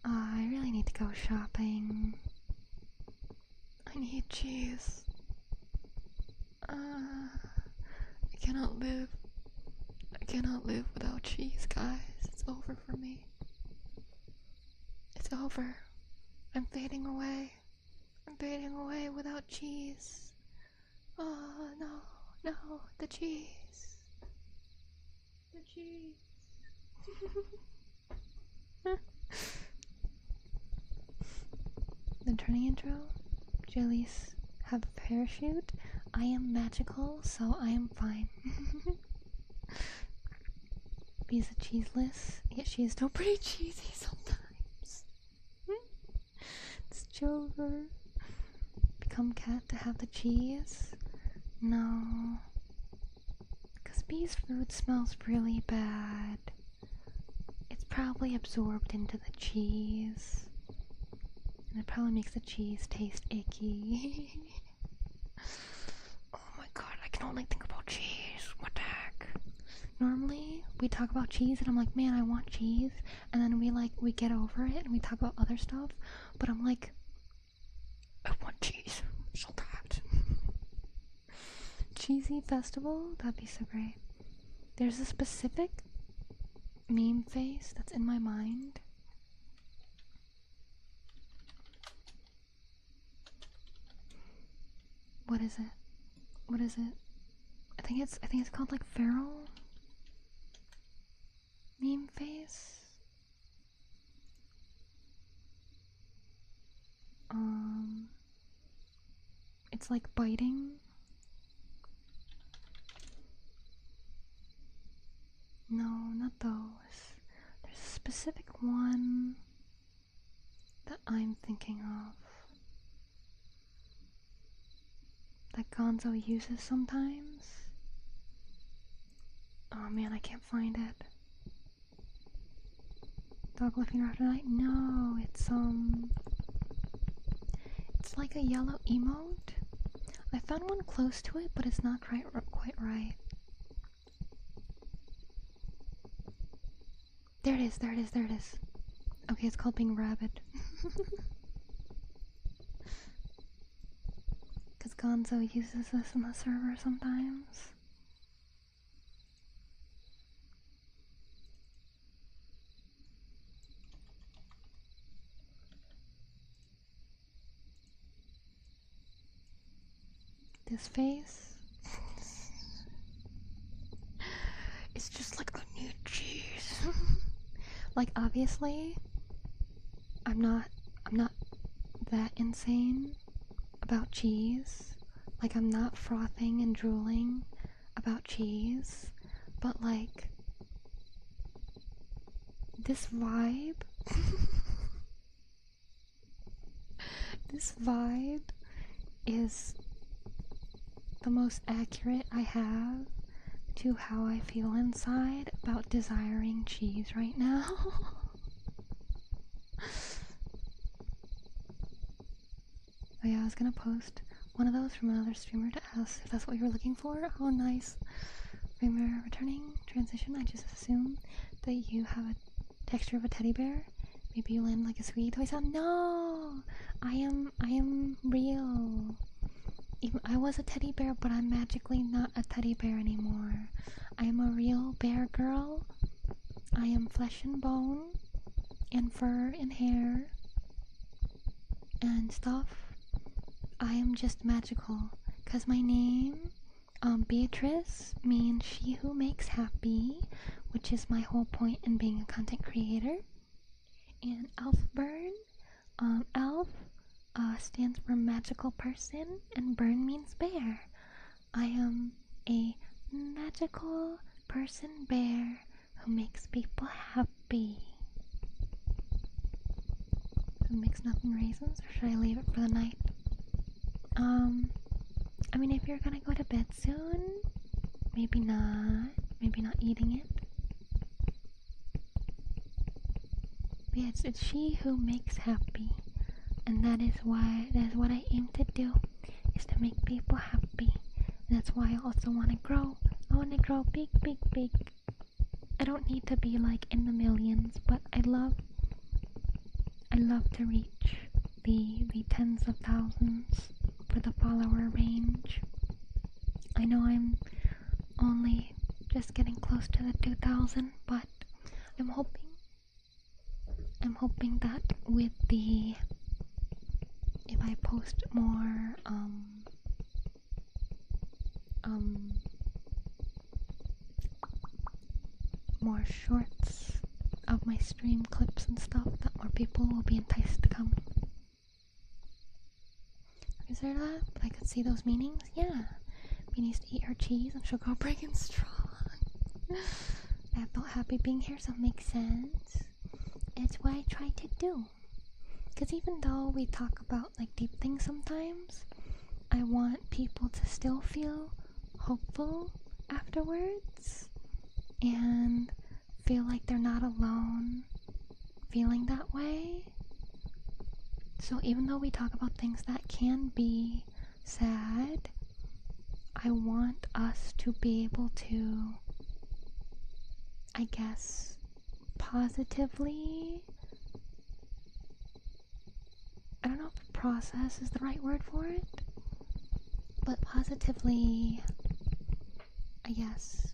I really need to go shopping. I need cheese. I cannot live. I cannot live without cheese, guys. It's over for me. It's over. I'm fading away. I'm fading away without cheese. Oh, no, the cheese. The cheese. The turning intro. Jellies have a parachute. I am magical, so I am fine. B's a cheeseless, yet she is still pretty cheesy sometimes. It's Jover. Become cat to have the cheese? No. Because B's food smells really bad. It's probably absorbed into the cheese. And it probably makes the cheese taste icky. Oh my god, I can only think about cheese. What the heck? Normally, we talk about cheese and I'm like, man, I want cheese. And then we get over it and we talk about other stuff. But I'm like, I want cheese so bad. Cheesy festival? That'd be so great. There's a specific meme face that's in my mind. What is it? What is it? I think it's called like feral meme face. It's like biting. No, not those. There's a specific one that I'm thinking of that Gonzo uses sometimes. Oh man, I can't find it. Dog looking after night? No, it's like a yellow emote. I found one close to it, but it's not quite right. There it is. Okay, it's called being rabid. Because Gonzo uses this in the server sometimes. This face. It's just like, I need cheese. Like, obviously, I'm not that insane about cheese. Like, I'm not frothing and drooling about cheese. But, like, this vibe... this vibe is the most accurate I have to how I feel inside about desiring cheese right now. Oh yeah, I was gonna post one of those from another streamer to ask if that's what you were looking for. Oh nice. Streamer returning transition. I just assume that you have a texture of a teddy bear. Maybe you land like a sweetie toy sound. No! I am real. Even I was a teddy bear, but I'm magically not a teddy bear anymore. I am a real bear girl. I am flesh and bone, and fur and hair, and stuff. I am just magical. Cause my name, Beatrice, means she who makes happy, which is my whole point in being a content creator. And Alfbern, Alf, stands for magical person, and Bern means bear. I am a magical person bear who makes people happy. Mixed nut and raisins, or should I leave it for the night? I mean, if you're gonna go to bed soon, maybe not eating it. But yeah, it's she who makes happy, and that is what I aim to do, is to make people happy. And that's why I also want to grow. I want to grow big. I don't need to be like in the millions, but I love to reach the tens of thousands for the follower range. I know I'm only just getting close to the 2,000, but I'm hoping that with if I post more more shorts of my stream clips and stuff, that more people will be enticed to come. Is there that? But I could see those meanings? Yeah. Meanings to eat her cheese and she'll go big and strong. I felt happy being here, so it makes sense. It's what I try to do. Because even though we talk about like deep things sometimes, I want people to still feel hopeful afterwards and feel like they're not alone feeling that way. So even though we talk about things that can be sad, I want us to be able to, I guess, positively, I don't know if process is the right word for it, but positively, I guess,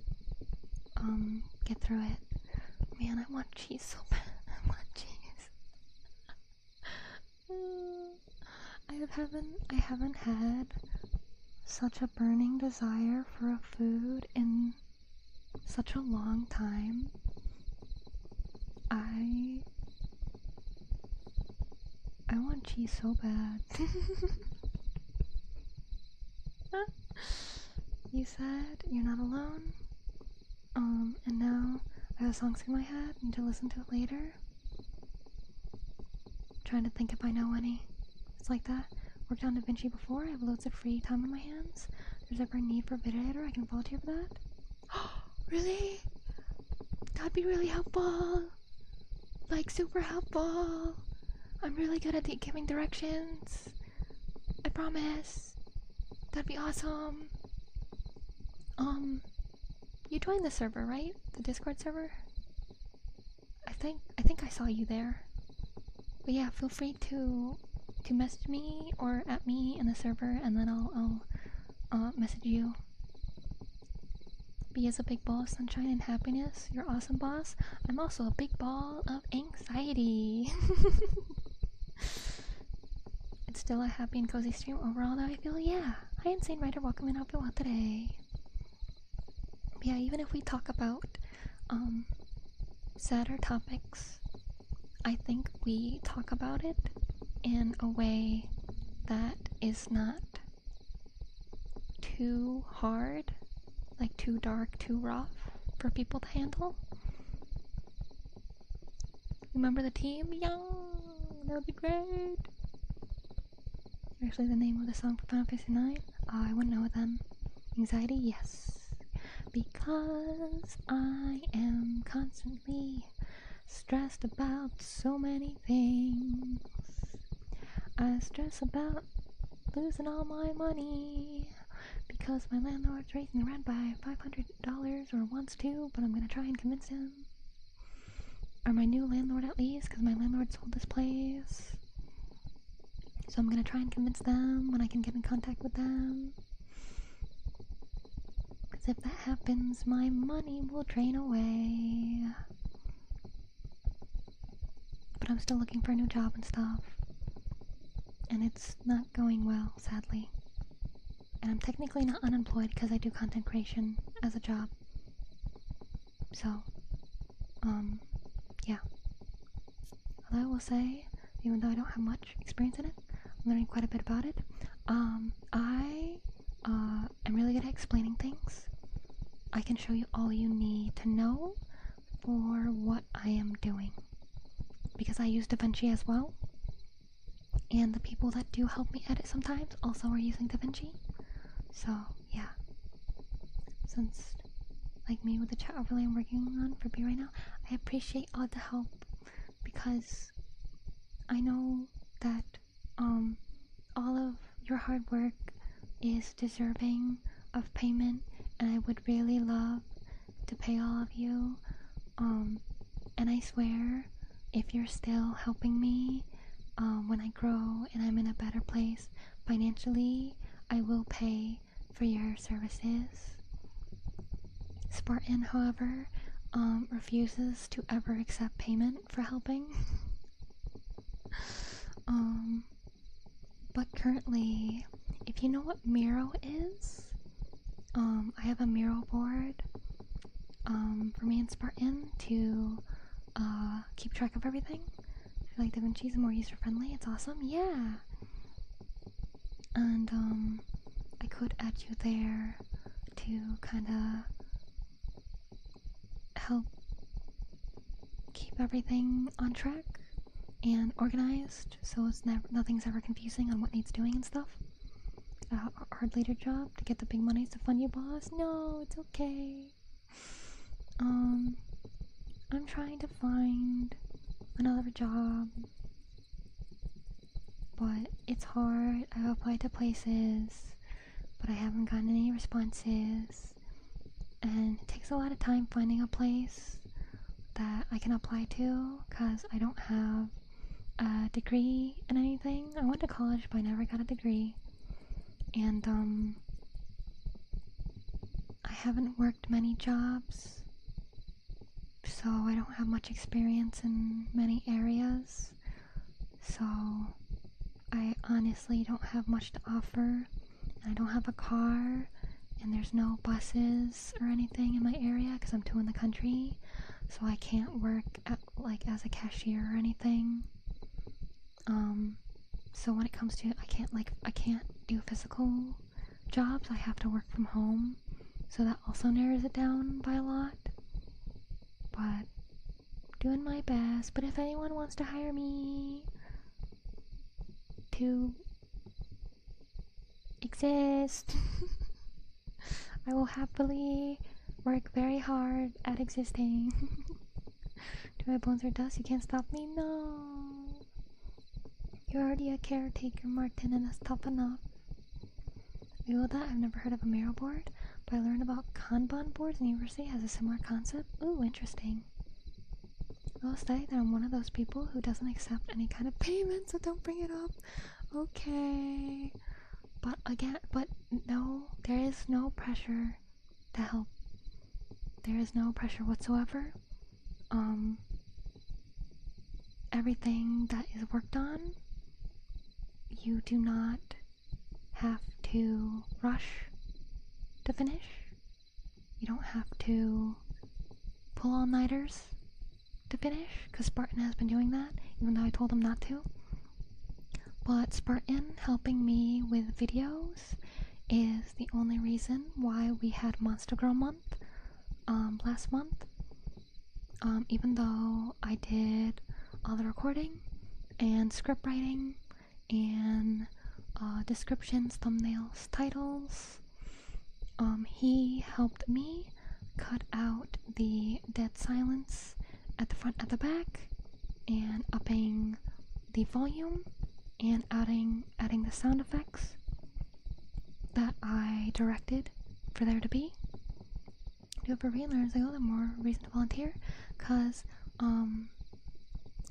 get through it. Man, I want cheese so bad. I want cheese. I haven't had such a burning desire for a food in such a long time. I want cheese so bad. You said you're not alone. And now I have a song in my head. I need to listen to it later. Trying to think if I know any. It's like that. Worked on DaVinci before. I have loads of free time on my hands. If there's ever a need for a bit editor, I can volunteer for that. Really? That'd be really helpful. Like, super helpful. I'm really good at giving directions. I promise. That'd be awesome. You joined the server, right? The Discord server? I think I saw you there. But yeah, feel free to message me or at me in the server, and then I'll message you. B is a big ball of sunshine and happiness. You're awesome, boss. I'm also a big ball of anxiety. It's still a happy and cozy stream overall, though, I feel. Yeah. Hi, Insane Writer. Welcome in. Hope you're well today. Yeah, even if we talk about sadder topics, I think we talk about it in a way that is not too hard, like too dark, too rough for people to handle. Remember the team? Yeah, that would be great. Actually, the name of the song for Final Fantasy 9? I wouldn't know it then. Anxiety? Yes. Because I am constantly stressed about so many things. I stress about losing all my money because my landlord's raising the rent by $500 or wants to, but I'm gonna try and convince him. Or my new landlord at least, because my landlord sold this place. So I'm gonna try and convince them when I can get in contact with them. Because if that happens, my money will drain away. But I'm still looking for a new job and stuff. and it's not going well, sadly. And I'm technically not unemployed because I do content creation as a job. So, yeah. Although I will say, even though I don't have much experience in it, I'm learning quite a bit about it. I am really good at explaining things. I can show you all you need to know for what I am doing. Because I use DaVinci as well. And the people that do help me edit sometimes also are using DaVinci. So, yeah. Since, like me with the chat overlay I'm working on for B right now, I appreciate all the help because I know that all of your hard work is deserving of payment, and I would really love to pay all of you. And I swear, if you're still helping me when I grow and I'm in a better place financially, I will pay for your services. Spartan, however, refuses to ever accept payment for helping. But currently, if you know what Miro is, I have a Miro board for me and Spartan to keep track of everything. I feel like DaVinci is more user-friendly. It's awesome. Yeah. And I could add you there to kind of help keep everything on track and organized, so it's nothing's ever confusing on what needs doing and stuff. A hard leader job to get the big monies to fund you, boss? No, it's okay. I'm trying to find another job, but it's hard. I've applied to places, but I haven't gotten any responses, and it takes a lot of time finding a place that I can apply to, because I don't have a degree in anything. I went to college, but I never got a degree, and I haven't worked many jobs, so I don't have much experience in many areas, so I honestly don't have much to offer, and I don't have a car, and there's no buses or anything in my area because I'm too in the country, so I can't work at, like, as a cashier or anything. So when it comes to it, I can't do physical jobs. I have to work from home, so that also narrows it down by a lot. But doing my best. But if anyone wants to hire me to exist, I will happily work very hard at existing. Do I have bones or dust? You can't stop me? No. You're already a caretaker, Martin, and that's tough enough. You know that? I've never heard of a Miro board, but I learned about Kanban boards and university has a similar concept. Ooh, interesting. I will say that I'm one of those people who doesn't accept any kind of payment, so don't bring it up. Okay. But again, no, there is no pressure to help. There is no pressure whatsoever. Everything that is worked on, you do not have to rush to finish. You don't have to pull all-nighters to finish, because Spartan has been doing that, even though I told him not to. But Spartan helping me with videos is the only reason why we had Monster Girl Month last month. Even though I did all the recording and script writing and descriptions, thumbnails, titles, he helped me cut out the dead silence at the front, at the back, and upping the volume and adding the sound effects that I directed for there to be. Do it for freelancers, the more reason to volunteer, because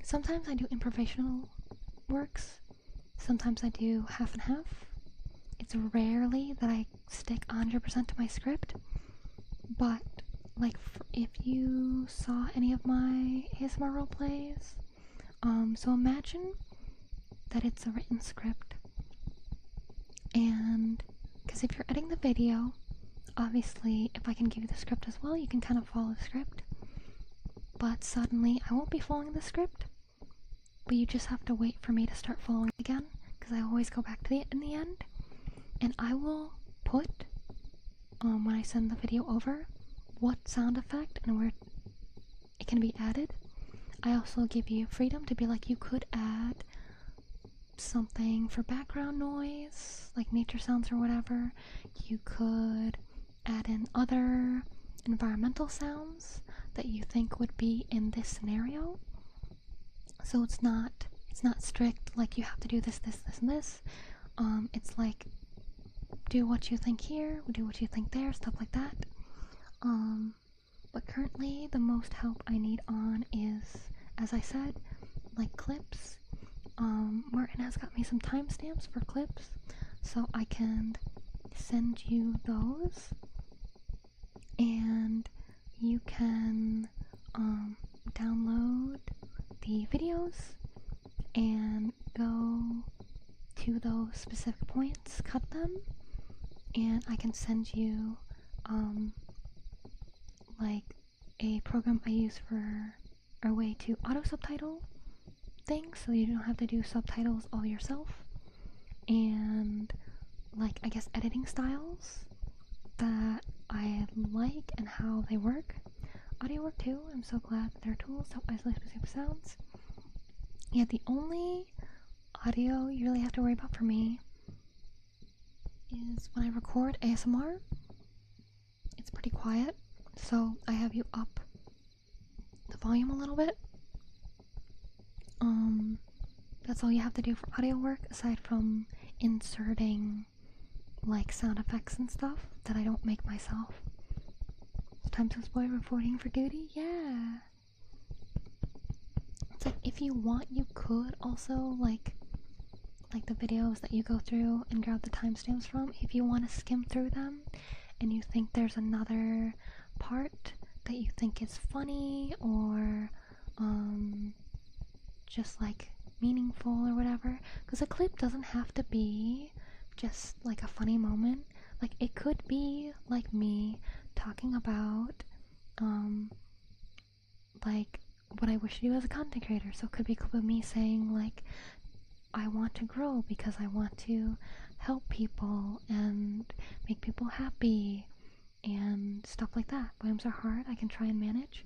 sometimes I do improvisational works, sometimes I do half and half. It's rarely that I stick 100% to my script, but like if you saw any of my ASMR role plays, so imagine that it's a written script. And because if you're editing the video, obviously if I can give you the script as well, you can kind of follow the script. But suddenly I won't be following the script, but you just have to wait for me to start following again, because I always go back to it in the end. And I will put, when I send the video over, what sound effect and where it can be added. I also give you freedom to be like, you could add something for background noise, like nature sounds or whatever. You could add in other environmental sounds that you think would be in this scenario. So it's not strict, like you have to do this, and this. It's like, do what you think here, do what you think there, stuff like that. But currently the most help I need on is, as I said, like clips. Martin has got me some timestamps for clips, so I can send you those, and you can download the videos and go to those specific points, cut them, and I can send you like a program I use for a way to auto subtitle things, so you don't have to do subtitles all yourself, and like, I guess, editing styles that I like and how they work. Audio work too. I'm so glad that there are tools to isolate specific sounds. Yeah, the only audio you really have to worry about for me is when I record ASMR. It's pretty quiet, so I have you up the volume a little bit. That's all you have to do for audio work, aside from inserting like sound effects and stuff that I don't make myself. Sometimes it's boy reporting for duty, yeah. It's like, if you want, you could also like the videos that you go through and grab the timestamps from, if you want to skim through them and you think there's another part that you think is funny or just like meaningful or whatever, because a clip doesn't have to be just like a funny moment. Like, it could be like me talking about like what I wish to do as a content creator. So it could be a clip of me saying like, I want to grow because I want to help people and make people happy and stuff like that. Volumes are hard, I can try and manage.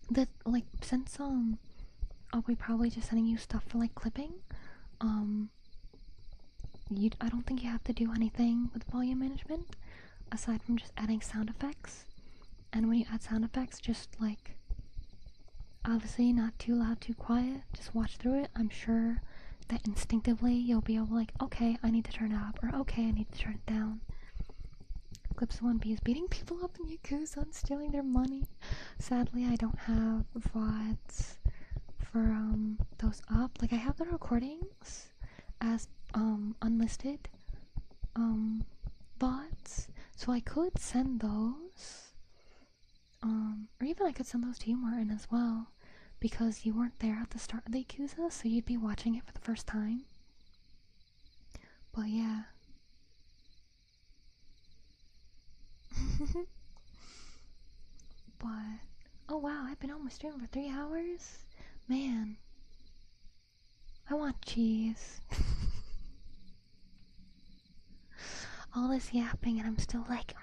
That, like, since I'll be probably just sending you stuff for like clipping, I don't think you have to do anything with volume management aside from just adding sound effects. And when you add sound effects, just like, obviously not too loud, too quiet, just watch through it. I'm sure that instinctively you'll be able to, like, okay, I need to turn it up, or okay, I need to turn it down. Clips 1B is beating people up in Yakuza and stealing their money. Sadly, I don't have VODs for those up. Like, I have the recordings as unlisted VODs, so I could send those, or even I could send those to you, Martin, as well, because you weren't there at the start of the Yakuza, so you'd be watching it for the first time. But yeah. But, oh wow, I've been almost streaming for 3 hours? Man, I want cheese. All this yapping and I'm still like,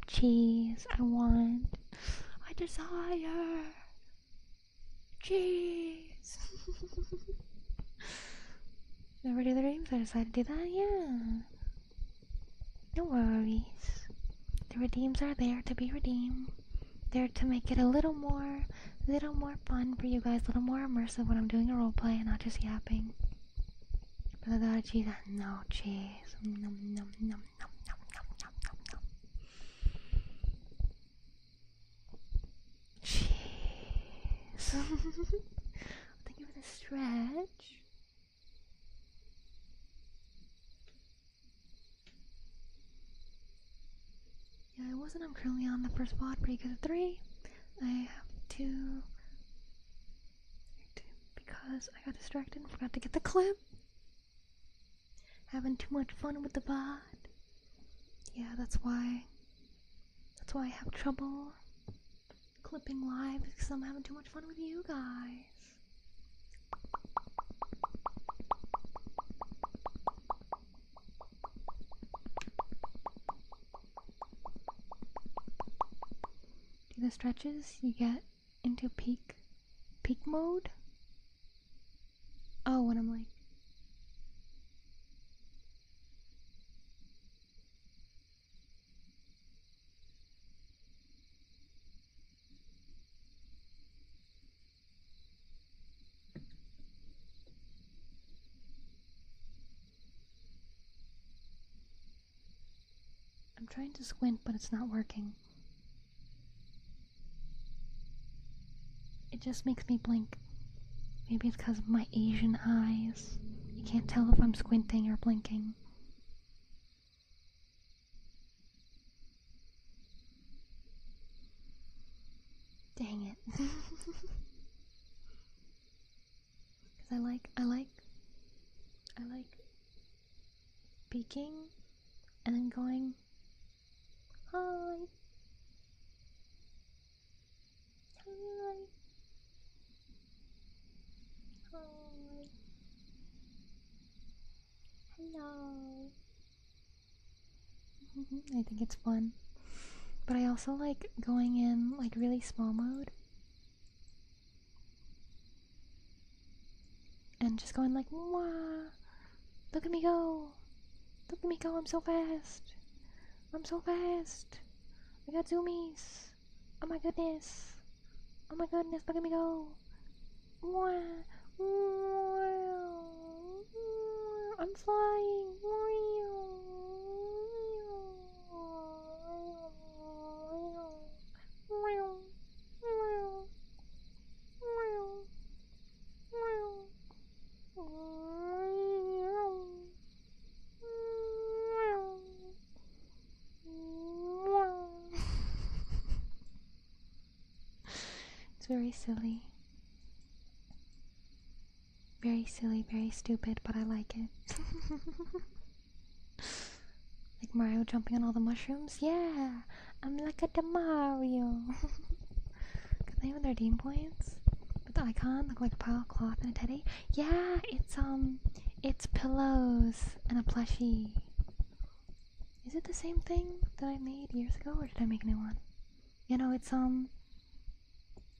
cheese, I desire cheese. Never do the dreams, I decided to do that, yeah. No worries. The redeems are there to be redeemed. They're to make it a little more fun for you guys, a little more immersive when I'm doing a roleplay and not just yapping. But I got cheese. No cheese. Nom, nom, nom, nom, nom, nom, nom, nom, nom. Cheese. Thank you for the stretch. Yeah, I'm currently on the first pod, pretty good at 3. I have 2 because because I got distracted and forgot to get the clip. Having too much fun with the VOD. Yeah, that's why I have trouble clipping live, because I'm having too much fun with you guys. Do the stretches, you get into peak mode. Oh, when I'm like, I'm trying to squint, but it's not working. It just makes me blink. Maybe it's because of my Asian eyes. You can't tell if I'm squinting or blinking. Dang it. Because I like speaking and then going, hi. Hi. Hi. Hello. I think it's fun. But I also like going in like really small mode. And just going like, wah, look at me go. Look at me go, I'm so fast. I'm so fast. I got zoomies. Oh my goodness. Oh my goodness, look at me go. Wah, wah, I'm flying. It's very silly. Very silly, very stupid, but I like it. Like Mario jumping on all the mushrooms? Yeah! I'm like a Mario! Can they have their Dean points? With the icon, look like a pile of cloth and a teddy? Yeah! It's pillows and a plushie. Is it the same thing that I made years ago, or did I make a new one? You know, it's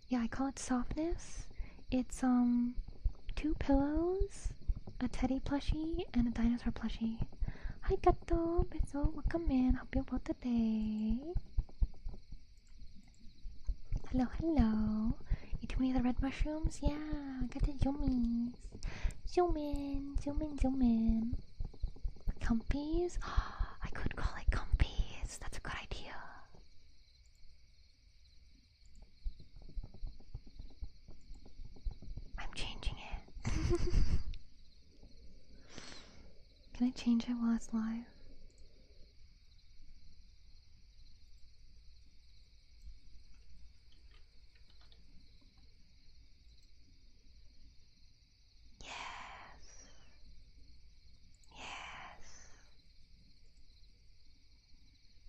yeah, I call it softness. It's 2 pillows, a teddy plushie, and a dinosaur plushie. Hi Gato, Beso, welcome in, hope you're well today. Hello, hello. Eat too many of the red mushrooms? Yeah, I got the yummies. Zoom in, zoom in, zoom in. Comfies? I could call it comfies, that's a good idea. I'm changing it. Can I change it while it's live? Yes. Yes.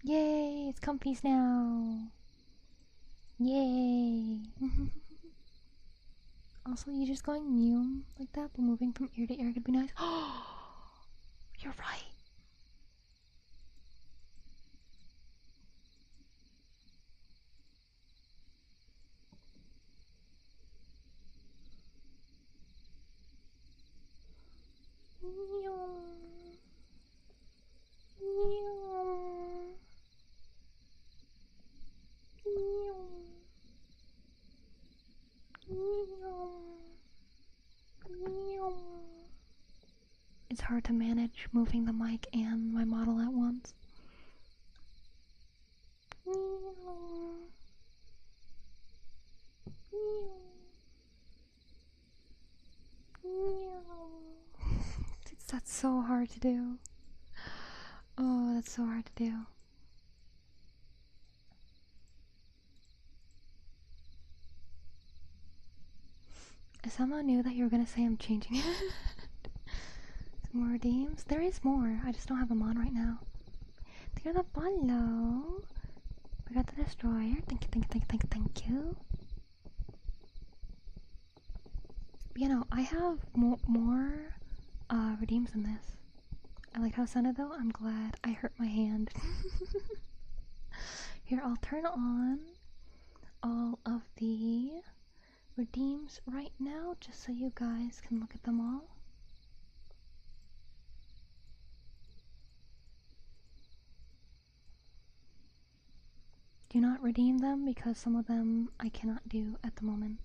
Yay, it's comfies now. Yay. Also, you just going new like that, but moving from ear to ear could be nice. You're right. It's hard to manage moving the mic and my model at once. That's so hard to do. Oh, that's so hard to do. I somehow knew that you were gonna say I'm changing it. Some more redeems? There is more. I just don't have them on right now. Thank you for the follow. We got the destroyer. Thank you, thank you, thank you, thank you, thank you. But, you know, I have more redeems than this. I like how it sounded though. I'm glad. I hurt my hand. Here, I'll turn on all of the redeems right now just so you guys can look at them all. Do not redeem them because some of them I cannot do at the moment.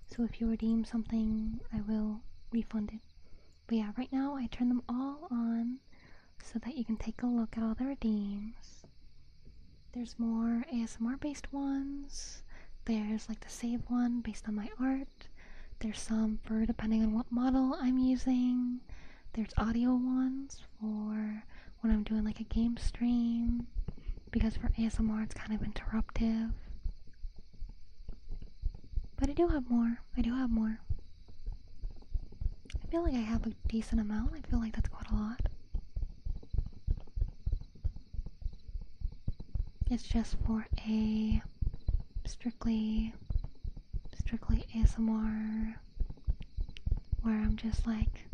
So if you redeem something, I will refund it. But yeah, right now I turn them all on so that you can take a look at all the redeems. There's more ASMR based ones. There's like the save one based on my art. There's some for depending on what model I'm using. There's audio ones for when I'm doing like a game stream, because for ASMR it's kind of interruptive. But I do have more. I feel like I have a decent amount. I feel like that's quite a lot. It's just for a strictly ASMR where I'm just like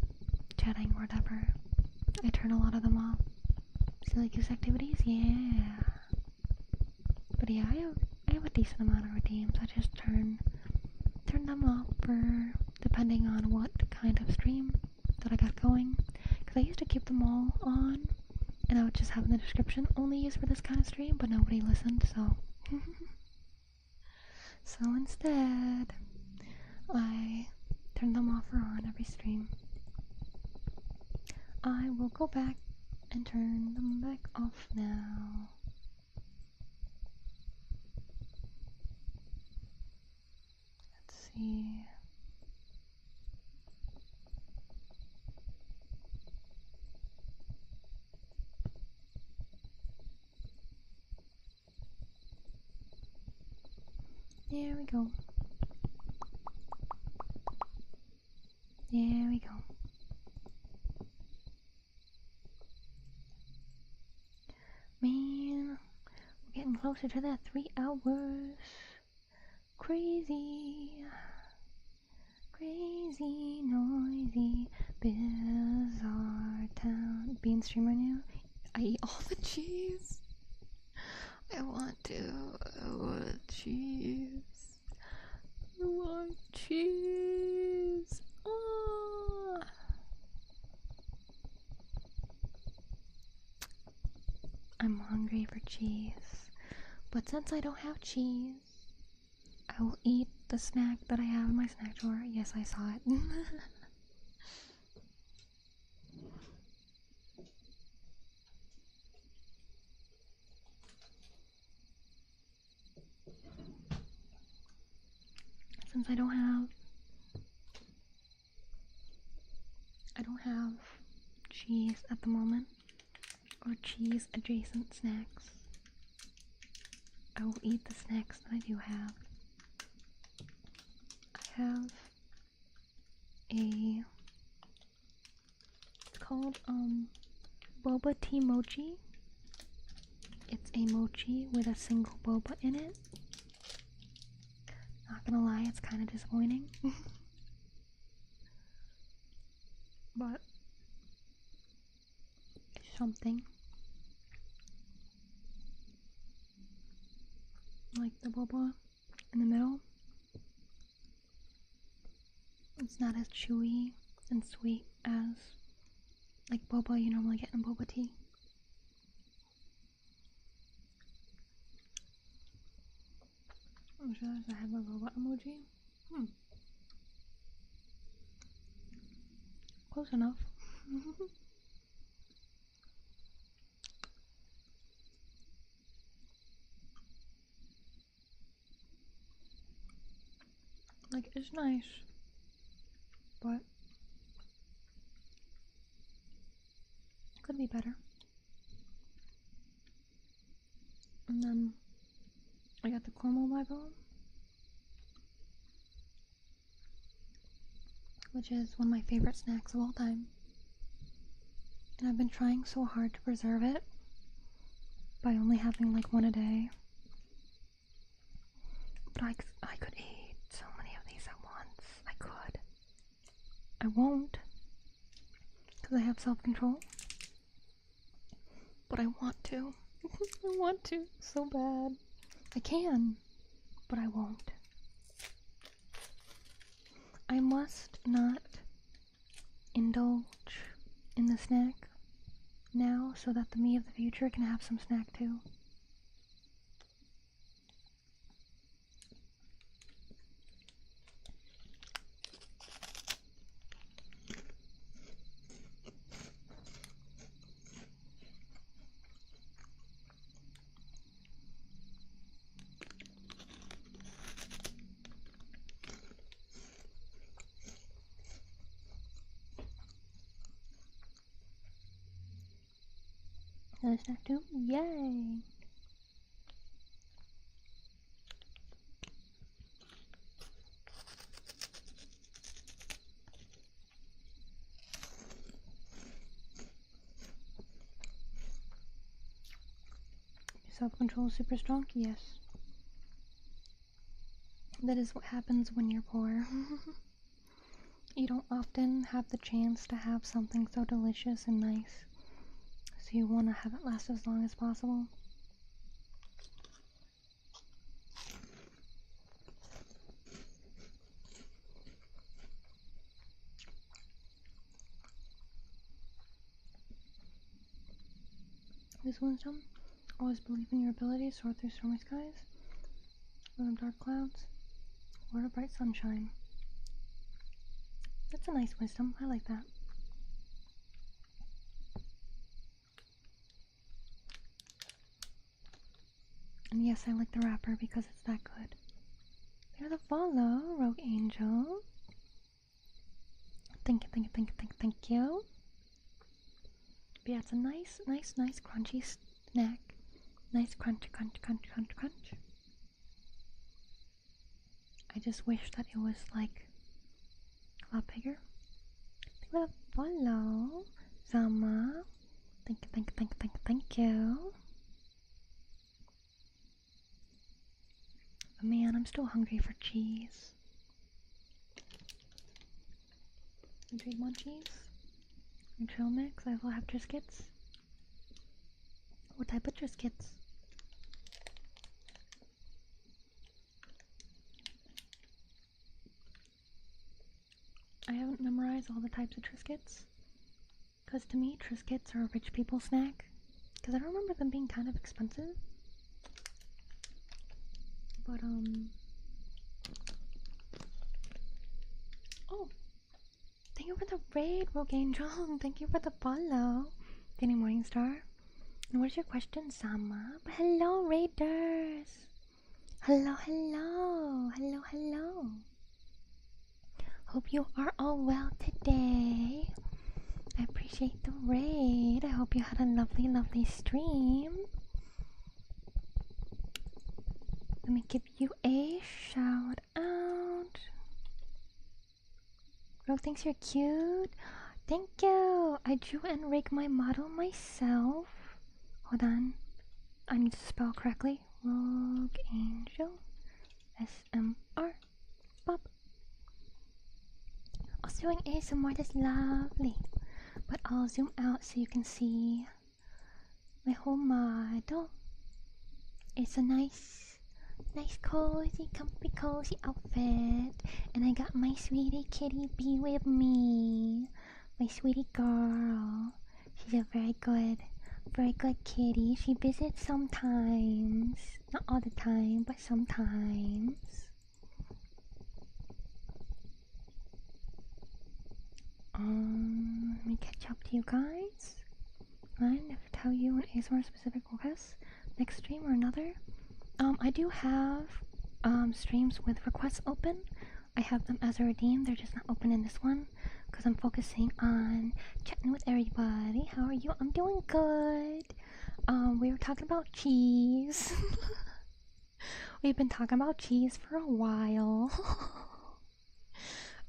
chatting or whatever. I turn a lot of them off. Silly goose activities, yeah. But yeah, I have a decent amount of redeems. I just turn them off for depending on what kind of stream that I got going. Because I used to keep them all on, and I would just have in the description only used for this kind of stream, but nobody listened, so. So instead, I turn them off or on every stream. I will go back and turn them back off now. Let's see. There we go. There we go. Man, we're getting closer to that 3 hours. Crazy, crazy, noisy, bizarre town. Bean streamer new. I eat all the cheese. I want cheese. I want cheese. Oh. I'm hungry for cheese. But since I don't have cheese, I will eat the snack that I have in my snack drawer. Yes, I saw it. Since I don't have cheese at the moment, or cheese adjacent snacks, I will eat the snacks that I do have. I have it's called boba tea mochi. It's a mochi with a single boba in it. Not gonna lie, it's kind of disappointing. But it's something. Like the boba in the middle. It's not as chewy and sweet as like boba you normally get in boba tea. I'm sure I have my robot emoji. Close enough. Like, it's nice, but it could be better. And then I got the caramel Bible. which is one of my favorite snacks of all time. And I've been trying so hard to preserve it by only having like one a day. But I could eat so many of these at once. I could. I won't, because I have self-control. But I want to. I want to so bad. I can, but I won't. I must not indulge in the snack now so that the me of the future can have some snack too. Another snack too? Yay! Self-control is super strong? Yes. That is what happens when you're poor. You don't often have the chance to have something so delicious and nice. So you want to have it last as long as possible. This one's dumb. Always believe in your abilities, soar through stormy skies, live in dark clouds, word of bright sunshine. That's a nice wisdom. I like that. And yes, I like the wrapper because it's that good. There's a follow, Rogue Angel. Thank you, thank you, thank you, thank you, thank you. But yeah, it's a nice crunchy snack. Nice crunch, crunch, crunch, crunch, crunch. I just wish that it was like a lot bigger. Thank you for the follow, Zama. Thank you, thank you, thank you, thank you, thank you. But man, I'm still hungry for cheese. You trade munchies? You trail mix? I will have Triscuits. What type of Triscuits? I haven't memorized all the types of Triscuits. Because to me, Triscuits are a rich people snack. Because I remember them being kind of expensive. But, oh! Thank you for the raid, Rogue Angel. Thank you for the follow. Danny Morningstar. And what is your question, Sama? But hello, raiders! Hello, hello! Hello, hello! Hope you are all well today. I appreciate the raid. I hope you had a lovely, lovely stream. Let me give you a shout out. Ro thinks you're cute. Thank you. I drew and rigged my model myself. Hold on. I need to spell correctly. Rogue Angel. SMR. Pop. Also doing ASMR. That's lovely. But I'll zoom out so you can see my whole model. It's a nice cozy, comfy, cozy outfit. And I got my sweetie kitty bee with me. My sweetie girl. She's a very good kitty. She visits sometimes. Not all the time, but sometimes. Let me catch up to you guys. And if I tell you an ASMR specific request next stream or another. I do have streams with requests open. I have them as a redeem. They're just not open in this one because I'm focusing on chatting with everybody. How are you? I'm doing good. We were talking about cheese. We've been talking about cheese for a while.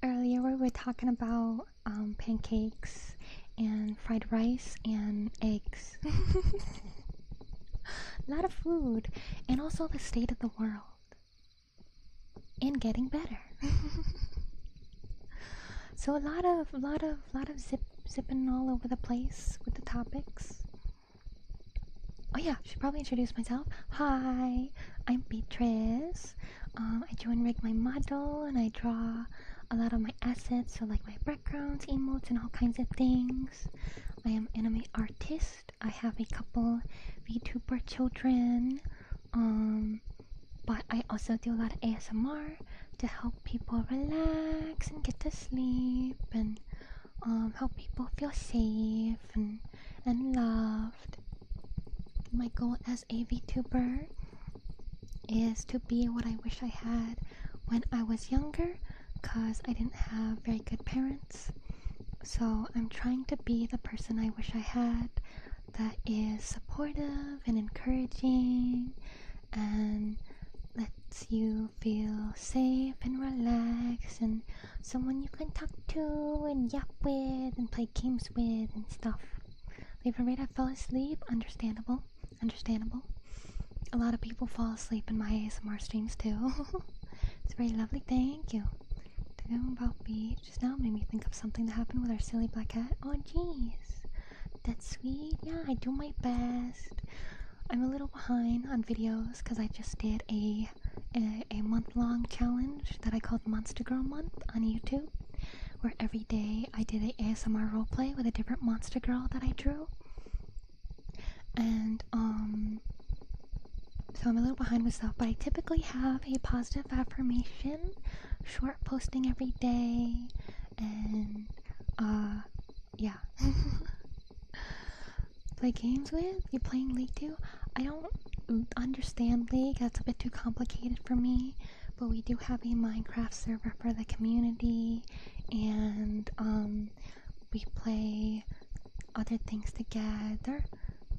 Earlier we were talking about pancakes and fried rice and eggs. A lot of food, and also the state of the world, and getting better. So a lot of zipping all over the place with the topics. Oh yeah, should probably introduce myself. Hi, I'm Beatrice. I do and rig my model, and I draw a lot of my assets, so like my backgrounds, emotes, and all kinds of things. I am anime artist. I have a couple VTuber children. But I also do a lot of ASMR to help people relax and get to sleep, and help people feel safe and loved. My goal as a VTuber is to be what I wish I had when I was younger, cause I didn't have very good parents. So I'm trying to be the person I wish I had, that is supportive and encouraging and lets you feel safe and relaxed, and someone you can talk to and yap with and play games with and stuff. Leave a rate I fell asleep. Understandable. A lot of people fall asleep in my ASMR streams too. It's very lovely, thank you. Talking about Beach just now made me think of something that happened with our silly black cat. Oh jeez, that's sweet. Yeah, I do my best. I'm a little behind on videos because I just did a month-long challenge that I called Monster Girl Month on YouTube, where every day I did a ASMR roleplay with a different monster girl that I drew. And so I'm a little behind with stuff, but I typically have a positive affirmation short posting every day, and yeah. Play games with? You playing League too? I don't understand League, that's a bit too complicated for me, but we do have a Minecraft server for the community, and we play other things together,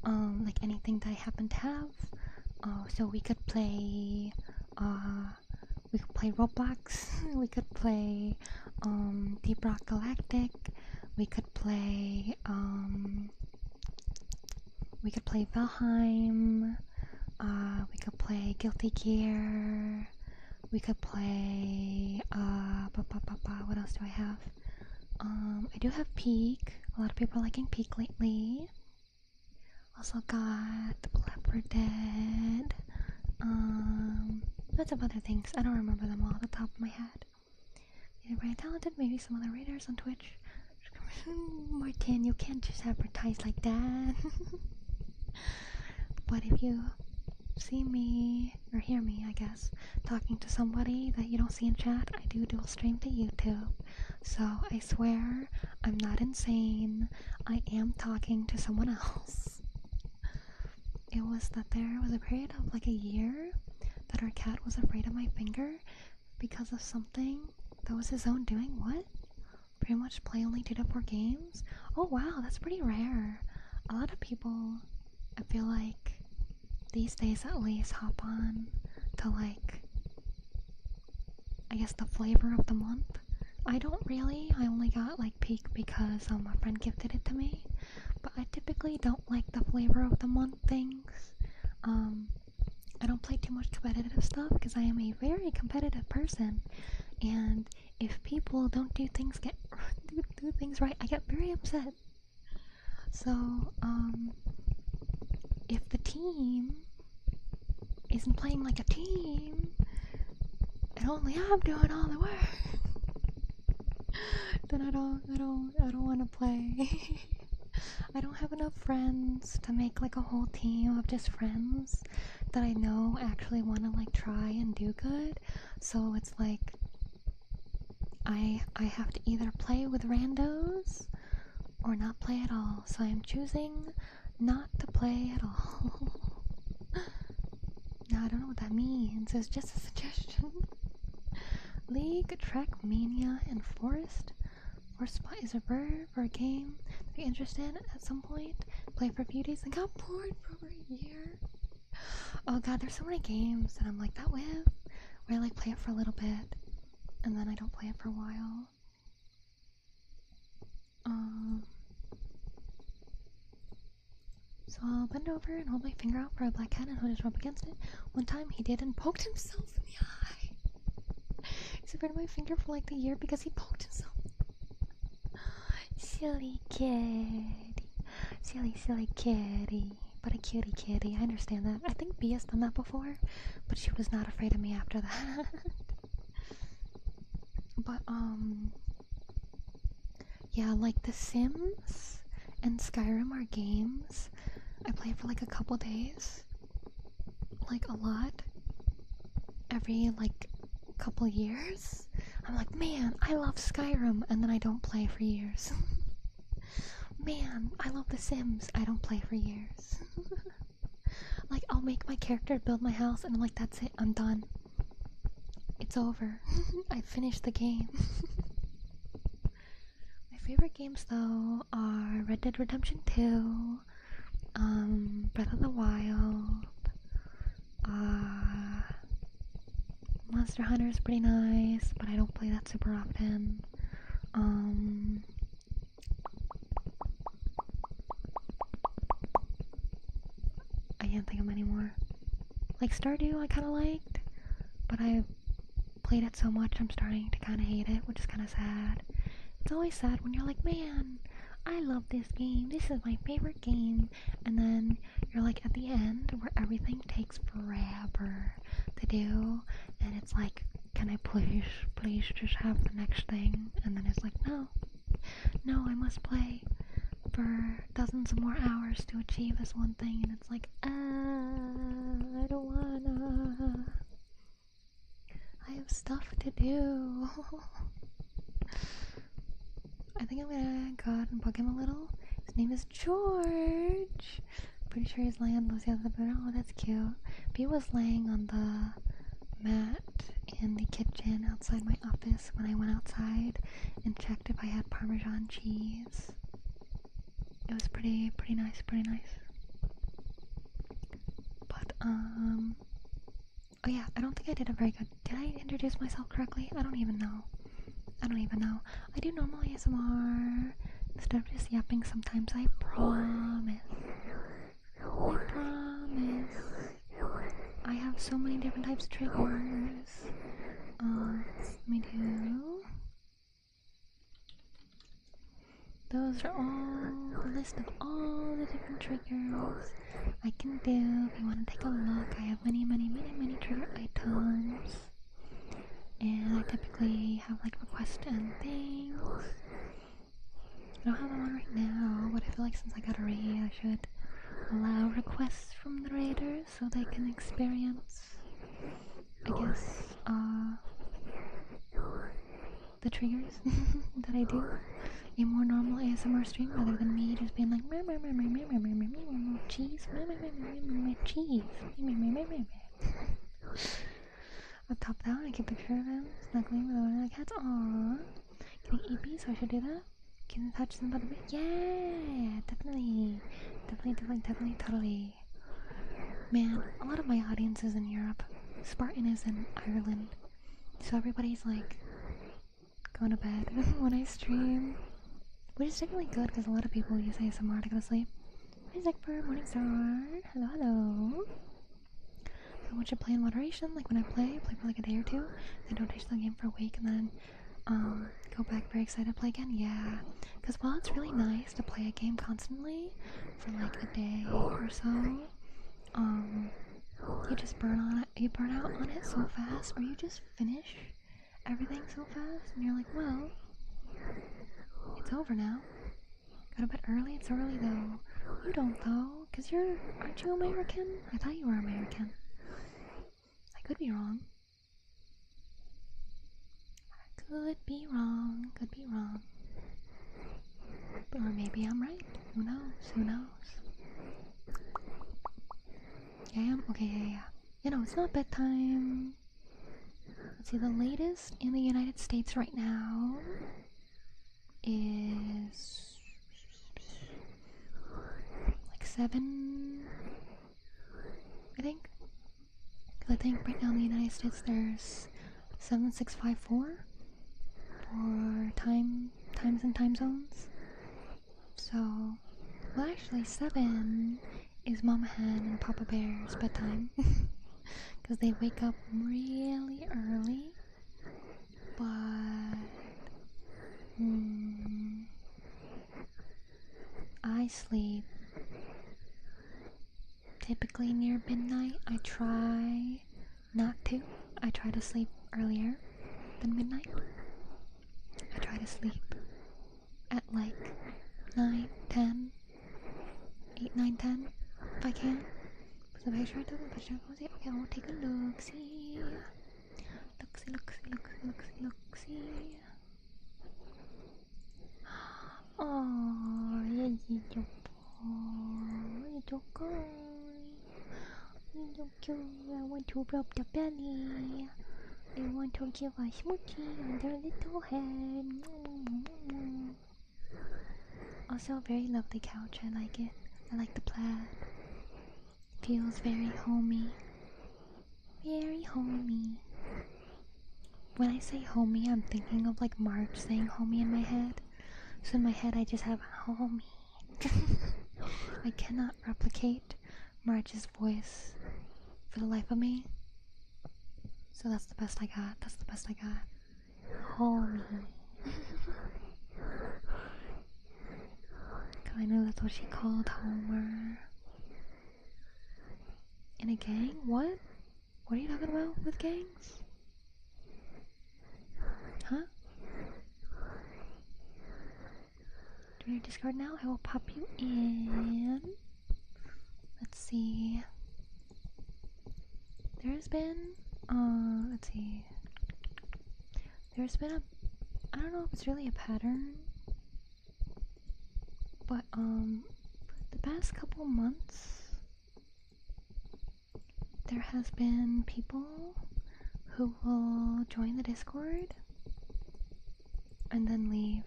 like anything that I happen to have. So we could play Roblox, we could play Deep Rock Galactic, we could play Valheim, we could play Guilty Gear, we could play what else do I have? I do have Peak. A lot of people are liking Peak lately. Also got Left 4 Dead. Lots of other things. I don't remember them all off the top of my head. Either very talented, maybe some other raiders on Twitch. Martin, you can't just advertise like that. But if you see me, or hear me, I guess, talking to somebody that you don't see in chat, I do dual stream to YouTube. So I swear I'm not insane. I am talking to someone else. It was that there was a period of like a year that our cat was afraid of my finger because of something that was his own doing. What? Pretty much play only 2 to 4 games? Oh wow, that's pretty rare. A lot of people, I feel like, these days at least, hop on to like, I guess, the flavor of the month. I don't really. I only got like Peak because a friend gifted it to me. But I typically don't like the flavor of the month things. I don't play too much competitive stuff because I am a very competitive person, and if people don't do things right, I get very upset. So if the team isn't playing like a team and only I'm doing all the work, then I don't want to play. I don't have enough friends to make like a whole team of just friends that I know actually want to like try and do good. So it's like I have to either play with randos or not play at all. So I'm choosing not to play at all. Now I don't know what that means. It's just a suggestion. League, Trackmania, and Forest. Forest Spot is a verb or a game to be interested in at some point. Play for a few days and got bored for over a year. Oh god, there's so many games that I'm like that with, where I like play it for a little bit and then I don't play it for a while. So I'll bend over and hold my finger out for a black cat and he'll just rub against it. One time he did and poked himself in the eye. He's afraid of my finger for like the year because he poked himself. Silly kitty. Silly kitty. But a cutie kitty. I understand that. I think B has done that before, but she was not afraid of me after that. But, yeah, like The Sims and Skyrim are games I play for like a couple days. Like a lot. Every like couple years. I'm like, man, I love Skyrim, and then I don't play for years. Man, I love The Sims. I don't play for years. Like, I'll make my character build my house, and I'm like, that's it, I'm done. It's over. I finished the game. My favorite games, though, are Red Dead Redemption 2, Breath of the Wild, Monster Hunter is pretty nice, but I don't play that super often. I can't think of any more. Like Stardew I kinda liked, but I played it so much I'm starting to kinda hate it, which is kinda sad. It's always sad when you're like, man, I love this game, this is my favorite game, and then you're like at the end where everything takes forever to do, and it's like, can I please just have the next thing, and then it's like, no, I must play for dozens of more hours to achieve this one thing, and it's like, I don't wanna, I have stuff to do. I think I'm gonna go out and bug him a little. His name is George. Pretty sure he's laying on the other bed. Oh, that's cute. B was laying on the mat in the kitchen outside my office when I went outside and checked if I had Parmesan cheese. It was pretty nice, But, oh yeah, I don't think I did a very good, did I introduce myself correctly? I don't even know. I do normal ASMR instead of just yapping sometimes, I promise. I have so many different types of triggers. Let me do. Those are all the list of all the different triggers I can do. If you want to take a look, I have many trigger items. And I typically have like requests and things. I don't have them on right now, but I feel like since I got a raid, I should allow requests from the raiders so they can experience, I guess, the triggers that I do. A more normal ASMR stream rather than me just being like cheese, cheese. I'll top down and keep a picture of him snuggling with one of the cats. Aww. Getting EP, so I should do that. Can I touch them by the way? Yeah, definitely. Totally. Man, a lot of my audience is in Europe. Spartan is in Ireland. So everybody's like going to bed when I stream. Which is technically good because a lot of people use ASMR to go to sleep. Hi Zekber, Morningstar. Hello. So I should play in moderation, like when I play for like a day or two, then don't touch the game for a week, and then go back very excited to play again. Yeah, because while it's really nice to play a game constantly for like a day or so, you just you burn out on it so fast, or you just finish everything so fast, and you're like, well, it's over now. Go to bed early. It's early though. You don't though, because aren't you American? I thought you were American. I could be wrong. Could be wrong. Or maybe I'm right. Who knows? Yeah, I am? Okay, yeah. You know, it's not bedtime. Let's see, the latest in the United States right now is like 7, I think. I think right now in the United States there's 7654 for times and time zones. So, well, actually, 7 is Mama Hen and Papa Bear's bedtime. Because they wake up really early. But I sleep typically near midnight. I try not to. I try to sleep earlier than midnight. I try to sleep at like 9, 10, 8, 9, 10 if I can. So if I try to okay, I will take a look, see. Look, see. Oh, yeah, you're so good. You're so cute. I want to rub the belly. I want to give a smoochie on their little head. Also, a very lovely couch. I like it. I like the plaid. Feels very homey. Very homey. When I say homey, I'm thinking of like Marge saying homey in my head. So in my head, I just have homey. I cannot replicate Marge's voice for the life of me. So that's the best I got. That's the best I got. Homie. I know that's what she called Homer. In a gang? What? What are you talking about with gangs? Huh? Do your Discord now? I will pop you in. Let's see. There's been, let's see. There's been I don't know if it's really a pattern, but, the past couple months, there has been people who will join the Discord and then leave.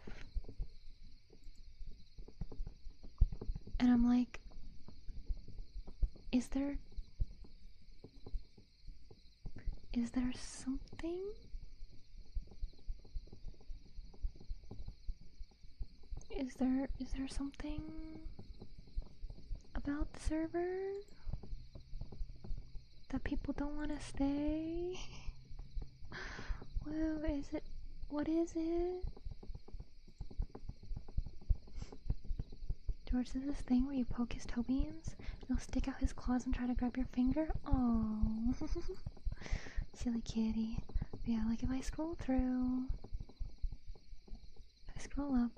And I'm like, is there something? Is there something about the server that people don't want to stay? Well, what is it? George does this thing where you poke his toe beans, and he'll stick out his claws and try to grab your finger. Oh, silly kitty. But yeah, like if I scroll through, if I scroll up,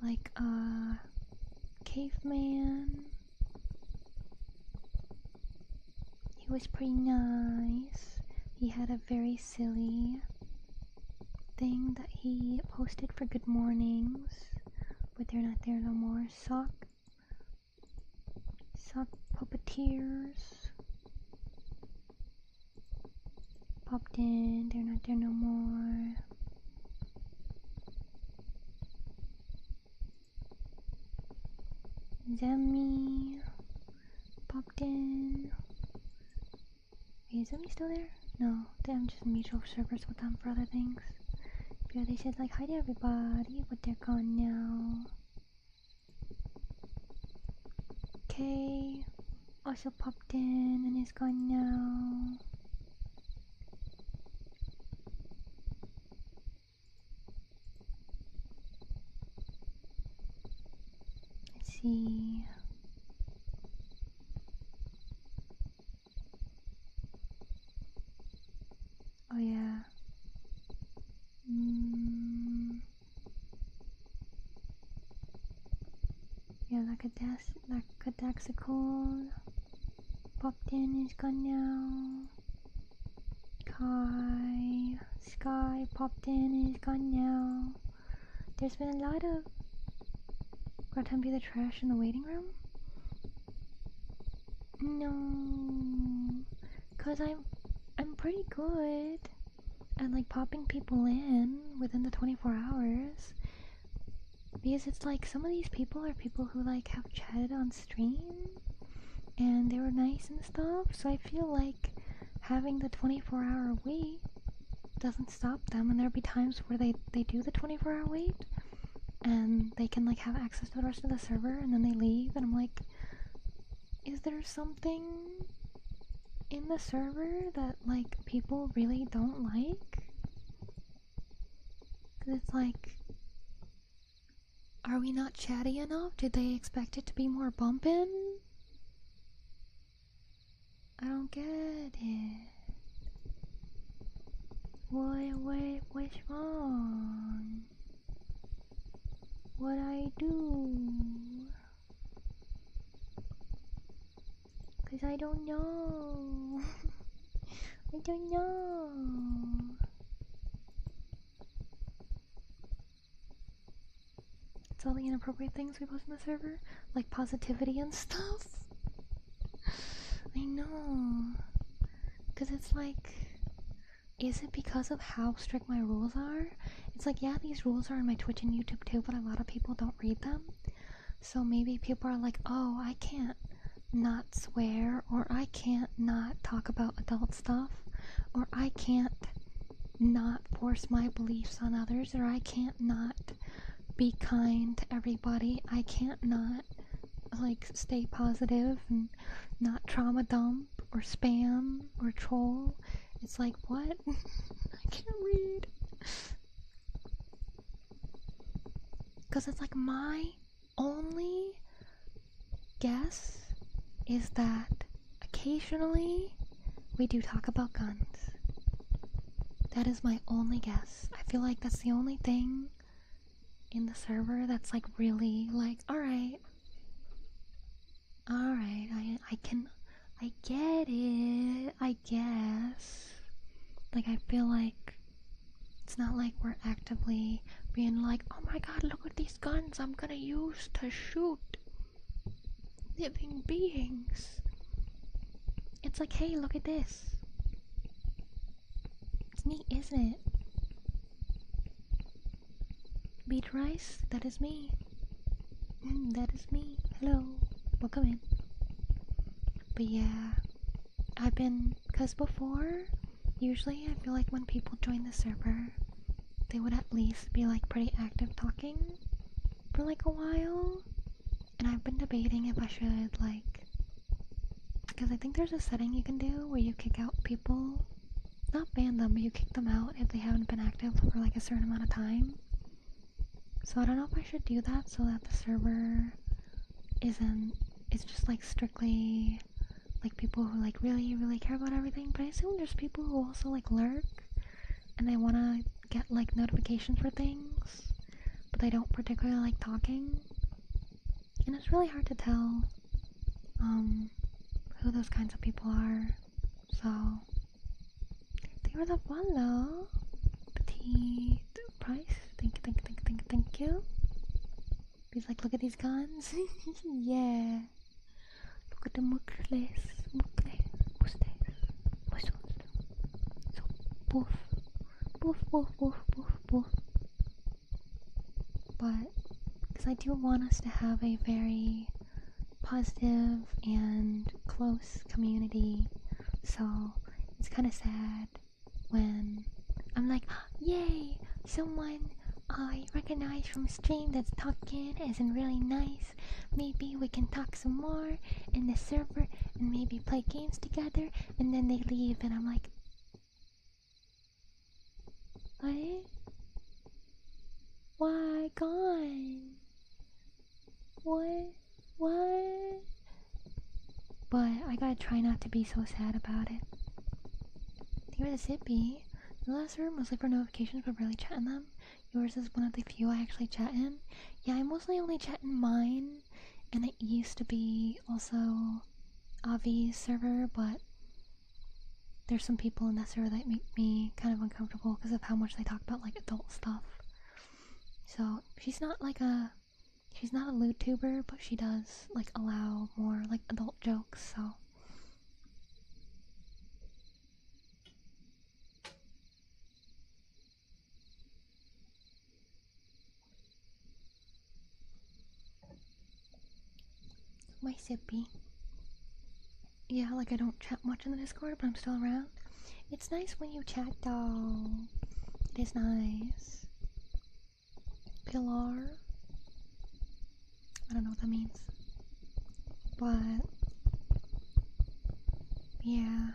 like, caveman, he was pretty nice. He had a very silly thing that he posted for good mornings, but they're not there no more. Sock puppeteers popped in, they're not there no more. Zemi popped in. Wait, is Zemi still there? No, I'm just mutual servers with them for other things. Yeah, they said like hi to everybody, but they're gone now. Okay, also popped in and is gone now. Let's see. Oh yeah. Yeah, Lackadaxical popped in, is gone now. Sky popped in, is gone now. There's been a lot of Gotham be the trash in the waiting room. No, cause I'm pretty good at like popping people in within the 24 hours. Because it's like some of these people are people who like have chatted on stream and they were nice and stuff, so I feel like having the 24-hour wait doesn't stop them, and there'll be times where they do the 24-hour wait, and they can like have access to the rest of the server, and then they leave, and I'm like, is there something in the server that like people really don't like? Cause it's like, are we not chatty enough? Did they expect it to be more bumpin'? I don't get it. What's wrong? What I do? Cause I don't know. I don't know. It's all the inappropriate things we post in the server, like positivity and stuff. I know. Cause it's like, is it because of how strict my rules are? It's like, yeah, these rules are on my Twitch and YouTube too, but a lot of people don't read them. So maybe people are like, oh, I can't not swear, or I can't not talk about adult stuff, or I can't not force my beliefs on others, or I can't not be kind to everybody. I can't not like stay positive and not trauma dump or spam or troll. It's like, what? I can't read. Because it's like, my only guess is that occasionally we do talk about guns. That is my only guess. I feel like that's the only thing in the server that's like really like, alright, I get it, I guess. Like, I feel like it's not like we're actively being like, oh my god, look at these guns I'm gonna use to shoot living beings. It's like, hey, look at this. It's neat, isn't it? Beatrice, that is me. That is me. Hello. Welcome in. But yeah, cause before, usually I feel like when people join the server, they would at least be like pretty active talking for like a while. And I've been debating if I should like, because I think there's a setting you can do where you kick out people, not ban them, but you kick them out if they haven't been active for like a certain amount of time. So I don't know if I should do that so that the server it's just like strictly like people who like really, really care about everything. But I assume there's people who also like lurk and they want to get like notifications for things, but they don't particularly like talking. And it's really hard to tell who those kinds of people are. So thank you for the follow, Petite Price. Thank you. He's like, look at these guns. Yeah. Look at the muscles. So poof. But because I do want us to have a very positive and close community, so it's kind of sad when I'm like, yay, someone I recognize from stream that's talking isn't really nice. Maybe we can talk some more in the server and maybe play games together, and then they leave and I'm like, what? Why gone? What? But I gotta try not to be so sad about it. You're the sippy. The last room mostly for notifications but rarely chat in them. Yours is one of the few I actually chat in. Yeah, I mostly only chat in mine, and it used to be also Avi's server, but there's some people in that server that make me kind of uncomfortable because of how much they talk about like adult stuff. So she's not a lewd tuber, but she does like allow more like adult jokes, so my sippy. Yeah, like I don't chat much in the Discord, but I'm still around. It's nice when you chat though. It is nice. Pilar. I don't know what that means. But yeah.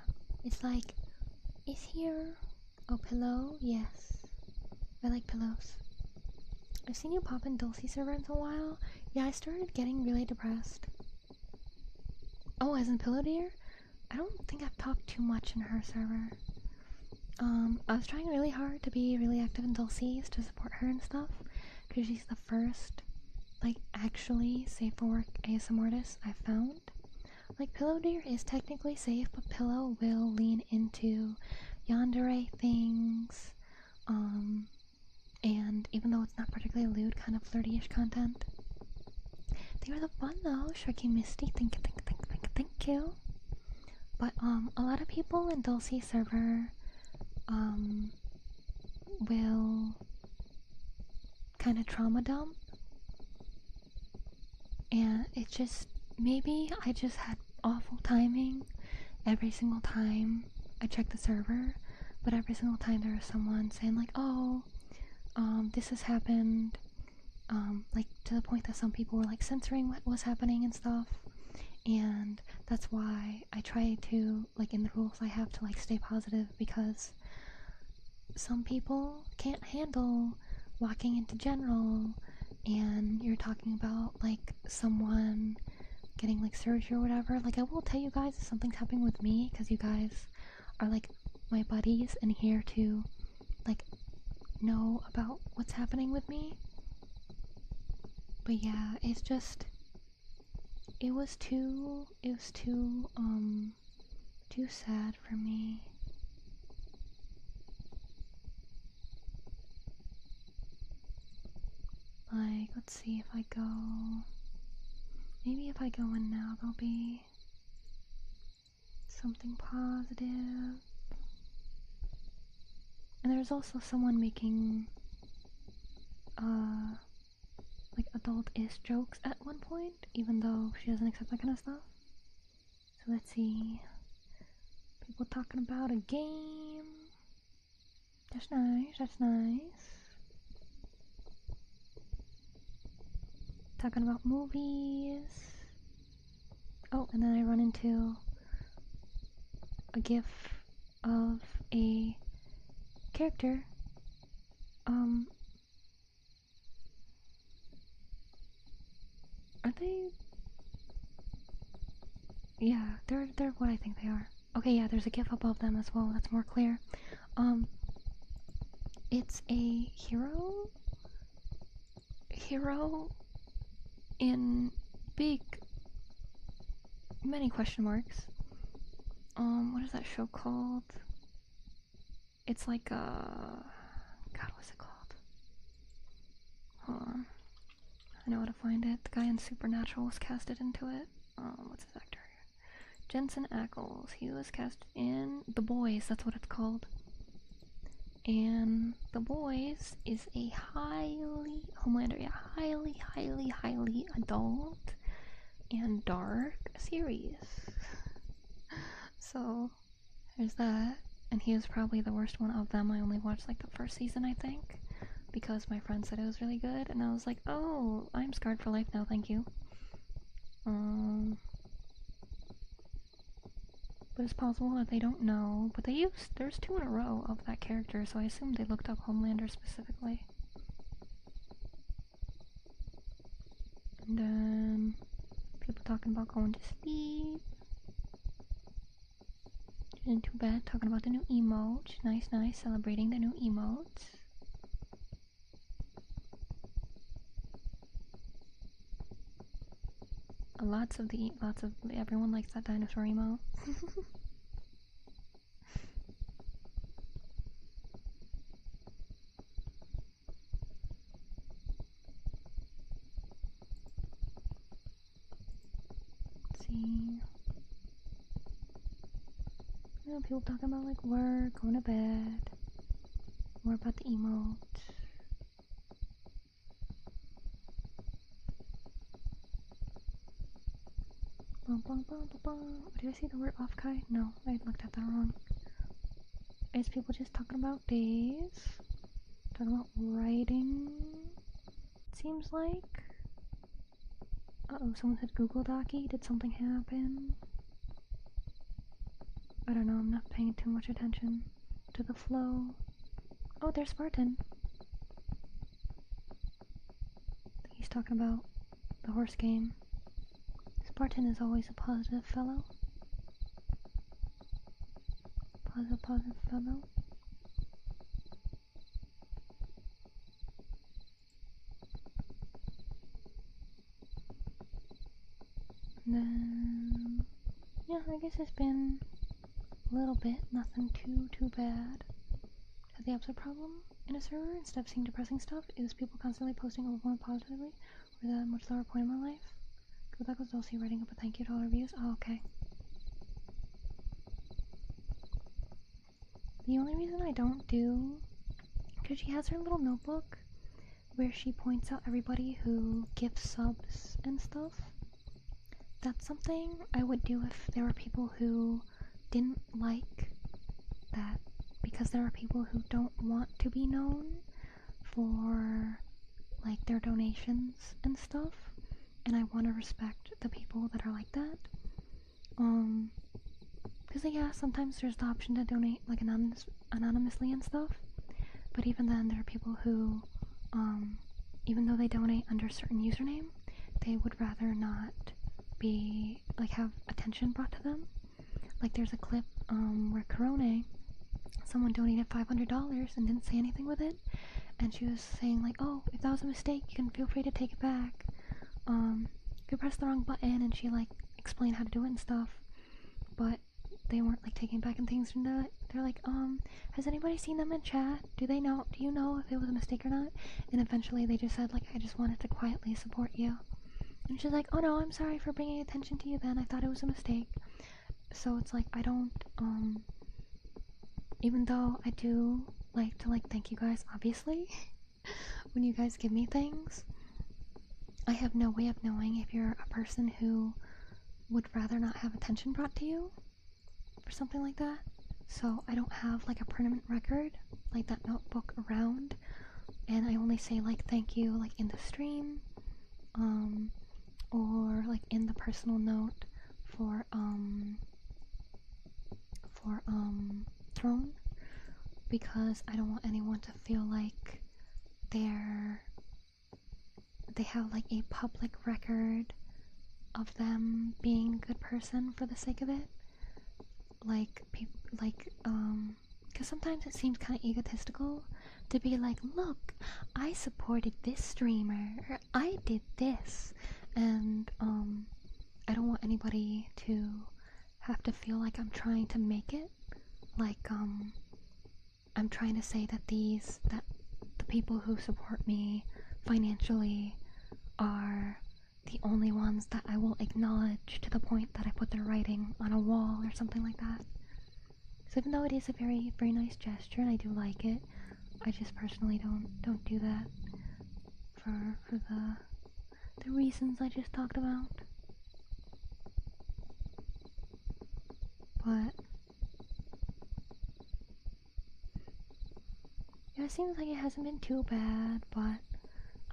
It's like, is here a pillow? Yes. I like pillows. I've seen you pop in Dulcie server in a while. Yeah, I started getting really depressed. Oh, as in Pillow Deer? I don't think I've talked too much in her server. I was trying really hard to be really active in Dulcie's to support her and stuff, because she's the first, like, actually safe for work ASM artist I've found. Like, Pillow Deer is technically safe, but Pillow will lean into yandere things, and even though it's not particularly lewd, kind of flirty-ish content. They were the fun though, Sharky Misty, thank you. But a lot of people in Dulcie's server will kind of trauma dump, and it just, maybe I just had awful timing every single time I checked the server, but every single time there was someone saying like, oh, this has happened, like to the point that some people were like censoring what was happening and stuff, and that's why I try to, like, in the rules I have to, like, stay positive, because some people can't handle walking into general and you're talking about like someone getting like surgery or whatever. Like, I will tell you guys if something's happening with me, because you guys are like my buddies and here to like know about what's happening with me. But yeah, it's just, it was too sad for me. Like, let's see if I go, maybe if I go in now there'll be something positive. And there's also someone making like adult-ish jokes at one point, even though she doesn't accept that kind of stuff. So let's see. People talking about a game. That's nice, that's nice. Talking about movies. Oh, and then I run into a gif of a character. Aren't they? Yeah, they're what I think they are. Okay, yeah, there's a gif above them as well, that's more clear. It's a hero in big, many question marks. What is that show called? It's like God, what's it called? Hold on. I know how to find it. The guy in Supernatural was casted into it. What's his actor? Jensen Ackles. He was cast in The Boys, that's what it's called. And The Boys is a highly adult and dark series. So there's that. And he was probably the worst one of them. I only watched like the first season, I think, because my friend said it was really good, and I was like, oh, I'm scarred for life now, thank you. But it's possible that they don't know. But there's 2 in a row of that character, so I assume they looked up Homelander specifically. And then people talking about going to sleep. Into bed, talking about the new emote. Nice, celebrating the new emotes. Lots of everyone likes that dinosaur emote. Let's see. You know, people talking about like work, going to bed. More about the emote. Did I say the word off-kai? No, I looked at that wrong. is people just talking about days, talking about writing, it seems like. Uh-oh, someone said Google Docky. Did something happen? I don't know, I'm not paying too much attention to the flow. Oh, there's Spartan. He's talking about the horse game. Spartan is always a positive fellow. Positive fellow. And then, yeah, I guess it's been a little bit, nothing too bad. The absolute problem in a server, instead of seeing depressing stuff, is people constantly posting overwhelmed positively, or the much lower point in my life. Good luck with Dulcie writing up a thank you to all reviews. Oh, okay. The only reason I don't do, because she has her little notebook where she points out everybody who gives subs and stuff. That's something I would do if there were people who didn't like that, because there are people who don't want to be known for like their donations and stuff, and I want to respect the people that are like that. Because yeah, sometimes there's the option to donate like anonymously and stuff, but even then there are people who, even though they donate under a certain username, they would rather not be like have attention brought to them. Like there's a clip where Corona, someone donated $500 and didn't say anything with it, and she was saying like, oh, if that was a mistake, you can feel free to take it back. You pressed the wrong button, and she like explained how to do it and stuff, but they weren't like taking back and things from that. They're like, has anybody seen them in chat? Do you know if it was a mistake or not? And eventually they just said like, I just wanted to quietly support you. And she's like, oh no, I'm sorry for bringing attention to you then, I thought it was a mistake. So it's like, I don't, even though I do like to like thank you guys, obviously, when you guys give me things, I have no way of knowing if you're a person who would rather not have attention brought to you or something like that. So I don't have like a permanent record, like that notebook around, and I only say like thank you like in the stream, or like in the personal note for Throne, because I don't want anyone to feel like they have like a public record of them being a good person for the sake of it. Like because sometimes it seems kind of egotistical to be like, look, I supported this streamer, or I did this, and I don't want anybody to have to feel like I'm trying to make it, like I'm trying to say that the people who support me financially are the only ones that I will acknowledge to the point that I put their writing on a wall or something like that. So even though it is a very, very nice gesture and I do like it, I just personally don't do that for the reasons I just talked about. But yeah, it seems like it hasn't been too bad, but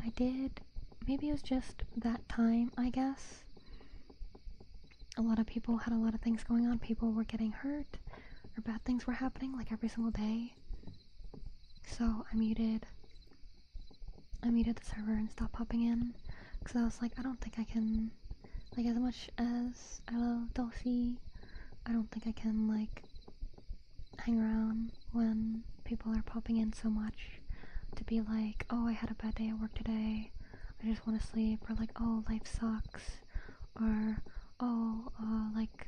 I did, maybe it was just that time, I guess. A lot of people had a lot of things going on. People were getting hurt, or bad things were happening like every single day. So I muted the server and stopped popping in, because I was like, I don't think I can, like, as much as I love Dulcie, I don't think I can like hang around when people are popping in so much to be like, oh, I had a bad day at work today, I just want to sleep, or like, oh, life sucks, or oh, like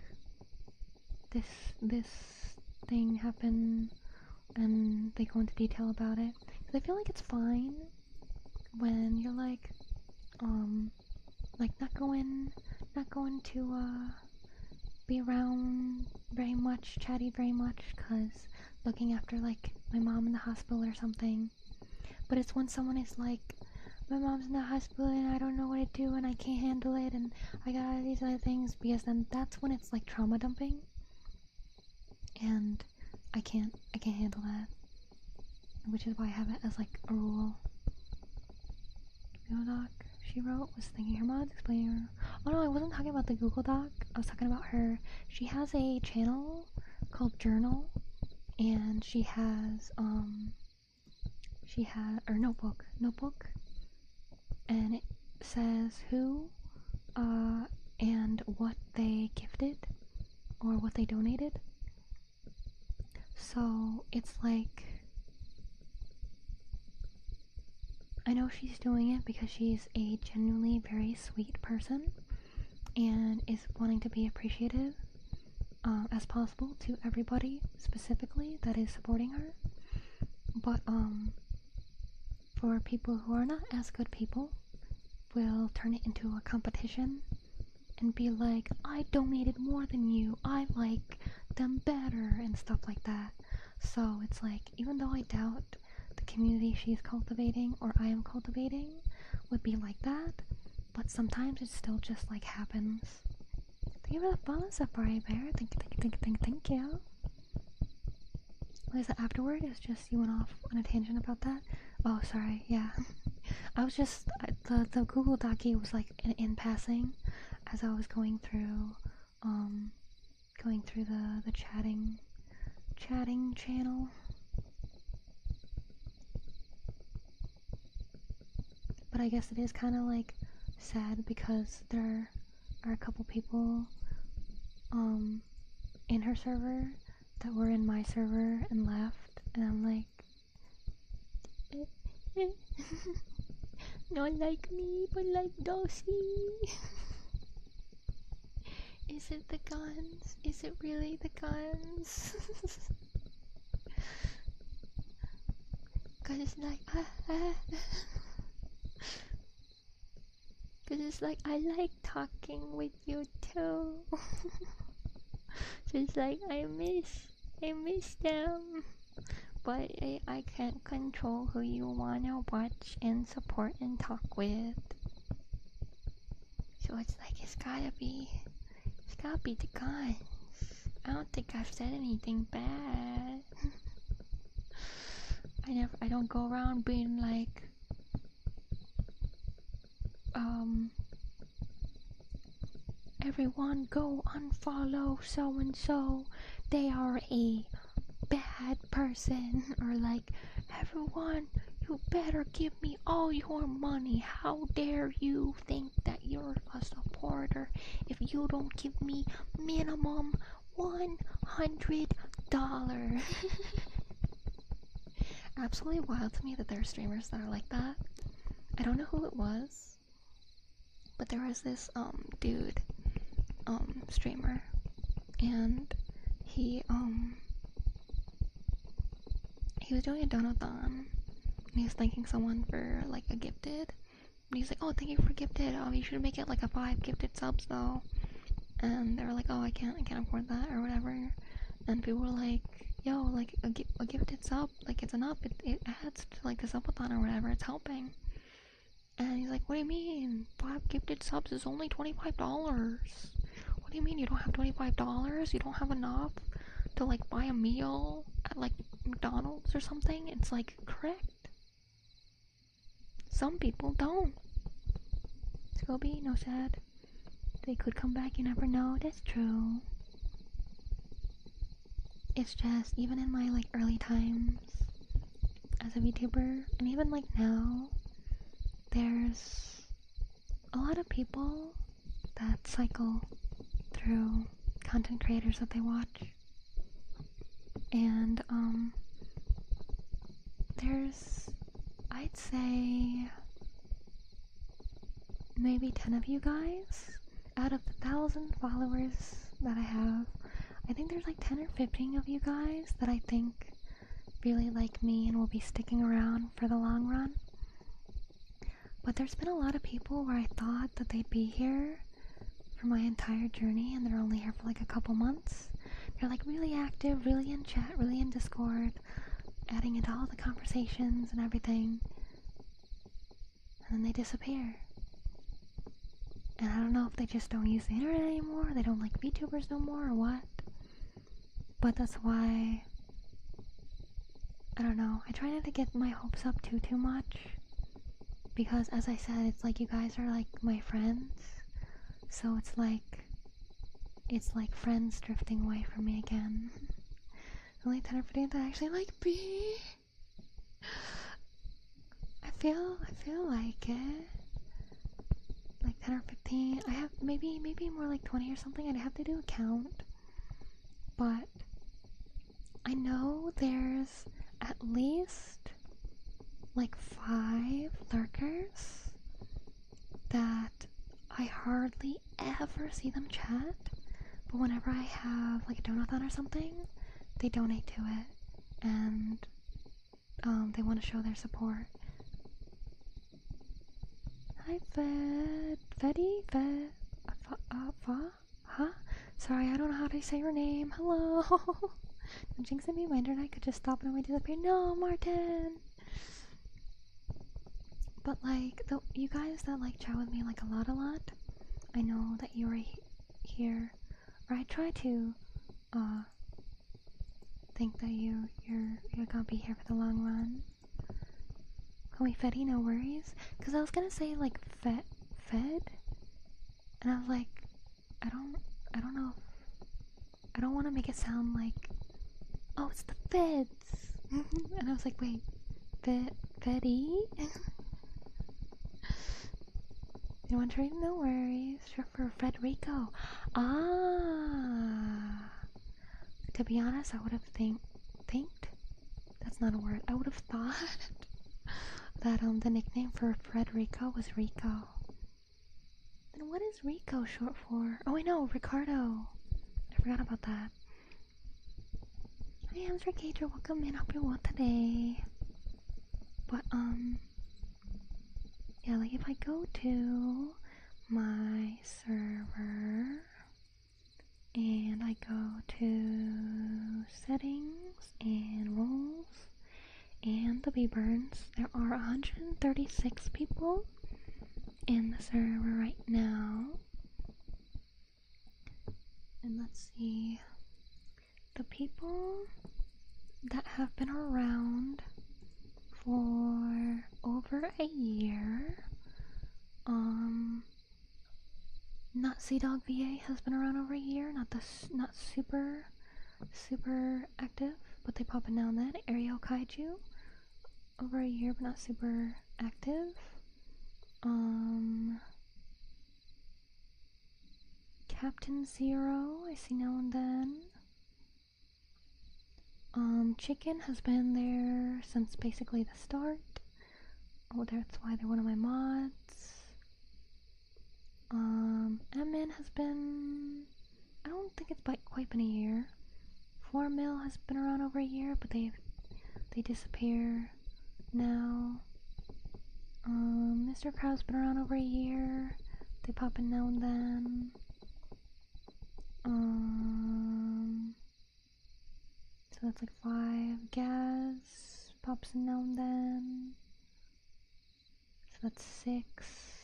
this thing happened, and they go into detail about it. Because I feel like it's fine when you're like not going to be around very much, chatty very much, because looking after like my mom in the hospital or something. But it's when someone is like, my mom's in the hospital and I don't know what to do and I can't handle it and I got all these other things, because then that's when it's like trauma dumping. And I can't handle that. Which is why I have it as like a rule. Google Doc she wrote was thanking her mods, explaining her. Oh no, I wasn't talking about the Google Doc. I was talking about her. She has a channel called Journal, and she has or notebook, and it says who, and what they gifted or what they donated. So it's like, I know she's doing it because she's a genuinely very sweet person and is wanting to be appreciative as possible to everybody specifically that is supporting her. But for people who are not as good people, will turn it into a competition and be like, I donated more than you, I like them better, and stuff like that. So it's like, even though I doubt the community she's cultivating or I am cultivating would be like that, but sometimes it still just like happens. Thank you for the follow, Safari Bear. Thank you. What is that afterward? It's just you went off on a tangent about that? Oh, sorry, yeah. I was just, the Google Docie was like in passing as I was going through the chatting channel. But I guess it is kind of like sad because there are a couple people in her server that were in my server and left, and I'm like, not like me, but like Dossie. Is it the guns? Is it really the guns? Cause it's like, cause it's like, I like talking with you too. So it's like, I miss them. But I can't control who you wanna watch and support and talk with. So it's like, it's gotta be the guns. I don't think I've said anything bad. I don't go around being like, everyone go unfollow so and so, they are a bad person, or like, everyone, you better give me all your money, how dare you think that you're a supporter if you don't give me minimum $100. Absolutely wild to me that there are streamers that are like that. I don't know who it was, but there was this dude streamer, and he was doing a donathon, and he was thanking someone for like a gifted, and he's like, oh, thank you for gifted, you should make it like a 5 gifted subs though. And they were like, oh, I can't afford that or whatever. And people were like, yo, like a gifted sub, like it's enough, it adds to like the subathon or whatever, it's helping. And he's like, what do you mean 5 gifted subs is only $25? What do you mean you don't have $25? You don't have enough to like buy a meal at like McDonald's or something? It's like, correct. Some people don't. Scobie, no sad. They could come back, you never know. That's true. It's just, even in my like early times as a VTuber, and even like now, there's a lot of people that cycle through content creators that they watch. And there's, I'd say, maybe 10 of you guys out of the 1,000 followers that I have. I think there's like 10 or 15 of you guys that I think really like me and will be sticking around for the long run. But there's been a lot of people where I thought that they'd be here for my entire journey, and they're only here for like a couple months. They're like really active, really in chat, really in Discord, adding into all the conversations and everything, and then they disappear. And I don't know if they just don't use the internet anymore, they don't like VTubers no more, or what. But that's why I don't know. I try not to get my hopes up too much. Because as I said, it's like you guys are like my friends. So it's like friends drifting away from me again. Only 10 or 15 that actually like me. I feel like it. Like 10 or 15. I have maybe more like 20 or something. I'd have to do a count. But I know there's at least like 5 lurkers that I hardly ever see them chat. But whenever I have like a donathon or something, they donate to it. And they want to show their support. Hi, Fetty? Huh? Sorry, I don't know how to say your name. Hello? Don't jinx me, my internet could just stop and I might disappear. No, Martin! But like, you guys that like chat with me like a lot, I know that you are here, or I try to, think that you're gonna be here for the long run. Call me Fetty, no worries. Cause I was gonna say like fed, and I was like, I don't know. I don't want to make it sound like, oh, it's the feds. And I was like, wait, Fetty? You want to trade? No worries. Sure, for Federico. Ah. To be honest, I would have thinked. That's not a word. I would have thought that the nickname for Federico was Rico. Then what is Rico short for? Oh, I know, Ricardo. I forgot about that. Hi, Hamster Cager. Welcome in. Hope you're well today. But yeah, like if I go to my server and I go to settings and roles and the Beaberns, there are 136 people in the server right now. And let's see, the people that have been around for over a year, not CDog VA has been around over a year, not super active, but they pop in now and then. Ariel Kaiju, over a year but not super active. Captain Zero, I see now and then. Chicken has been there since basically the start. Oh, that's why they're one of my mods. Emin has been, I don't think it's quite been a year. 4mil has been around over a year, but they disappear now. Mr. Crow's been around over a year. They pop in now and then. So that's like 5. Gaz pops in now and then. So that's 6.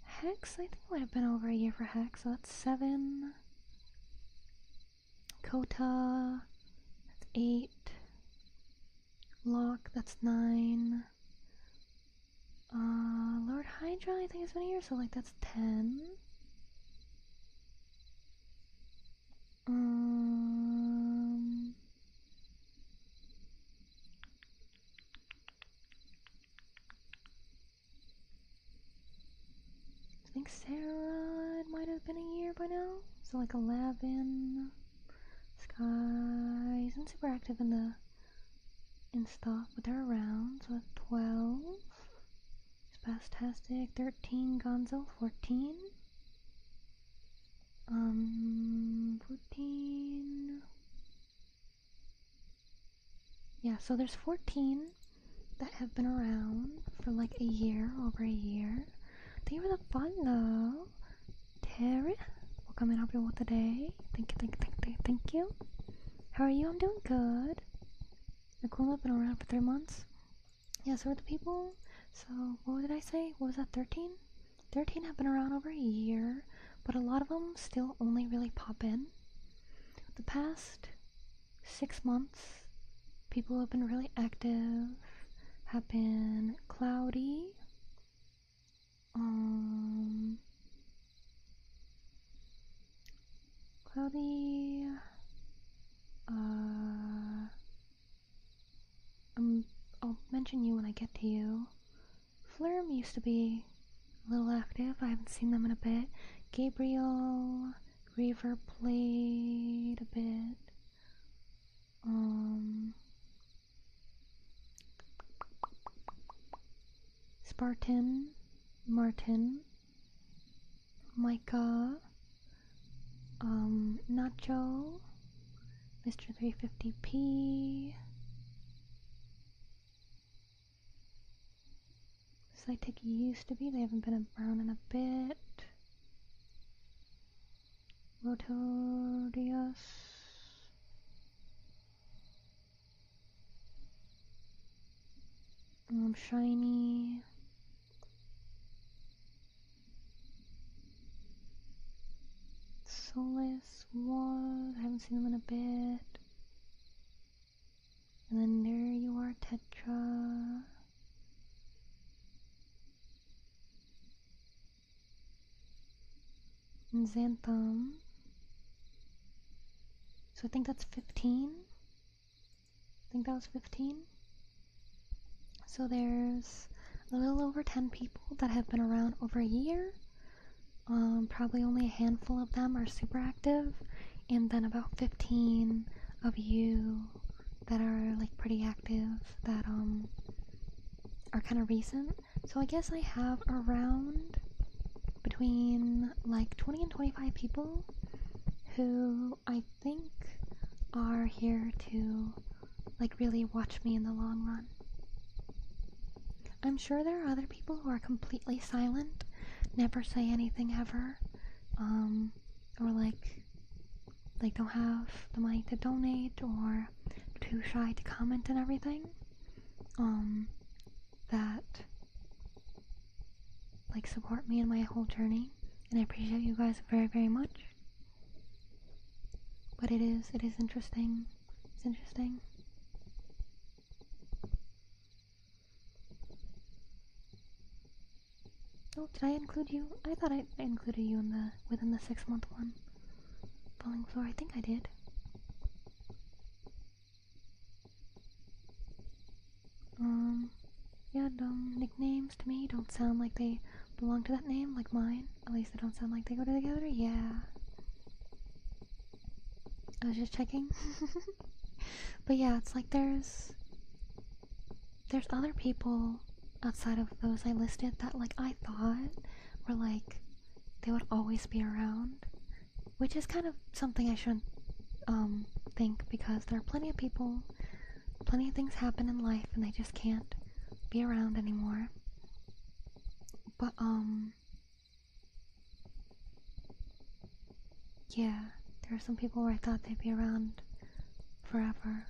Hex, I think might have been over a year for Hex, so that's 7. Kota, that's 8. Lock, that's 9. Lord Hydra, I think it's been a year, so like that's 10. I think Sarah, it might have been a year by now, so like 11. Sky isn't super active in stuff, but they're around, so that's 12. Spastastic, 13. Gonzo, 14. 14. Yeah, so there's 14 that have been around for like a year, over a year. Thank you for the follow. Terry, welcome in. Hope you're well today. Thank you. How are you? I'm doing good. The cool have been around for 3 months. Yeah, so are the people. So, what did I say? What was that, 13? 13 have been around over a year, but a lot of them still only really pop in. The past 6 months, people who have been really active have been Cloudy, I'll mention you when I get to you. Flurm used to be a little active. I haven't seen them in a bit. Gabriel, Reaver played a bit. Spartan, Martin, Micah, Nacho, Mr. 350p, Psytic used to be, they haven't been around in a bit. Rotorius, Shiny, Solus was, I haven't seen them in a bit. And then there you are, Tetra. And Xanthum. So I think that's 15. I think that was 15. So there's a little over 10 people that have been around over a year. Probably only a handful of them are super active, and then about 15 of you that are like pretty active that are kind of recent. So I guess I have around between like 20 and 25 people who I think are here to like really watch me in the long run. I'm sure there are other people who are completely silent, never say anything ever, or like don't have the money to donate or too shy to comment and everything, that like support me in my whole journey, and I appreciate you guys very, very much. But it is interesting. It's interesting. Oh, did I include you? I thought I included you in within the 6-month one. Falling Floor, I think I did. Yeah, nicknames to me don't sound like they belong to that name, like mine. At least they don't sound like they go together. Yeah. I was just checking. But yeah, it's like there's other people outside of those I listed that like I thought were like they would always be around, which is kind of something I shouldn't think, because there are plenty of people, plenty of things happen in life and they just can't be around anymore. But yeah, there are some people where I thought they'd be around forever,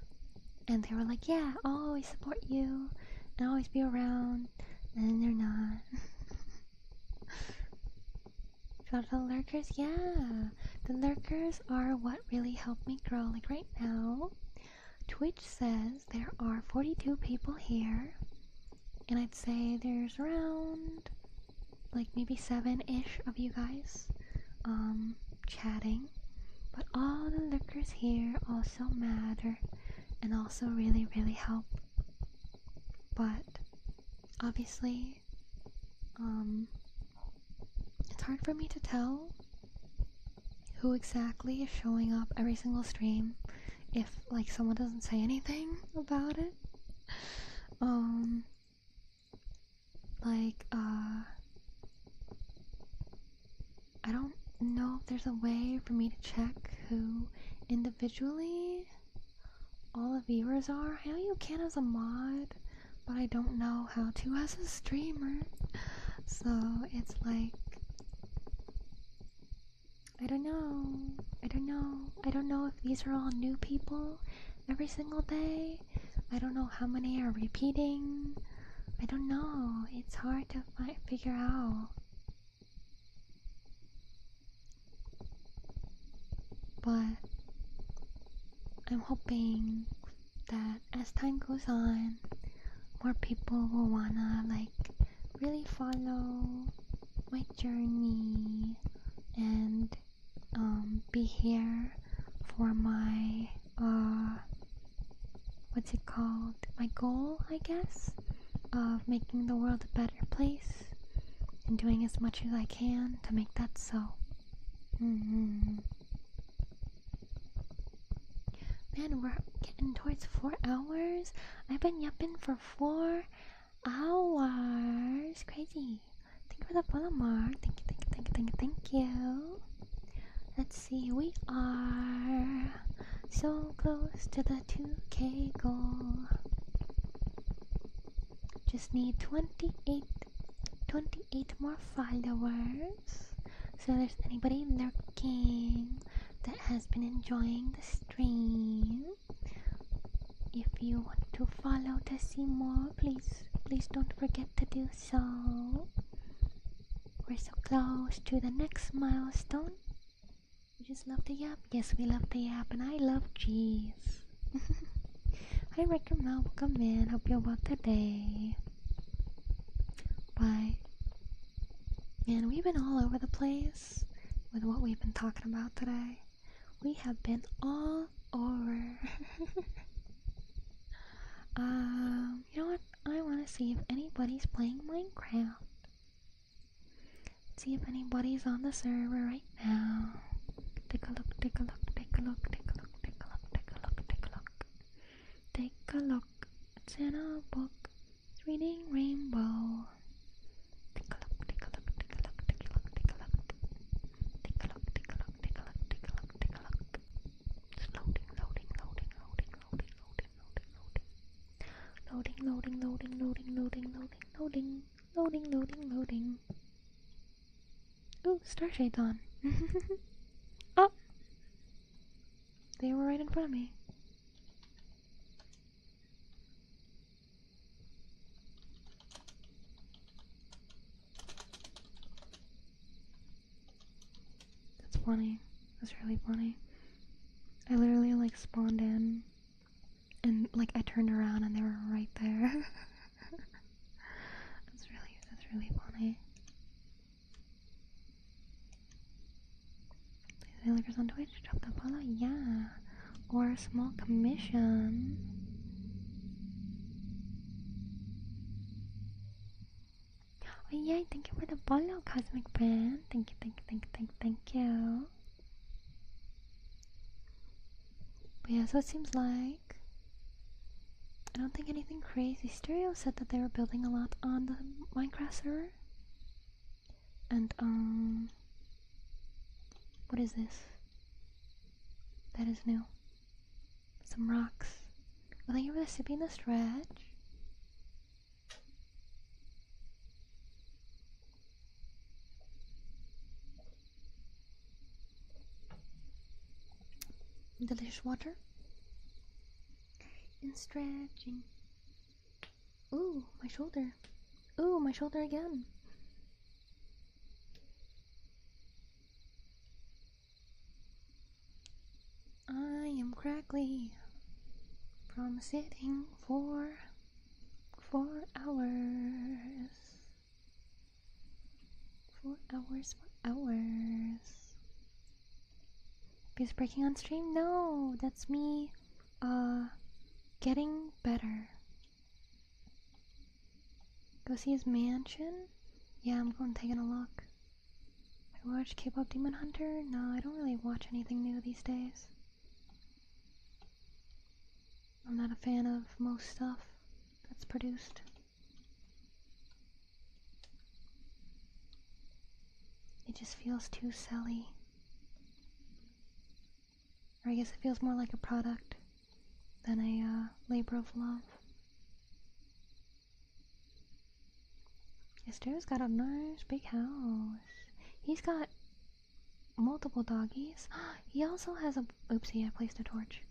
and they were like, yeah, I'll always support you and I'll always be around, and they're not. Shout out to the lurkers. Yeah, the lurkers are what really helped me grow. Like right now, Twitch says there are 42 people here, and I'd say there's around like maybe 7-ish of you guys chatting, but all the lurkers here also matter and also really, really help. But obviously it's hard for me to tell who exactly is showing up every single stream if like someone doesn't say anything about it. I don't know if there's a way for me to check who individually all the viewers are. I know you can as a mod, but I don't know how to as a streamer. So it's like, I don't know if these are all new people every single day. I don't know how many are repeating. I don't know. It's hard to figure out. But I'm hoping that as time goes on, more people will wanna like really follow my journey and be here for my what's it called? My goal, I guess, of making the world a better place and doing as much as I can to make that so. Man, we're getting towards 4 hours. I've been yapping for 4 hours. Crazy. Thank you for the follow, Mark. Thank you. Let's see, we are so close to the 2K goal. Just need 28 more followers. So there's anybody lurking that has been enjoying the stream, if you want to follow to see more, please don't forget to do so. We're so close to the next milestone. We just love the yap. Yes, we love the yap, and I love cheese. Hi, Rick and Mel, welcome in. Hope you're well today. But man, we've been all over the place with what we've been talking about today. We have been all over. You know what? I want to see if anybody's playing Minecraft. See if anybody's on the server right now. Take a look. Take a look. It's in a book. It's reading Rainbow. Take a look. It's loading. Loading. Ooh, Starshade's on. Oh! They were right in front of me. That's funny. That's really funny. I literally like spawned in and like I turned around and they were right there. That's really funny. Please, Lakers on Twitch, drop the follow, yeah. Or a small commission. Oh yay, thank you for the follow, Cosmic Brand. Thank you. But yeah, so it seems like I don't think anything crazy. Stereo said that they were building a lot on the Minecraft server. And what is this? That is new. Some rocks. Well, thank you for the sippy and the stretch. Delicious water. And stretching. Ooh, my shoulder. Ooh, my shoulder again. I am crackly from sitting for 4 hours. 4 hours. Is breaking on stream? No, that's me getting better. Go see his mansion? Yeah, I'm going taking a look. I watch K-pop Demon Hunter? No, I don't really watch anything new these days. I'm not a fan of most stuff that's produced. It just feels too silly. Or I guess it feels more like a product than a labor of love. Esther's got a nice big house. He's got multiple doggies. He also has a... Oopsie, I placed a torch.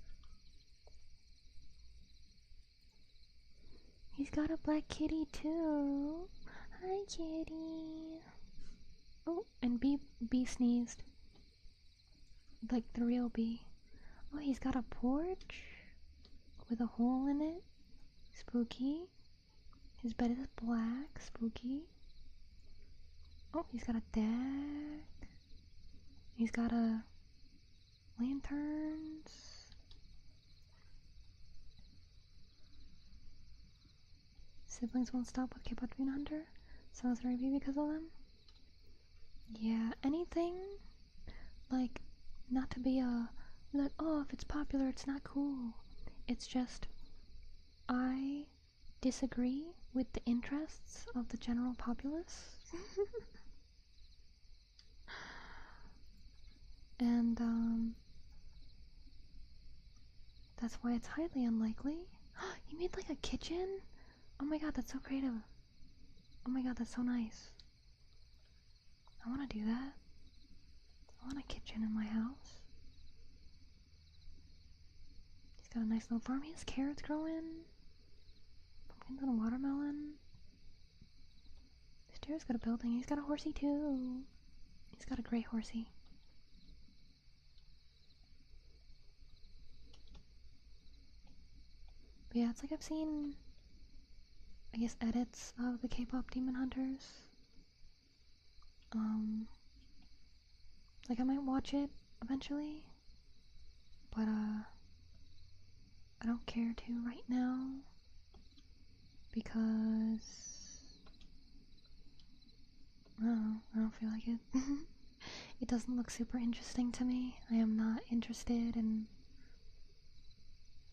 He's got a black kitty too. Hi, kitty. Oh, and bee sneezed. Like the real bee. Oh, he's got a porch. with a hole in it. Spooky. His bed is black. Spooky. Oh, he's got a deck. He's got a lanterns. Siblings won't stop with K-pop Dream Hunter. Sounds review because of them. Yeah, anything like not to be like, oh, if it's popular it's not cool. It's just I disagree with the interests of the general populace. And that's why it's highly unlikely. You made like a kitchen? Oh my god, that's so creative. Oh my god, that's so nice. I want to do that. I want a kitchen in my house. He's got a nice little farm. He has carrots growing. Pumpkins and a watermelon. Stairs got a building. He's got a horsey too. He's got a gray horsey. But yeah, it's like I've seen, I guess, edits of the K-pop Demon Hunters. Like I might watch it eventually, but I don't care to right now because I don't feel like it. It doesn't look super interesting to me. I am not interested in,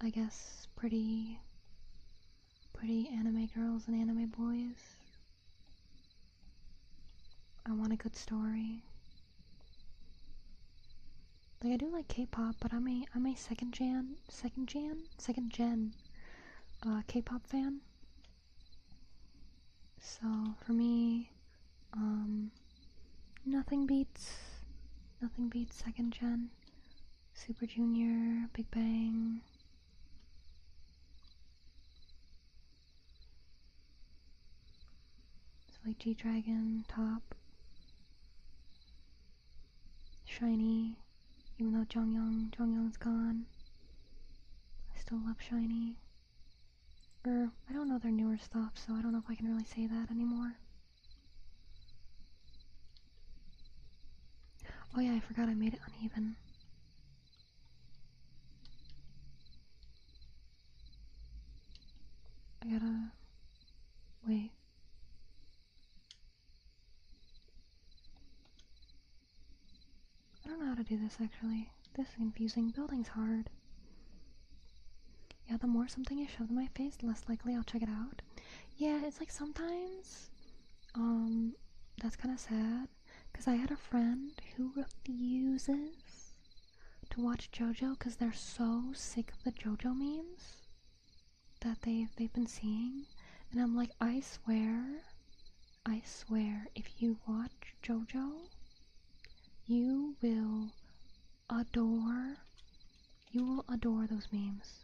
I guess, pretty anime girls and anime boys. I want a good story. Like I do like K-pop, but I'm a second gen K-pop fan. So for me, nothing beats second gen. Super Junior, Big Bang. So like G-Dragon, Top, Shiny. Even though Jonghyun's gone, I still love Shiny. I don't know their newer stuff, so I don't know if I can really say that anymore. Oh yeah, I forgot I made it uneven. I gotta... wait. I don't know how to do this actually. This is confusing. Building's hard. Yeah, the more something is shoved in my face, the less likely I'll check it out. Yeah, it's like sometimes, that's kind of sad, because I had a friend who refuses to watch JoJo because they're so sick of the JoJo memes that they've been seeing, and I'm like, I swear, if you watch JoJo, you will adore those memes.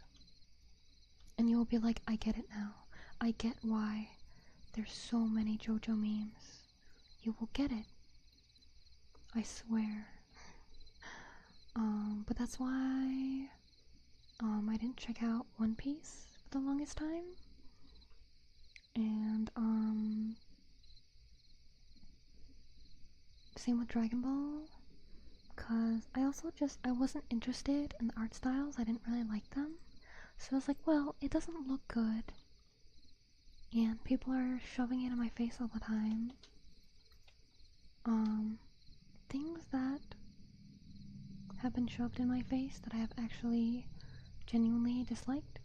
And you'll be like, I get it now. I get why there's so many JoJo memes. You will get it. I swear. But that's why I didn't check out One Piece for the longest time. And same with Dragon Ball. Cause I wasn't interested in the art styles. I didn't really like them. So I was like, well, it doesn't look good. And people are shoving it in my face all the time. Things that have been shoved in my face that I have actually genuinely disliked.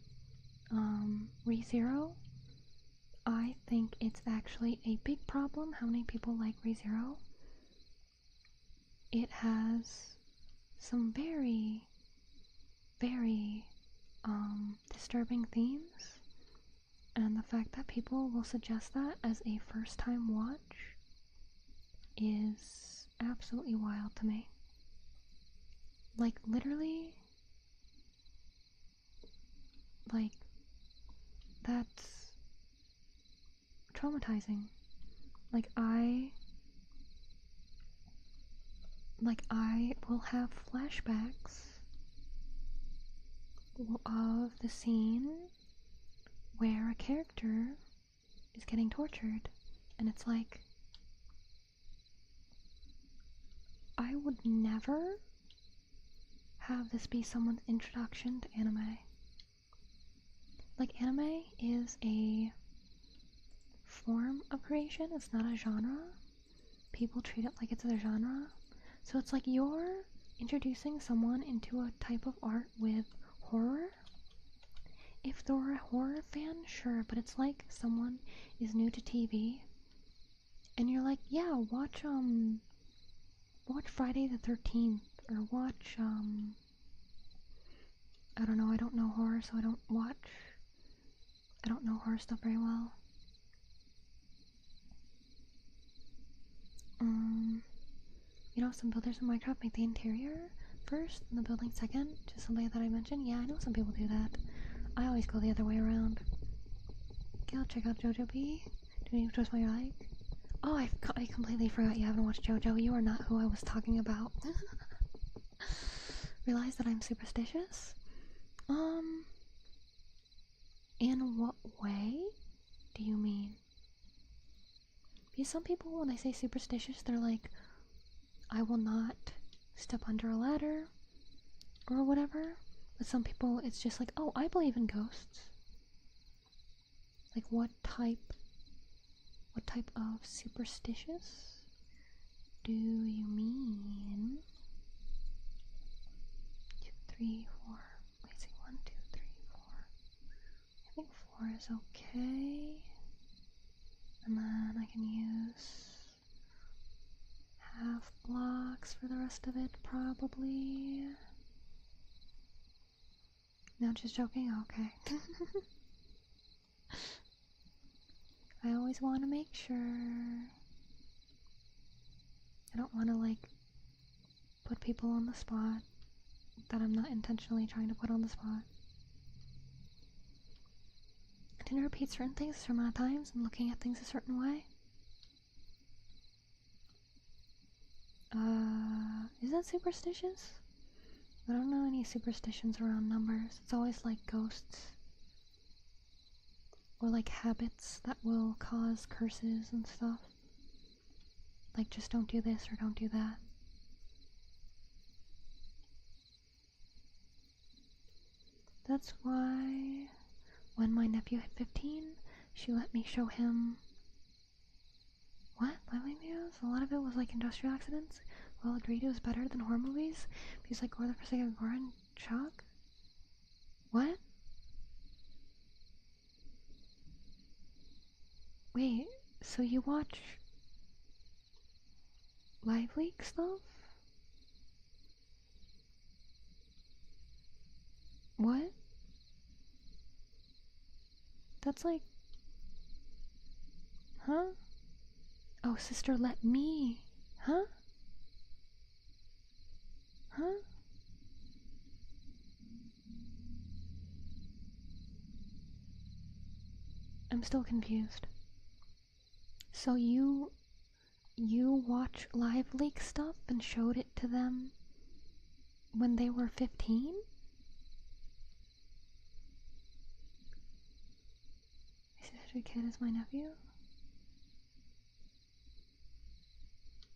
ReZero. I think it's actually a big problem how many people like ReZero. It has some very disturbing themes, and the fact that people will suggest that as a first time watch is absolutely wild to me. Like, literally, like, that's traumatizing. Like I will have flashbacks of the scene where a character is getting tortured, and it's like, I would never have this be someone's introduction to anime. Like, anime is a form of creation, it's not a genre. People treat it like it's a genre. So it's like you're introducing someone into a type of art with horror. If they're a horror fan, sure, but it's like someone is new to TV and you're like, yeah, watch Friday the 13th, or watch I don't know, I don't know horror, so I don't know horror stuff very well. You know, some builders in Minecraft make the interior first and the building second, just something that I mentioned. Yeah, I know some people do that. I always go the other way around. Okay, I'll check out JoJo B. Do you twist my eye? Oh, I completely forgot you haven't watched JoJo. You are not who I was talking about. Realize that I'm superstitious? In what way do you mean? Because some people, when I say superstitious, they're like, I will not step under a ladder or whatever. But some people, it's just like, oh, I believe in ghosts. Like, what type of superstitious do you mean? 2, 3, 4. Wait, see, 1, 2, 3, 4. I think 4 is okay. And then I can use half blocks for the rest of it, probably. No, just joking? Okay. I always want to make sure. I don't want to, like, put people on the spot that I'm not intentionally trying to put on the spot. I didn't repeat certain things a certain amount of times and looking at things a certain way. Is that superstitious? I don't know any superstitions around numbers. It's always like ghosts. Or like habits that will cause curses and stuff. Like, just don't do this or don't do that. That's why when my nephew hit 15, she let me show him living videos. A lot of it was like industrial accidents. We all agreed it was better than horror movies because, like, gore for sake of gore and shock. What? Wait, so you watch live leak stuff? What? That's like... Huh? Oh, sister, let me... Huh? Huh? I'm still confused. So you watch live leak stuff and showed it to them when they were 15? My sister's kid is my nephew?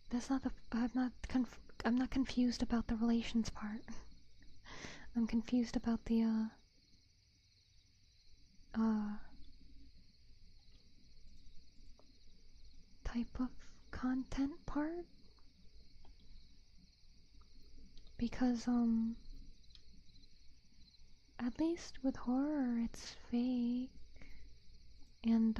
That's not the... I'm not confused about the relations part. I'm confused about the, type of content part. Because, at least with horror, it's fake. And,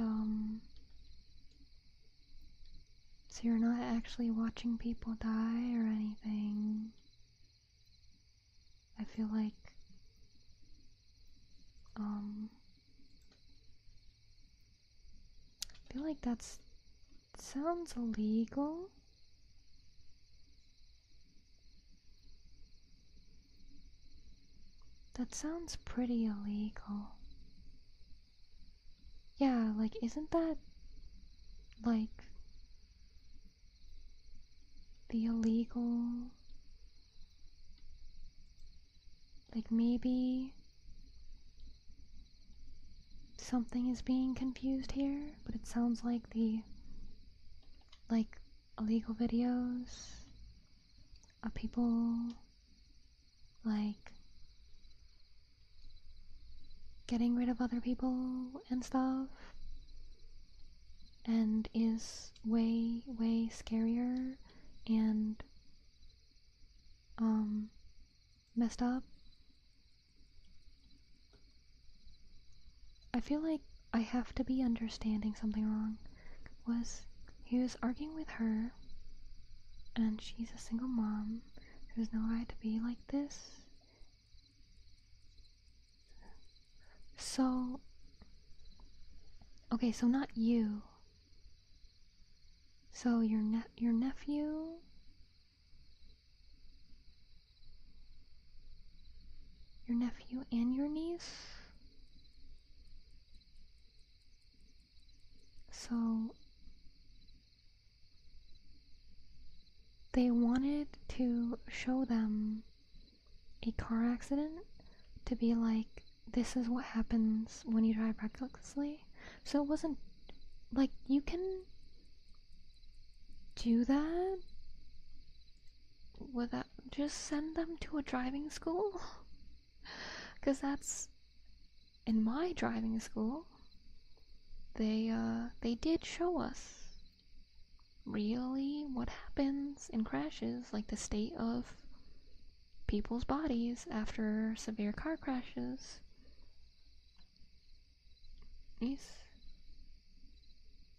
so you're not actually watching people die or anything. I feel like, that's sounds illegal. That sounds pretty illegal. Yeah, like, isn't that, like, the illegal, like, maybe something is being confused here, but it sounds like like illegal videos of people like getting rid of other people and stuff, and is way scarier and messed up. I feel like I have to be understanding something wrong. He was arguing with her, and she's a single mom. There's no right to be like this. So, okay, so not you. So your nephew. Your nephew and your niece. So they wanted to show them a car accident to be like, this is what happens when you drive recklessly. So it wasn't like, you can do that without, just send them to a driving school. Because that's, in my driving school, they did show us really what happens in crashes, like the state of people's bodies after severe car crashes. Nice.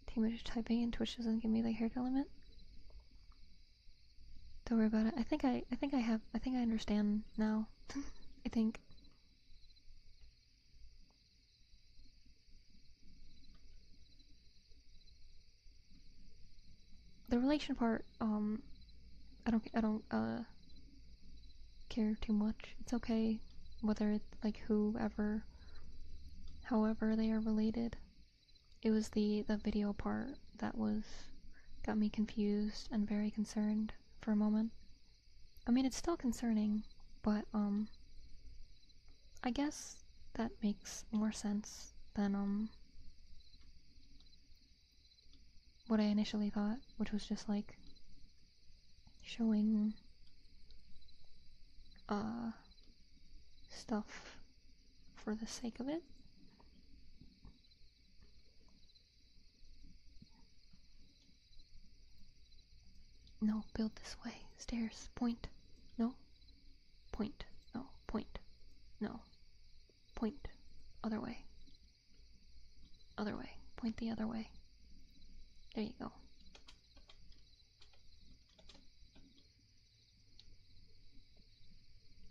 Too much typing and Twitch doesn't give me the hair limit. Don't worry about it. I think I understand now. I think. The relation part, I don't care too much. It's okay whether it's like however they are related. It was the video part that got me confused and very concerned for a moment. I mean, it's still concerning, but I guess that makes more sense than what I initially thought, which was just like showing stuff for the sake of it. No, build this way. Stairs. Point. No. Point. No. Point. No. Point. Other way. Other way. Point the other way. There you go.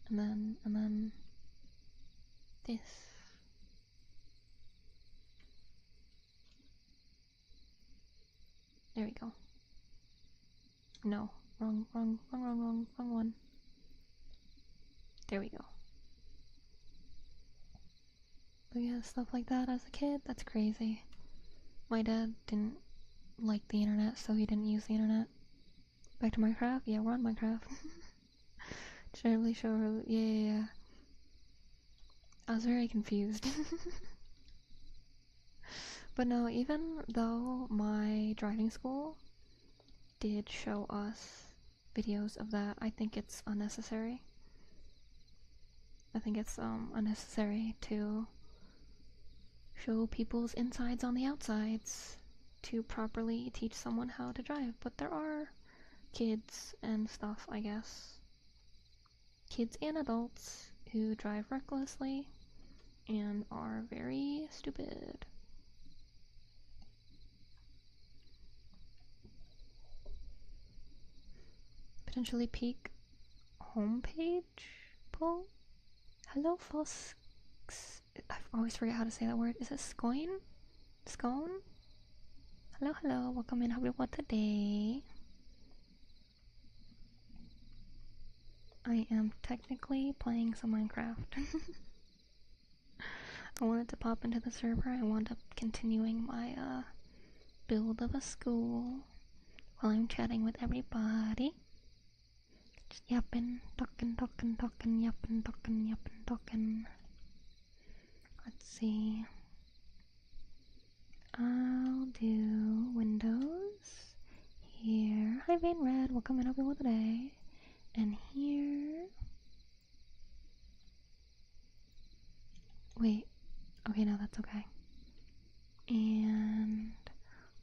And then this. There we go. No, wrong one. There we go. But yeah, stuff like that as a kid, that's crazy. My dad didn't like the internet, so he didn't use the internet. Back to Minecraft? Yeah, we're on Minecraft. Should I really show her? Yeah. I was very confused. But no, even though my driving school did show us videos of that, I think it's unnecessary. I think it's unnecessary to show people's insides on the outsides to properly teach someone how to drive. But there are kids and stuff, I guess. Kids and adults who drive recklessly and are very stupid. Potentially peak homepage pull. Hello, folks. I always forget how to say that word. Is it scone? Scone? Hello, welcome in. Hope you want today. I am technically playing some Minecraft. I wanted to pop into the server. I wound up continuing my build of a school while I'm chatting with everybody. Just yapping, talking, yapping, talking. Let's see. Fanart, we'll come and help you with the day. And here... Wait. Okay, no, that's okay. And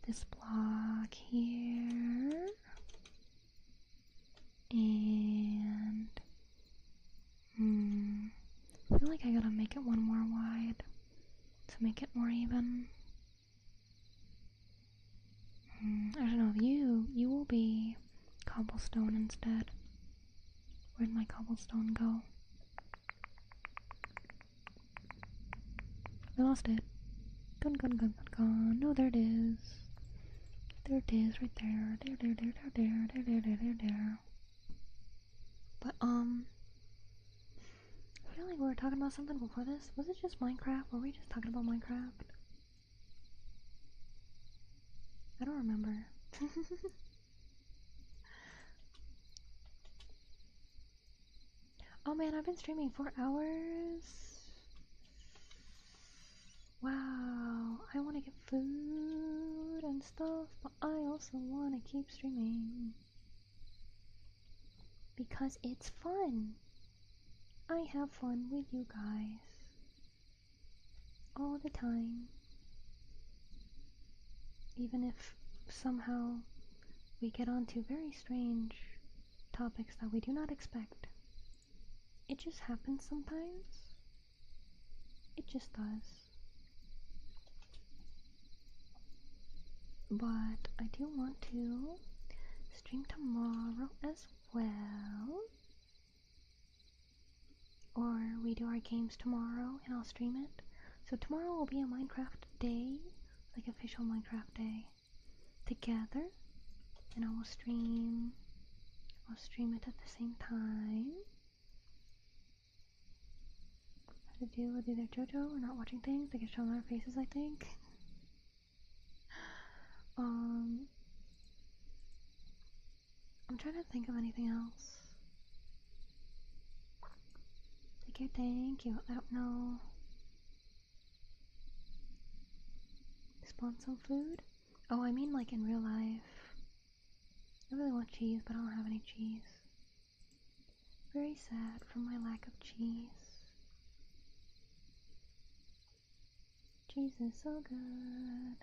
this block here. And... I feel like I gotta make it one more wide to make it more even. I don't know, you will be cobblestone instead. Where'd my cobblestone go? I lost it. Gone. No, there it is. There it is, right there. There. But, I feel like we were talking about something before this. Was it just Minecraft? Were we just talking about Minecraft? I don't remember. Oh man, I've been streaming 4 hours. Wow, I want to get food and stuff, but I also want to keep streaming. Because it's fun. I have fun with you guys. All the time. Even if somehow we get onto very strange topics that we do not expect. It just happens sometimes. It just does. But I do want to stream tomorrow as well. Or we do our games tomorrow and I'll stream it. So tomorrow will be a Minecraft day, like official Minecraft day, together. And I will stream it at the same time. Have to deal with either JoJo or not watching things. They get shown on our faces, I think. I'm trying to think of anything else. Thank you. I don't know. Spawn some food? Oh, I mean like in real life. I really want cheese, but I don't have any cheese. Very sad for my lack of cheese. Cheese is so good.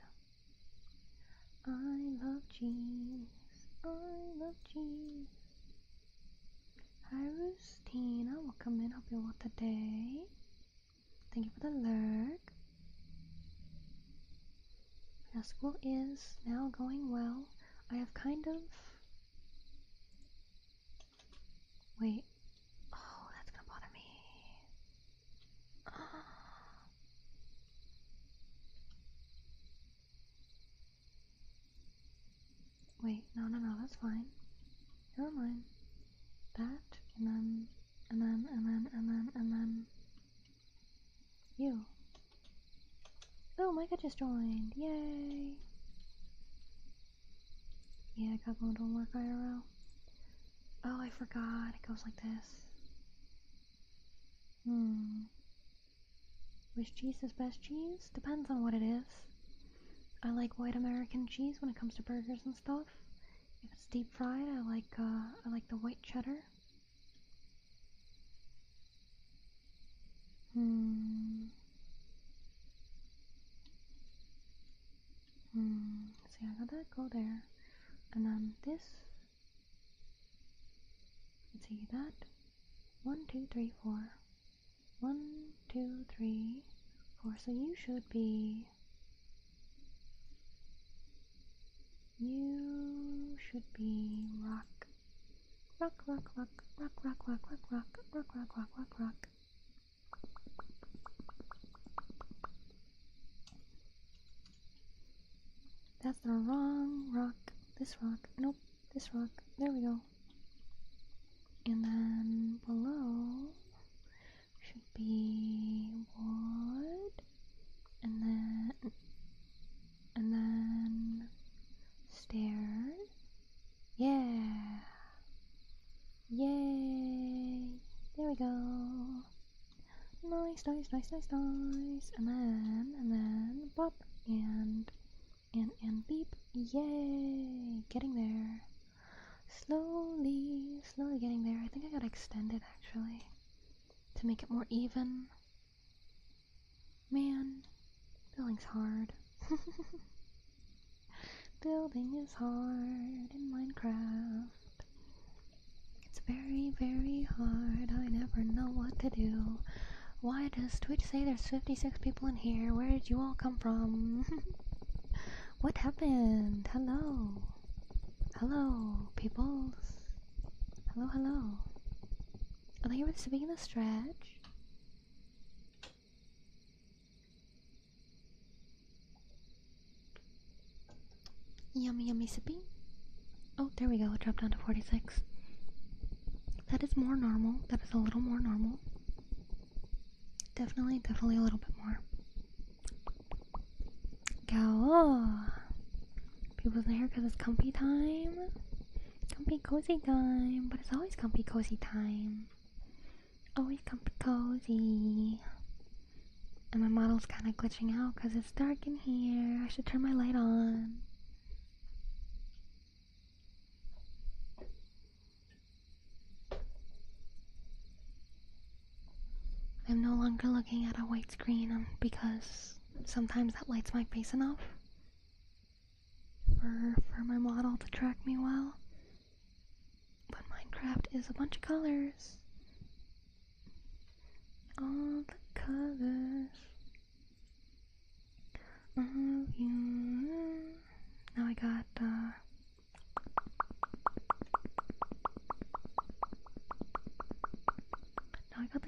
I love cheese. I love cheese. Hi, Rustina. Welcome in. Hope you want the day. Thank you for the lurk. Yeah, school is now going well. I have kind of... Wait. Oh, that's gonna bother me. Wait, no, that's fine. Never mind. That, and then you. Oh, Micah just joined. Yay! Yeah, Goblin don't work IRL. Oh, I forgot. It goes like this. Which cheese is best cheese? Depends on what it is. I like white American cheese when it comes to burgers and stuff. If it's deep fried, I like the white cheddar. See, I got that, go there. And then this. Let's see, that. 1, 2, 3, 4. 1, 2, 3, 4. So you should be... rock. Rock. That's the wrong rock. This rock. Nope. This rock. There we go. And then below should be wood. And then stairs. Yeah. Yay. There we go. Nice. And then pop and beep. Yay. Getting there. Slowly, slowly getting there. I think I gotta extend it actually to make it more even. Man, building's hard. Building is hard in Minecraft. It's very, very hard. I never know what to do. Why does Twitch say there's 56 people in here? Where did you all come from? What happened? Hello. Hello, peoples. Hello, hello. Are they already sipping in the stretch? Yummy, yummy sipping. Oh, there we go. It dropped down to 46. That is more normal. That is a little more normal. Definitely a little bit more. Go. People's in here because it's comfy time. Comfy cozy time. But it's always comfy cozy time. Always comfy cozy. And my model's kind of glitching out because it's dark in here. I should turn my light on. I'm no longer looking at a white screen because sometimes that lights my face enough for my model to track me well. But Minecraft is a bunch of colors. All the colors of you. Now I got the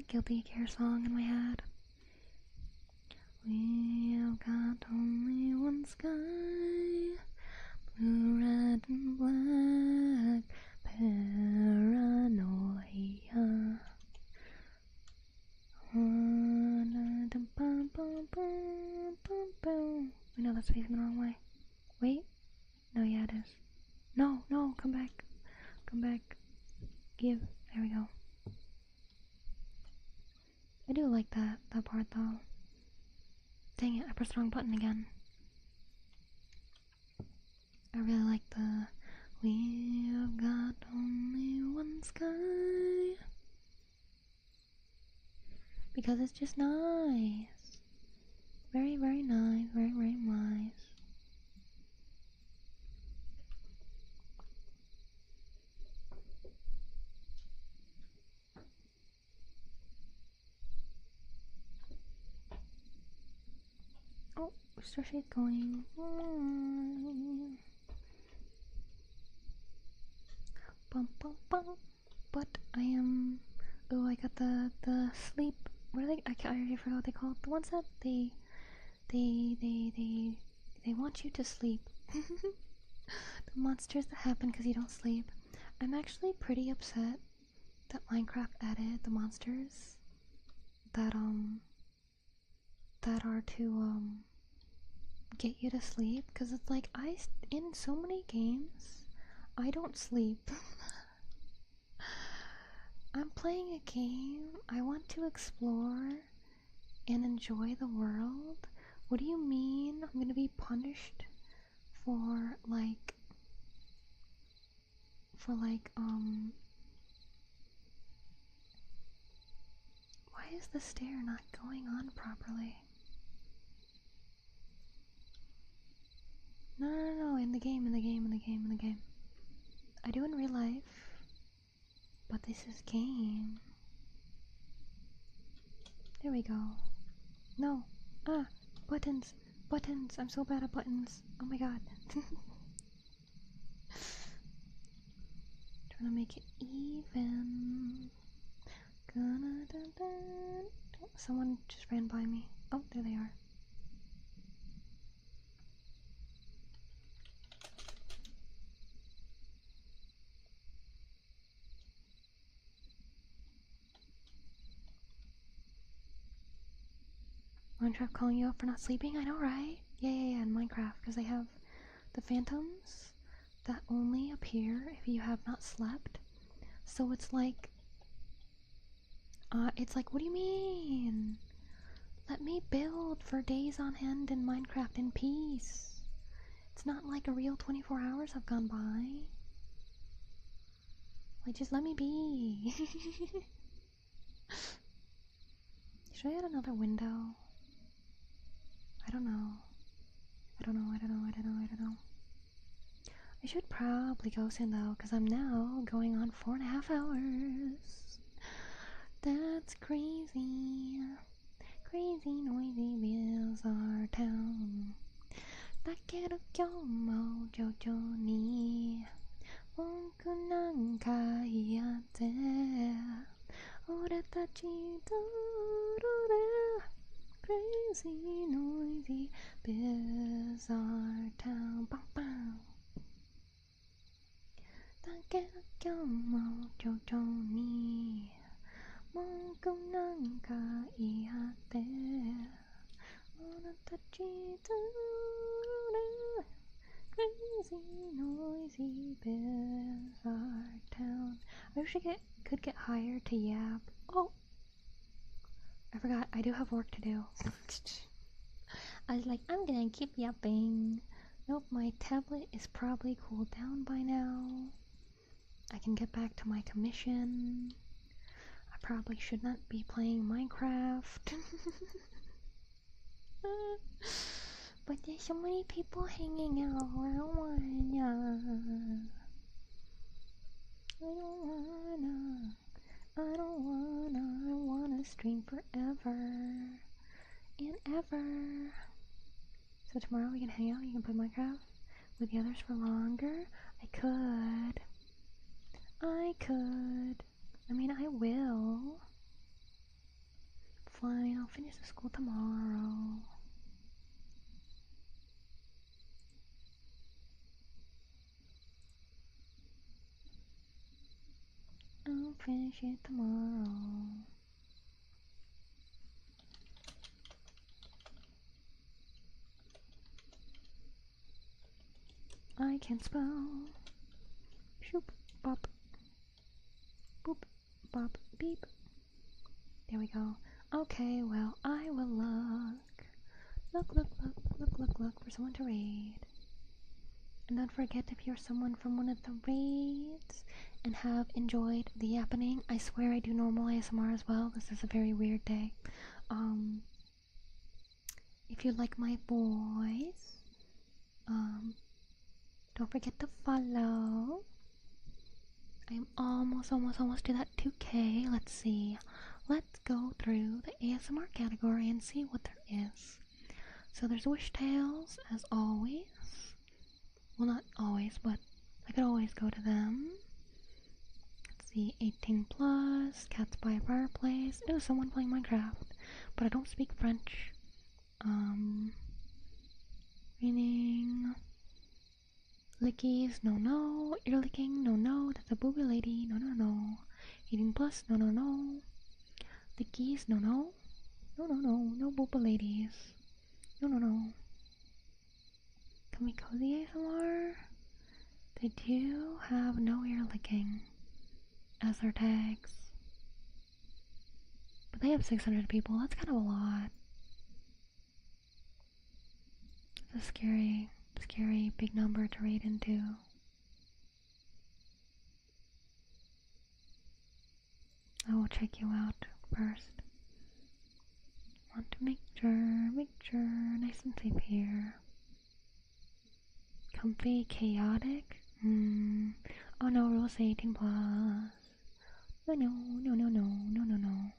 Guilty Gear song in my head. We've got only one sky, blue, red, and black, paranoia. I know that's facing the wrong way. Wait. No, yeah, it is. No, no, come back. Come back. Give. There we go. I do like that part though. Dang it, I pressed the wrong button again. I really like the we've got only one sky. Because it's just nice. Very, very nice. Very, very nice. Oh, Starshade going. Bum, bum, bum. But I am. Oh, I got the sleep. What are they? I already forgot what they call it. The ones that they want you to sleep. The monsters that happen because you don't sleep. I'm actually pretty upset that Minecraft added the monsters that are to get you to sleep, because it's like in so many games I don't sleep. I'm playing a game, I want to explore and enjoy the world. What do you mean I'm gonna be punished for like why is the stair not going on properly? No, in the game. I do in real life, but this is game. There we go. No. Ah, buttons. I'm so bad at buttons. Oh my god. Trying to make it even. Someone just ran by me. Oh, there they are. Minecraft calling you up for not sleeping? I know, right? Yeah, in Minecraft, because they have the phantoms that only appear if you have not slept. So it's like, what do you mean? Let me build for days on end in Minecraft in peace. It's not like a real 24 hours have gone by. Like, just let me be. Should I add another window? I don't know. I don't know. I should probably go soon though, because I'm now going on 4.5 hours. That's crazy. Crazy, noisy bills our town. Takeru kyomo jojo ni Bonku nanka iate Ore tachi dorore Crazy, noisy bills our town. Bang, bang. Takeru kyomo jojo ni Bonku nanka iate Crazy, noisy bills our town. I wish I could get hired to yap. Oh, I forgot. I do have work to do. I was like, I'm gonna keep yapping. Nope, my tablet is probably cooled down by now. I can get back to my commission. I probably should not be playing Minecraft. But there's so many people hanging out. I don't wanna stream forever and ever. So tomorrow we can hang out, you can play Minecraft with the others for longer. I could. I mean, I will. Fine, I'll finish the school tomorrow. I'll finish it tomorrow. I can spell. Shoop, bop. Boop, bop, beep. There we go. Okay, well, I will look for someone to raid. And don't forget, if you're someone from one of the raids and have enjoyed the happening, I swear I do normal ASMR as well. This is a very weird day. If you like my voice, don't forget to follow. I am almost to that 2K. Let's see. Let's go through the ASMR category and see what there is. So there's Wish Tales, as always. Well, not always, but I could always go to them. Let's see, 18 plus, Cats by a Fireplace. Ooh, someone playing Minecraft, but I don't speak French. Meaning, lickies, no. Ear licking, no. That's a booby lady, no. 18 plus, no. Lickies, no. No booby ladies. No. Can we cozy ASMR? They do have no ear licking as their tags. But they have 600 people, that's kind of a lot. It's a scary big number to raid into. I will check you out first. Want to make sure, nice and safe here. Comfy, chaotic? Oh no, rules 18 plus. No.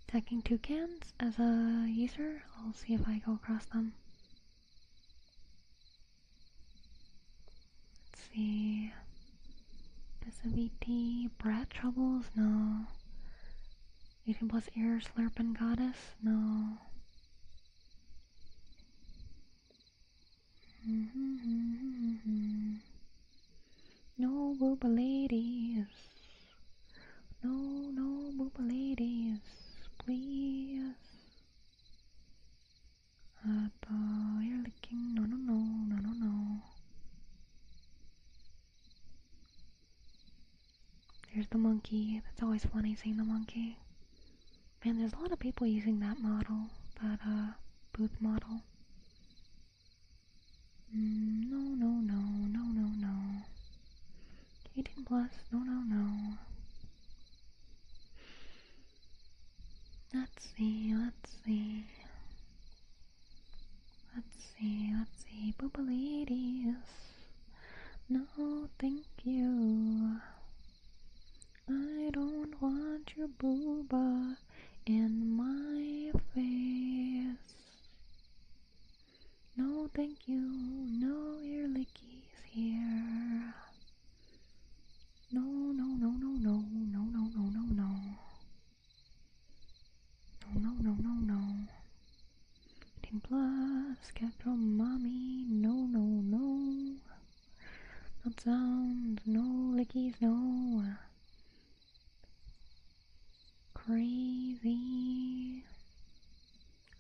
Attacking toucans as a user? I'll see if I go across them. Let's see. Passivity, brat troubles? No. 18 plus ear slurping goddess? No. No booba ladies. No booba ladies. Please. You're licking. No. There's the monkey. That's always funny seeing the monkey. Man, there's a lot of people using that model. That booth model. No.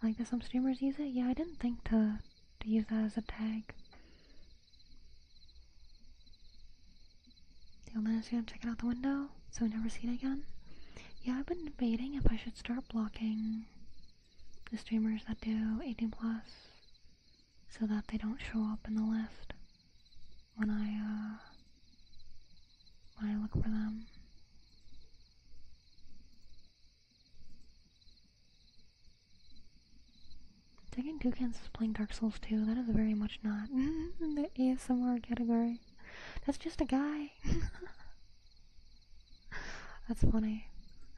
Like, that some streamers use it? Yeah, I didn't think to use that as a tag. The only Instagram, check it out the window, so we never see it again. Yeah, I've been debating if I should start blocking the streamers that do 18 plus, so that they don't show up in the list when I look for them. Taking toucans is playing Dark Souls 2. That is very much not the ASMR category. That's just a guy. That's funny.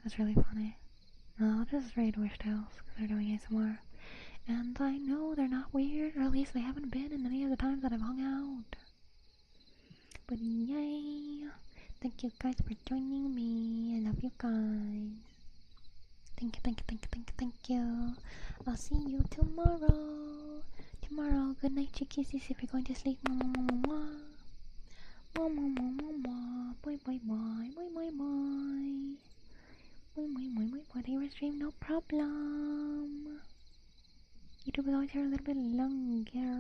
That's really funny. No, I'll just raid Wish Tales because they're doing ASMR. And I know they're not weird, or at least they haven't been in any of the times that I've hung out. But yay! Thank you guys for joining me. I love you guys. Thank you, thank you, thank you, thank you, thank you. I'll see you tomorrow. Tomorrow, good night, chickies, if you're going to sleep. Mwah, mwah, mwah. Mwah, mwah, mwah, mwah, mwah. Bye, bye, bye, bye, bye, bye. Bye, bye, bye, bye, bye. They were stream, no problem. YouTube is always here a little bit longer.